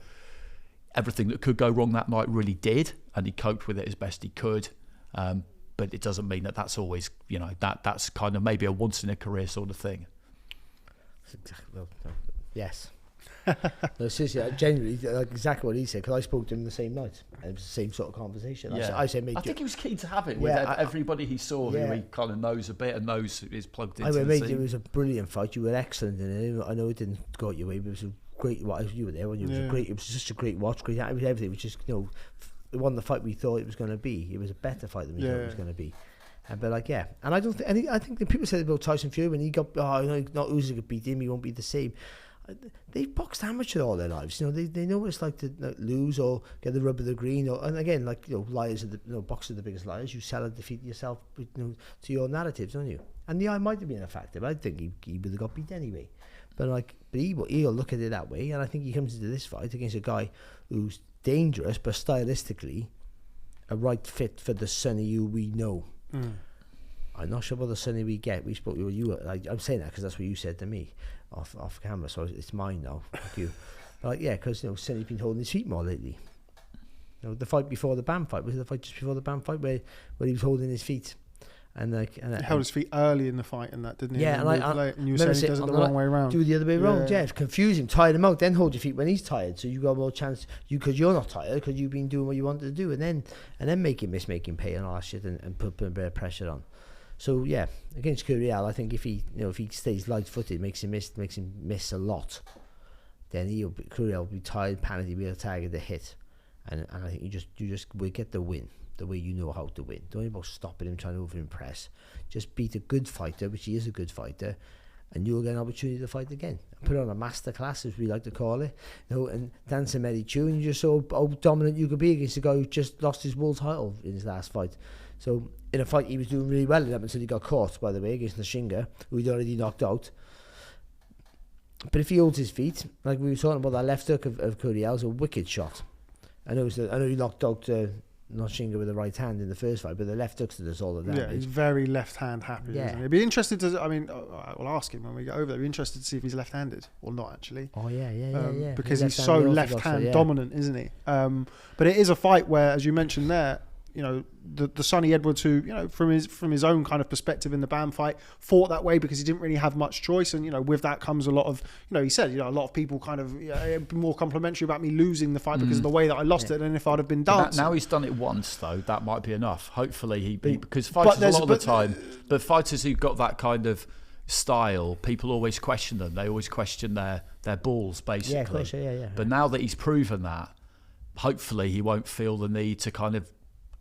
everything that could go wrong that night really did, and he coped with it as best he could. But it doesn't mean that that's always, you know, that's kind of maybe a once in a career sort of thing. Yes. No, seriously, genuinely, like exactly what he said, because I spoke to him the same night, and it was the same sort of conversation. I said, mate, I think he was keen to have it with everybody he saw, who he kind of knows a bit and is plugged into. Mate, it was a brilliant fight. You were excellent in it. I know it didn't go your way, but it was a great. You were there when you. It was just a great watch. Great, everything. It was just, you know, it wasn't the fight we thought it was going to be. It was a better fight than we thought it was going to be. But like, yeah, and I don't think. I think the people said about Tyson Fury when he got, not Usyk could beat him, he won't be the same. They've boxed amateur all their lives, you know. They know what it's like to lose or get the rub of the green, and again, like, you know, liars are boxers are the biggest liars. You sell and defeat yourself, you know, to your narratives, don't you? And the eye might have been a factor, but I think he would have got beat anyway. But he'll look at it that way, and I think he comes into this fight against a guy who's dangerous, but stylistically a right fit for the Sonny who we know. I'm not sure what the Sonny we get. We spoke to you. I'm saying that because that's what you said to me off camera, so it's mine now. Fuck you. But yeah, because, you know, Sonny's been holding his feet more lately. You know, the fight before the BAM fight was the fight just before the BAM fight where he was holding his feet. And he held his feet early in the fight and that, didn't he? Yeah, and you were saying he does it the wrong way around. Do it the other way around, yeah. Confuse him, tire him out, then hold your feet when he's tired, so you got more chance. Because you're not tired, because you've been doing what you wanted to do, and then make him pay and all that shit, and put a bit of pressure on. So yeah, against Curiel, I think if he stays light-footed, makes him miss a lot, then Curiel will be tired, panicky, be able to target the hit, and I think you just will get the win. The way you know how to win. Don't worry about stopping him, trying to over-impress. Just beat a good fighter, which he is a good fighter, and you'll get an opportunity to fight again. Put on a master class, as we like to call it, and dance a merry tune. You just saw how dominant you could be against a guy who just lost his world title in his last fight. So in a fight he was doing really well in up until he got caught, by the way, against Nashinga, who he'd already knocked out. But if he holds his feet, like we were talking about, that left hook of Curiel's a wicked shot. I know he knocked out Nashinga with the right hand in the first fight, but the left hooks does all of that. Yeah, he's very left hand happy. Yeah, isn't he? It'd be interested to. I mean, we'll ask him when we get over there. It'd be interested to see if he's left-handed or not, actually. Oh yeah. Because he's so left-hand dominant, isn't he? But it is a fight where, as you mentioned there, you know, the Sonny Edwards, who, you know, from his own kind of perspective in the BAM fight, fought that way because he didn't really have much choice, and, you know, with that comes a lot of, you know, he said, you know, a lot of people kind of more complimentary about me losing the fight because of the way that I lost it, and if I'd have been dancing. Now he's done it once, though, that might be enough. Hopefully because fighters a lot of the time, but fighters who've got that kind of style, people always question them. They always question their balls, basically. Yeah, of course, yeah. But now that he's proven that, hopefully he won't feel the need to kind of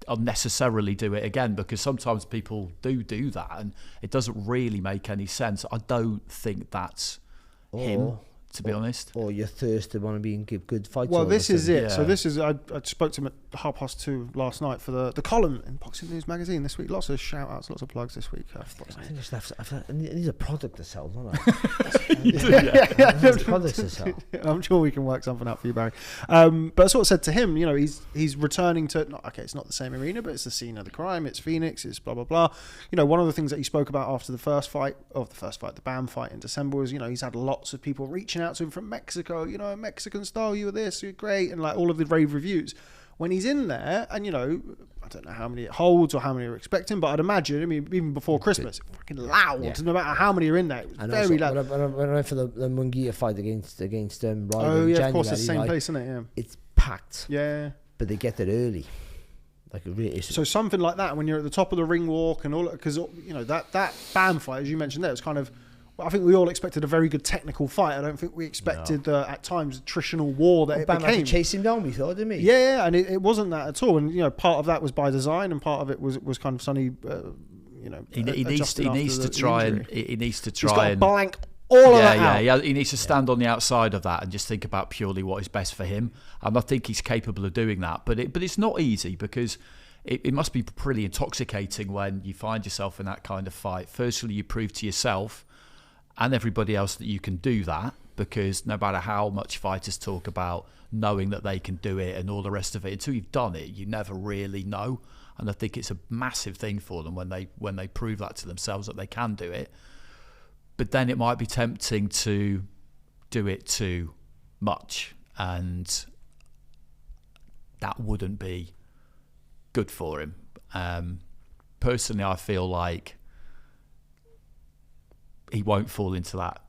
unnecessarily do it again, because sometimes people do that and it doesn't really make any sense. I don't think that's him, to be honest. Or you're thirsty, want to be in good fights. Well, this is it. Yeah. So this is, I spoke to him at 2:30 last night for the column in Boxing News magazine this week. Lots of shout outs, lots of plugs this week. I think I need a product to sell, don't I? A product to sell. I'm sure we can work something out for you, Barry. But I sort of said to him, you know, he's returning to, it's not the same arena, but it's the scene of the crime. It's Phoenix. It's blah blah blah. You know, one of the things that he spoke about after the BAM fight in December was, you know, he's had lots of people reaching out to him from Mexico, you know, Mexican style, you were this, you're great, and like all of the rave reviews. When he's in there, and, you know, I don't know how many it holds or how many are expecting, but I'd imagine, I mean, even before Christmas, it's fucking loud. Yeah. No matter how many are in there, it was very loud. When I went for the Munguia fight against Ryder, oh yeah, January, of course, it's the same place, isn't it? Yeah, it's packed. Yeah, but they get there early. Like it really is. So something like that, when you're at the top of the ring walk and all, because, you know, that BAM fight, as you mentioned there, was kind of, I think we all expected a very good technical fight. I don't think we expected at times attritional war that it became. Had to chase him down, we thought, didn't we? Yeah, and it wasn't that at all. And, you know, part of that was by design, and part of it was kind of Sonny, you know, he needs to try. He's got a blank all of that out. Yeah. He needs to stand on the outside of that and just think about purely what is best for him. And I think he's capable of doing that. But it's not easy, because it must be pretty intoxicating when you find yourself in that kind of fight. Firstly, you prove to yourself and everybody else that you can do that, because no matter how much fighters talk about knowing that they can do it and all the rest of it, until you've done it, you never really know. And I think it's a massive thing for them when they prove that to themselves, that they can do it. But then it might be tempting to do it too much, and that wouldn't be good for him. Personally, I feel like he won't fall into that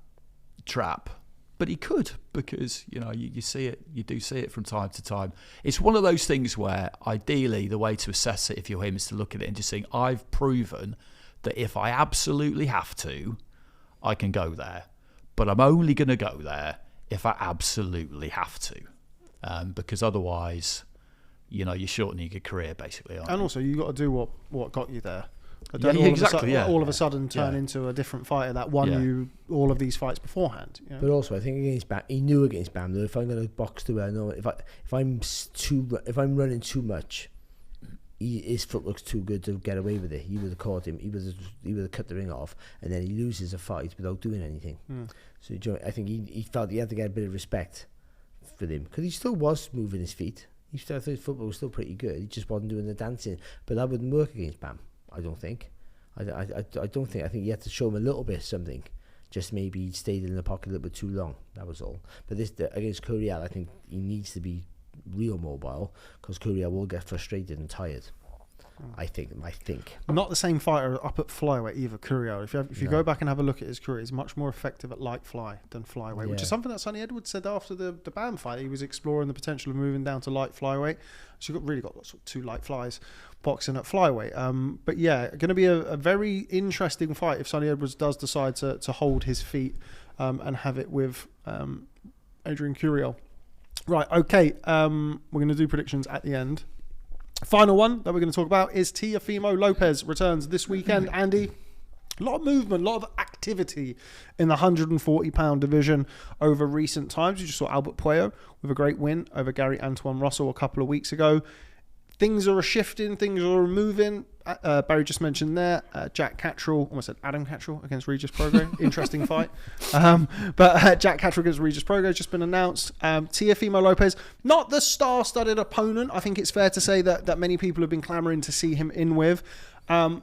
trap, but he could, because, you know, you see it, you do see it from time to time. It's one of those things where ideally the way to assess it, if you're him, is to look at it and just think, I've proven that if I absolutely have to, I can go there, but I'm only going to go there if I absolutely have to, because otherwise, you know, you're shortening your career, basically. And also, you got to do what got you there. All of a sudden turn into a different fighter that won you all of these fights beforehand. You know? But also, I think against BAM, he knew against BAM that if I'm going to box to where I know, if I'm running too much, his foot looks too good to get away with it. He would have caught him. He would have cut the ring off, and then he loses a fight without doing anything. So I think he felt he had to get a bit of respect for him, because he still was moving his feet. He still thought his football was still pretty good. He just wasn't doing the dancing. But that wouldn't work against BAM. I don't think. I don't think. I think you had to show him a little bit of something. Just maybe he stayed in the pocket a little bit too long. That was all. But this against Curiel, I think he needs to be real mobile, because Curiel will get frustrated and tired. I think. Not the same fighter up at flyweight either, Curiel. If you go back and have a look at his career, he's much more effective at light fly than flyweight, which is something that Sonny Edwards said after the Bam fight. He was exploring the potential of moving down to light flyweight. So you've really got sort of two light flies boxing at flyweight. But yeah, going to be a very interesting fight if Sonny Edwards does decide to hold his feet and have it with Adrian Curiel. Right, okay. We're going to do predictions at the end. Final one that we're going to talk about is Teofimo Lopez returns this weekend. Andy, a lot of movement, a lot of activity in the 140-pound division over recent times. You just saw Albert Puello with a great win over Gary Antoine Russell a couple of weeks ago. Things are shifting, things are moving. Barry just mentioned there, Jack Catterall, almost said Adam Catterall against Regis Prograis. Interesting fight. But Jack Catterall against Regis Prograis has just been announced. Teofimo Lopez, not the star-studded opponent. I think it's fair to say that many people have been clamouring to see him in with.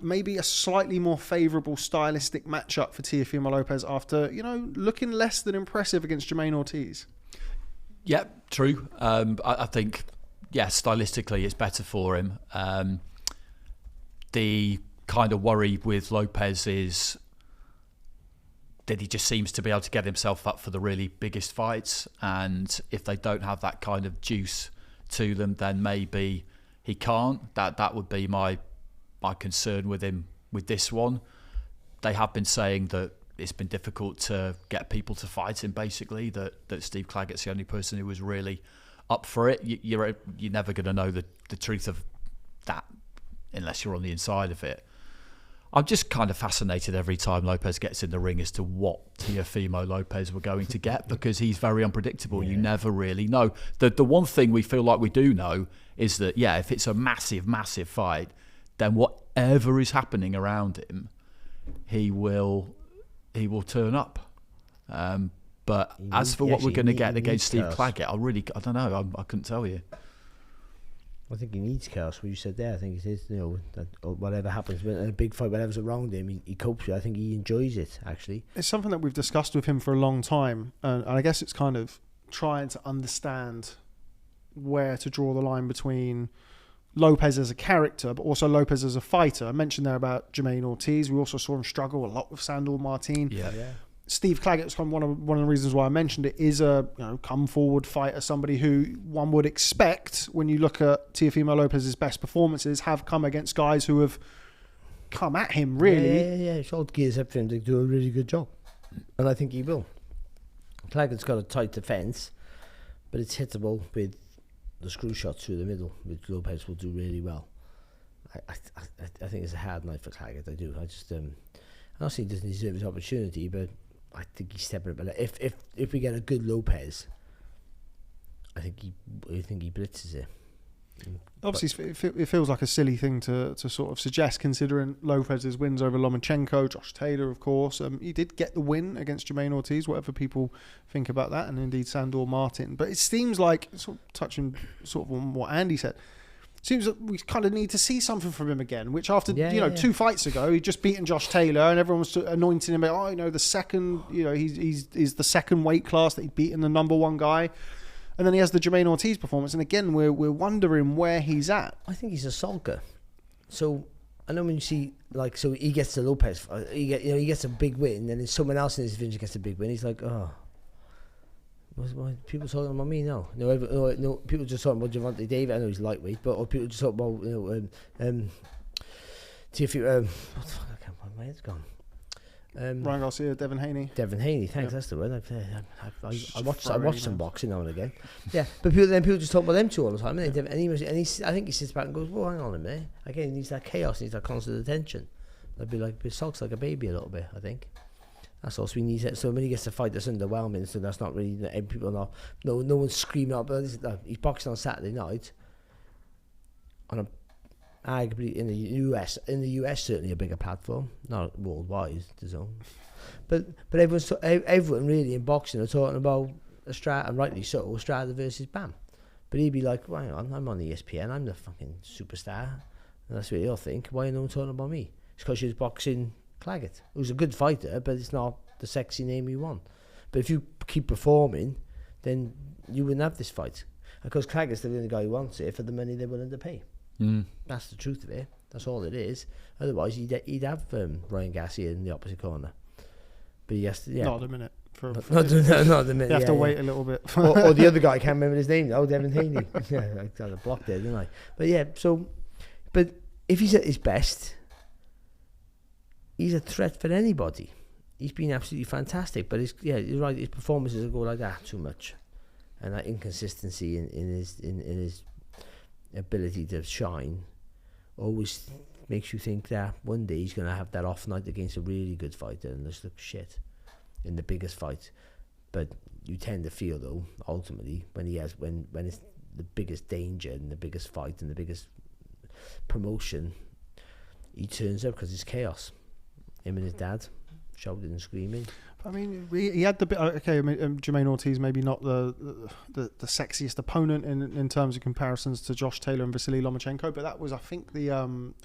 Maybe a slightly more favourable stylistic matchup for Teofimo Lopez after, looking less than impressive against Jermaine Ortiz. Yeah, true. I think... yeah, stylistically, it's better for him. The kind of worry with Lopez is that he just seems to be able to get himself up for the really biggest fights. And if they don't have that kind of juice to them, then maybe he can't. That would be my concern with him with this one. They have been saying that it's been difficult to get people to fight him, basically, that Steve Claggett's the only person who was really up for it. You're never going to know the truth of that unless you're on the inside of it. I'm just kind of fascinated every time Lopez gets in the ring as to what Teofimo Lopez we're going to get, because he's very unpredictable. Yeah. You never really know. The one thing we feel like we do know is that, yeah, if it's a massive, massive fight, then whatever is happening around him, he will turn up. But as for what we're going to get against Steve Claggett, I don't know. I couldn't tell you. I think he needs chaos. What you said there, I think it is. That whatever happens in a big fight, whatever's around him, he copes with. I think he enjoys it. Actually, it's something that we've discussed with him for a long time, and I guess it's kind of trying to understand where to draw the line between Lopez as a character, but also Lopez as a fighter. I mentioned there about Jermaine Ortiz. We also saw him struggle a lot with Sandor Martin. Yeah. Steve Claggett's one of the reasons why I mentioned it is a come forward fighter, somebody who one would expect when you look at Teofimo Lopez's best performances have come against guys who have come at him really. Yeah. It's all gears up for him to do a really good job, and I think he will. Claggett's got a tight defence, but it's hittable with the screw shots through the middle, which Lopez will do really well. I think it's a hard night for Claggett. I do. I just I'm not saying he doesn't deserve his opportunity, but I think he's stepping up. If we get a good Lopez, I think he blitzes it. Obviously, it feels like a silly thing to sort of suggest, considering Lopez's wins over Lomachenko, Josh Taylor, of course. He did get the win against Jermaine Ortiz, whatever people think about that, and indeed Sandor Martin. But it seems like, sort of touching sort of on what Andy said, seems that we kind of need to see something from him again, which after 2 fights ago he'd just beaten Josh Taylor and everyone was anointing him the second, he's the second weight class that he'd beaten the number one guy, and then he has the Jermaine Ortiz performance, and again we're wondering where he's at. I think he's a sulker. So I know when you see so he gets the Lopez, he gets a big win, and then someone else in his division gets a big win. He's like, oh. Why people talking about me now? No, people just talking about Gervonta Davis. I know he's lightweight, but people just talking about Teofimo. What the fuck? I can't find my head's gone. Ryan Garcia, Devin Haney. Thanks. Yeah. That's the word. I watch some boxing now and again. Yeah, but people just talk about them two all the time. And I think he sits back and goes, "Well, hang on a minute. Again, he needs that chaos. He needs that constant attention." I'd be like, sulks like a baby a little bit. I think. That's all we need. So when he gets to fight, that's underwhelming. So that's not really people know. No one's screaming out. But he's boxing on Saturday night on arguably in the US. In the US, certainly a bigger platform, not worldwide, his own. But everyone really in boxing are talking about Estrada, and rightly so, Estrada versus Bam. But he'd be like, "Well, hang on, I'm on ESPN. I'm the fucking superstar." And that's what he'll think. Why are no one talking about me? It's because she's boxing Claggett, who's a good fighter, but it's not the sexy name you want. But if you keep performing, then you wouldn't have this fight. Because Claggett's the only guy who wants it for the money they're willing to pay. That's the truth of it. That's all it is. Otherwise, he'd have Ryan Garcia in the opposite corner. But he has to, Not at a minute. Not at the minute. You have to wait a little bit. or the other guy, I can't remember his name now, Devin Haney. Yeah, I got a block there, didn't I? But yeah, but if he's at his best, he's a threat for anybody. He's been absolutely fantastic. But you're right, his performances go like that too much. And that inconsistency in his ability to shine always makes you think that one day he's going to have that off night against a really good fighter and just look shit in the biggest fight. But you tend to feel, though, ultimately, when it's the biggest danger and the biggest fight and the biggest promotion, he turns up because it's chaos. Him and his dad shouting and screaming. I mean, he had the bit. Okay, Jermaine Ortiz maybe not the sexiest opponent in terms of comparisons to Josh Taylor and Vasily Lomachenko, but that was, I think, the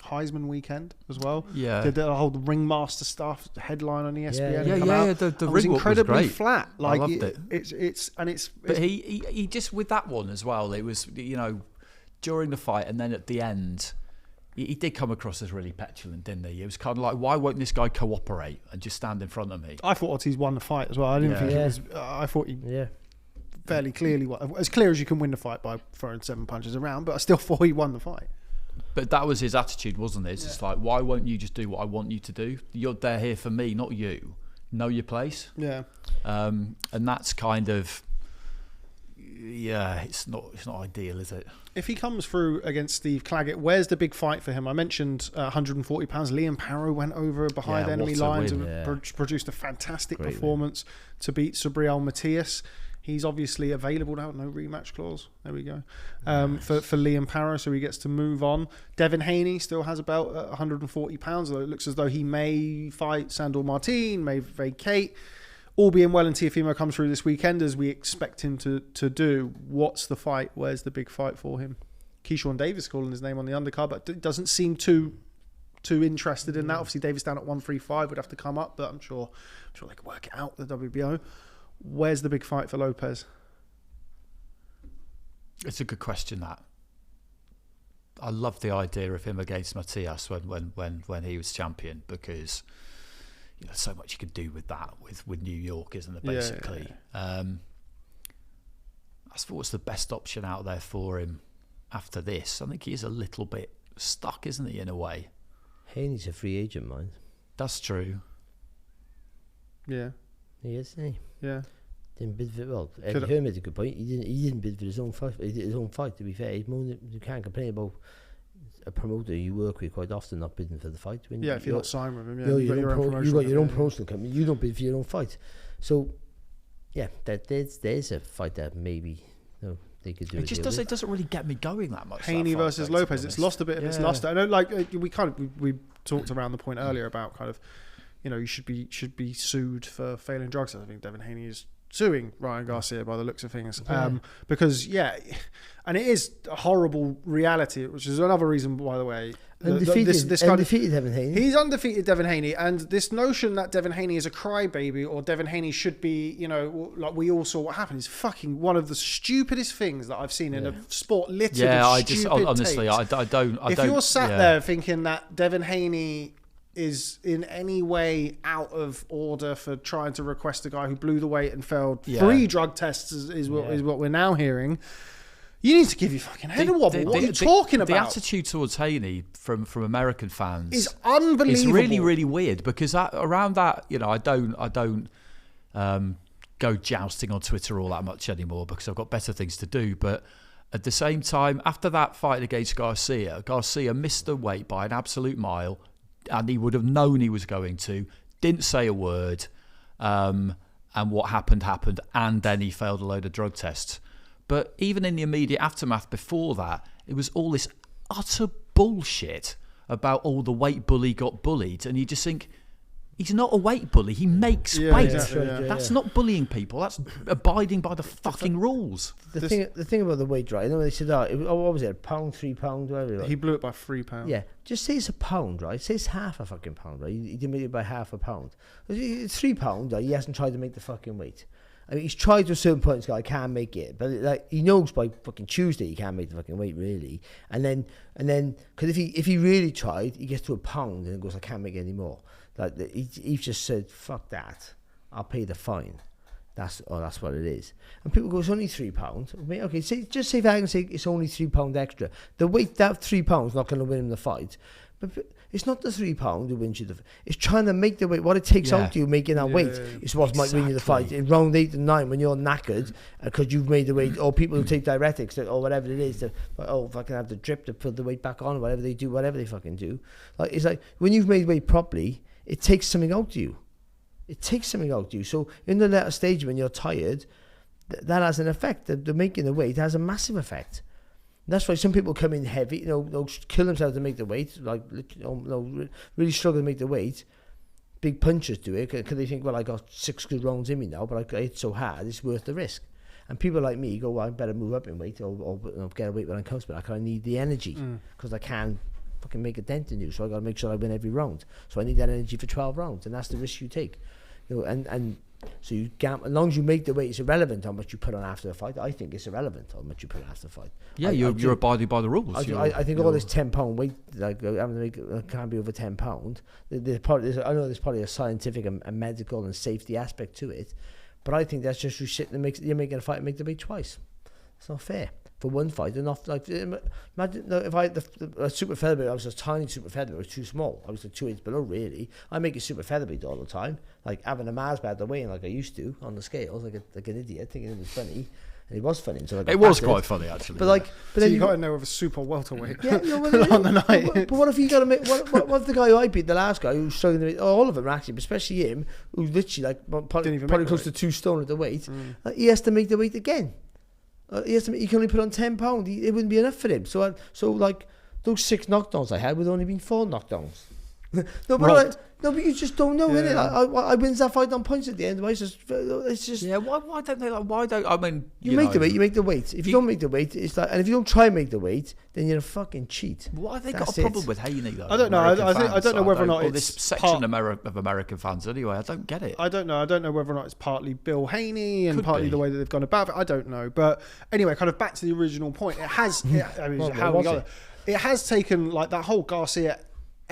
Heisman weekend as well. Yeah, did the whole ringmaster stuff, headline on ESPN. Yeah. The ring was incredibly was great. flat. Like I loved it. It's. But he just with that one as well. It was during the fight and then at the end. He did come across as really petulant, didn't he? It was kind of like, why won't this guy cooperate and just stand in front of me? I thought Ortiz won the fight as well. I didn't think it was. I thought he fairly clearly won. As clear as you can win the fight by throwing 7 punches around, but I still thought he won the fight. But that was his attitude, wasn't it? It's just like, why won't you just do what I want you to do? They're here for me, not you. Know your place. Yeah. And that's kind of. Yeah, it's not ideal, is it? If he comes through against Steve Claggett, where's the big fight for him? I mentioned 140 pounds. Liam Parrow went over behind enemy lines and produced a fantastic performance to beat Subriel Matias. He's obviously available now, no rematch clause. There we go. For Liam Parrow, so he gets to move on. Devin Haney still has a belt at 140 pounds, although it looks as though he may fight Sandor Martin, may vacate. All being well and Teofimo comes through this weekend as we expect him to do. What's the fight? Where's the big fight for him? Keyshawn Davis calling his name on the undercard, but doesn't seem too interested in that. Obviously, Davis down at 135 would have to come up, but I'm sure they could work it out, the WBO. Where's the big fight for Lopez? It's a good question, that. I love the idea of him against Matias when he was champion, because so much you could do with that with New York, isn't there, basically? Yeah. I suppose what's the best option out there for him after this? I think he is a little bit stuck, isn't he, in a way? Haney's a free agent, man. That's true. Yeah. He is, isn't he? Yeah. Didn't bid for, well, Eddie Hearn made a good point. He didn't bid for his own fight. He did his own fight, to be fair. You can't complain about a promoter you work with quite often not bidding for the fight. If you're not signed with him, you got your own promotional company. You don't bid for your own fight. So, yeah, there's a fight that maybe they could do. It doesn't really get me going that much. Haney versus Lopez. It's lost a bit of its luster. I know, we talked around the point earlier about kind of, you should be sued for failing drugs. I think Devin Haney is suing Ryan Garcia by the looks of things, because and it is a horrible reality, which is another reason, by the way, undefeated Devin Haney. He's undefeated Devin Haney, and this notion that Devin Haney is a crybaby or Devin Haney should be, like we all saw what happened, is fucking one of the stupidest things that I've seen in a sport littered with stupid honestly takes. I don't. If you're sat there thinking that Devin Haney is in any way out of order for trying to request a guy who blew the weight and failed 3 drug tests is what we're now hearing. You need to give your fucking head a wobble. What are you talking about? The attitude towards Haney from American fans is unbelievable. It's really, really weird, because around that, I don't go jousting on Twitter all that much anymore, because I've got better things to do. But at the same time, after that fight against Garcia missed the weight by an absolute mile, and he would have known he was going to, didn't say a word, and what happened, and then he failed a load of drug tests. But even in the immediate aftermath before that, it was all this utter bullshit about, the weight bully got bullied, and you just think, he's not a weight bully, he makes weight. That's not bullying people, that's abiding by the fucking rules. The thing about the weight, right? I know they said, what was it, £1, £3, whatever. He blew it by £3. Yeah, just say it's £1, right? Say it's half a fucking pound, right? He didn't make it by half a pound. It's £3, right? He hasn't tried to make the fucking weight. I mean, he's tried to a certain point. He's got, I can't make it, but like he knows by fucking Tuesday he can't make the fucking weight really. And then, because if he really tried, he gets to a pound and goes, I can't make it anymore. Like he just said, fuck that. I'll pay the fine. That's what it is. And people go, it's only £3. I mean, okay, just say that I can say it's only £3 extra. The weight, that £3 is not going to win him the fight. But it's not the £3 who wins you the fight. It's trying to make the weight. What it takes out to you making that weight is what might win you the fight. In round 8 and 9, when you're knackered because you've made the weight, or people who take diuretics or whatever it is, if I can have the drip to put the weight back on, whatever they do, whatever they fucking do. Like it's like when you've made weight properly, it takes something out of you. It takes something out of you. So in the later stage when you're tired, that has an effect. The making the weight has a massive effect. And that's why some people come in heavy, they'll kill themselves to make the weight, like really struggle to make the weight. Big punchers do it because they think, well, I got 6 good rounds in me now, but I hit so hard, it's worth the risk. And people like me go, well, I better move up in weight or get a weight when I comes back. I need the energy because I can't fucking make a dent in you, so I got to make sure I win every round. So I need that energy for 12 rounds, and that's the risk you take. And so you gamble, as long as you make the weight, it's irrelevant how much you put on after the fight. I think it's irrelevant how much you put on after the fight. Yeah, you're abiding by the rules. I think all this £10 weight, like having to make it can't be over £10. I know there's probably a scientific and medical and safety aspect to it, but I think that's just you're making a fight and make the weight twice. It's not fair. For one fight, enough. Like imagine if I had the super featherweight, I was a tiny super featherweight. I was too small. I was like 2 inches below. Really, I make a super featherweight all the time, like having a Mars bar the weighing like I used to on the scales, like an idiot, thinking it was funny, and it was funny until I got it was battered. quite funny actually. But so then you got in there with a super welterweight on the night. But what if you got to make? What if the guy who I beat, the last guy who's struggling to make, all of them actually, but especially him, who's literally like probably close to 2 stone at the weight, he has to make the weight again. He can only put on £10. It wouldn't be enough for him. So like those 6 knockdowns I had would only been 4 knockdowns. But you just don't know, innit? I wins that fight on points at the end. It's just Why don't they? Why don't I mean? You make the weight. You make the weight. If you don't make the weight, it's like, and if you don't try and make the weight, then you're a fucking cheat. Why have they got a problem with Haney though? I don't know. I don't know whether or not it's this section of American fans. Anyway, I don't get it. I don't know. I don't know whether or not it's partly Bill Haney and partly the way that they've gone about it. I don't know. But anyway, kind of back to the original point. It has. It has taken like that whole Garcia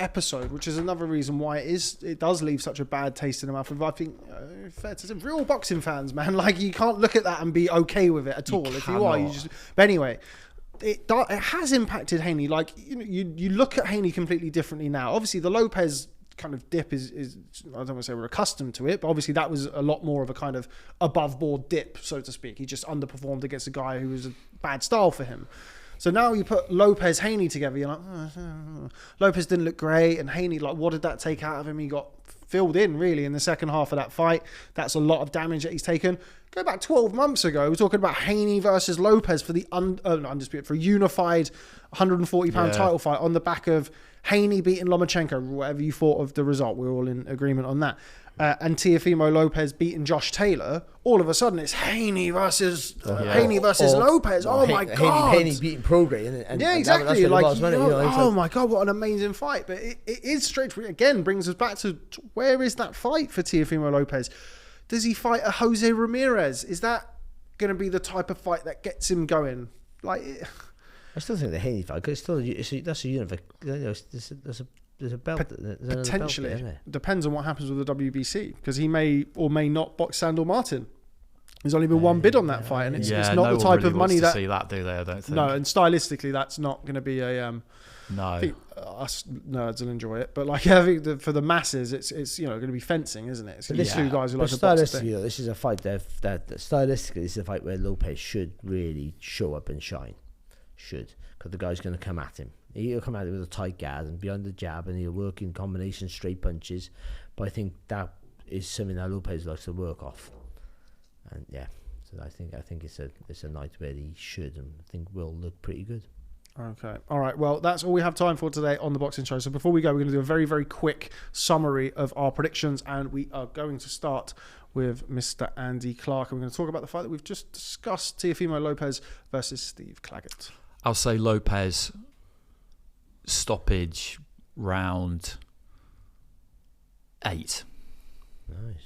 episode, which is another reason why it does leave such a bad taste in the mouth. I think fair to say, real boxing fans, man, like you can't look at that and be okay with it at all. If you are, you just. But anyway, it has impacted Haney. Like you look at Haney completely differently now. Obviously, the Lopez kind of dip is I don't want to say we're accustomed to it, but obviously that was a lot more of a kind of above board dip, so to speak. He just underperformed against a guy who was a bad style for him. So now you put Lopez, Haney together, you're like, Lopez didn't look great, and Haney, like, what did that take out of him? He got filled in, really, in the second half of that fight. That's a lot of damage that he's taken. Go back 12 months ago, we're talking about Haney versus Lopez for the undisputed, for a unified 140-pound title fight on the back of Haney beating Lomachenko, whatever you thought of the result. We're all in agreement on that. And Teofimo Lopez beating Josh Taylor. All of a sudden, it's Haney versus Lopez. Oh my god! Haney beating Prograde. Yeah, exactly. Oh my god, what an amazing fight! But it is strange. Again, brings us back to where is that fight for Teofimo Lopez? Does he fight a Jose Ramirez? Is that going to be the type of fight that gets him going? Like, I still think the Haney fight, because that's a unification. There's a belt. Potentially. Belt there, depends on what happens with the WBC, because he may or may not box Sandor Martin. There's only been one bid on that fight, and it's not the type of money that. See that, do they? I don't think. No, and stylistically, that's not going to be a. No. I think us nerds will enjoy it, but like I think for the masses, it's going to be fencing, isn't it? It's two guys who like to box. Stylistically, this is a fight that stylistically, this is a fight where Lopez should really show up and shine. Because the guy's going to come at him. He'll come at it with a tight guard and behind the jab, and he'll work in combination straight punches. But I think that is something that Lopez likes to work off. And so I think it's a night where he should, and I think will look pretty good. Okay. All right. Well, that's all we have time for today on the Boxing Show. So before we go, we're going to do a very, very quick summary of our predictions, and we are going to start with Mr. Andy Clarke. And we're going to talk about the fight that we've just discussed, Teofimo Lopez versus Steve Claggett. I'll say Lopez stoppage round 8. Nice.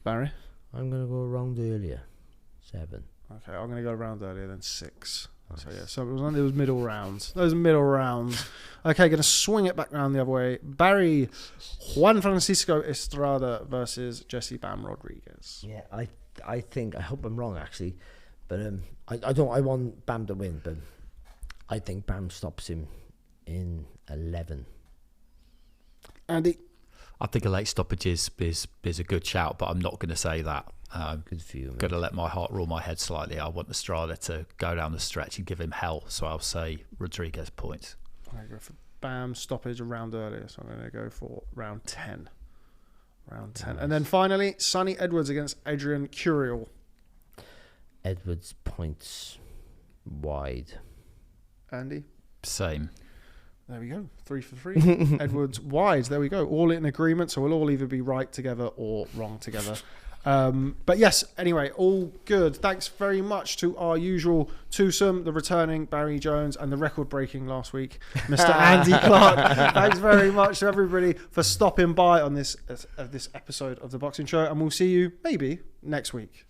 Barry? I'm going to go a round earlier. 7. Okay, I'm going to go round earlier than 6. Nice. So yeah, so it was middle rounds. Those middle rounds. Okay, going to swing it back round the other way. Barry Juan Francisco Estrada versus Jesse Bam Rodriguez. Yeah, I think, I hope I'm wrong actually, but I want Bam to win, but I think Bam stops him in 11. Andy? I think a late stoppage is a good shout, but I'm not going to say that. Good for you. Got to let my heart rule my head slightly. I want Estrada to go down the stretch and give him hell, so I'll say Rodriguez points. I'm going to go for Bam stoppage a round earlier, so I'm going to go for round 10. Round 10. Nice. And then finally, Sonny Edwards against Adrian Curiel. Edwards points wide. Andy? Same. There we go. 3 for 3. Edwards wide. There we go. All in agreement, so we'll all either be right together or wrong together. But yes, anyway, all good. Thanks very much to our usual twosome, the returning Barry Jones and the record-breaking last week, Mr. Andy Clarke. Thanks very much to everybody for stopping by on this episode of The Boxing Show, and we'll see you maybe next week.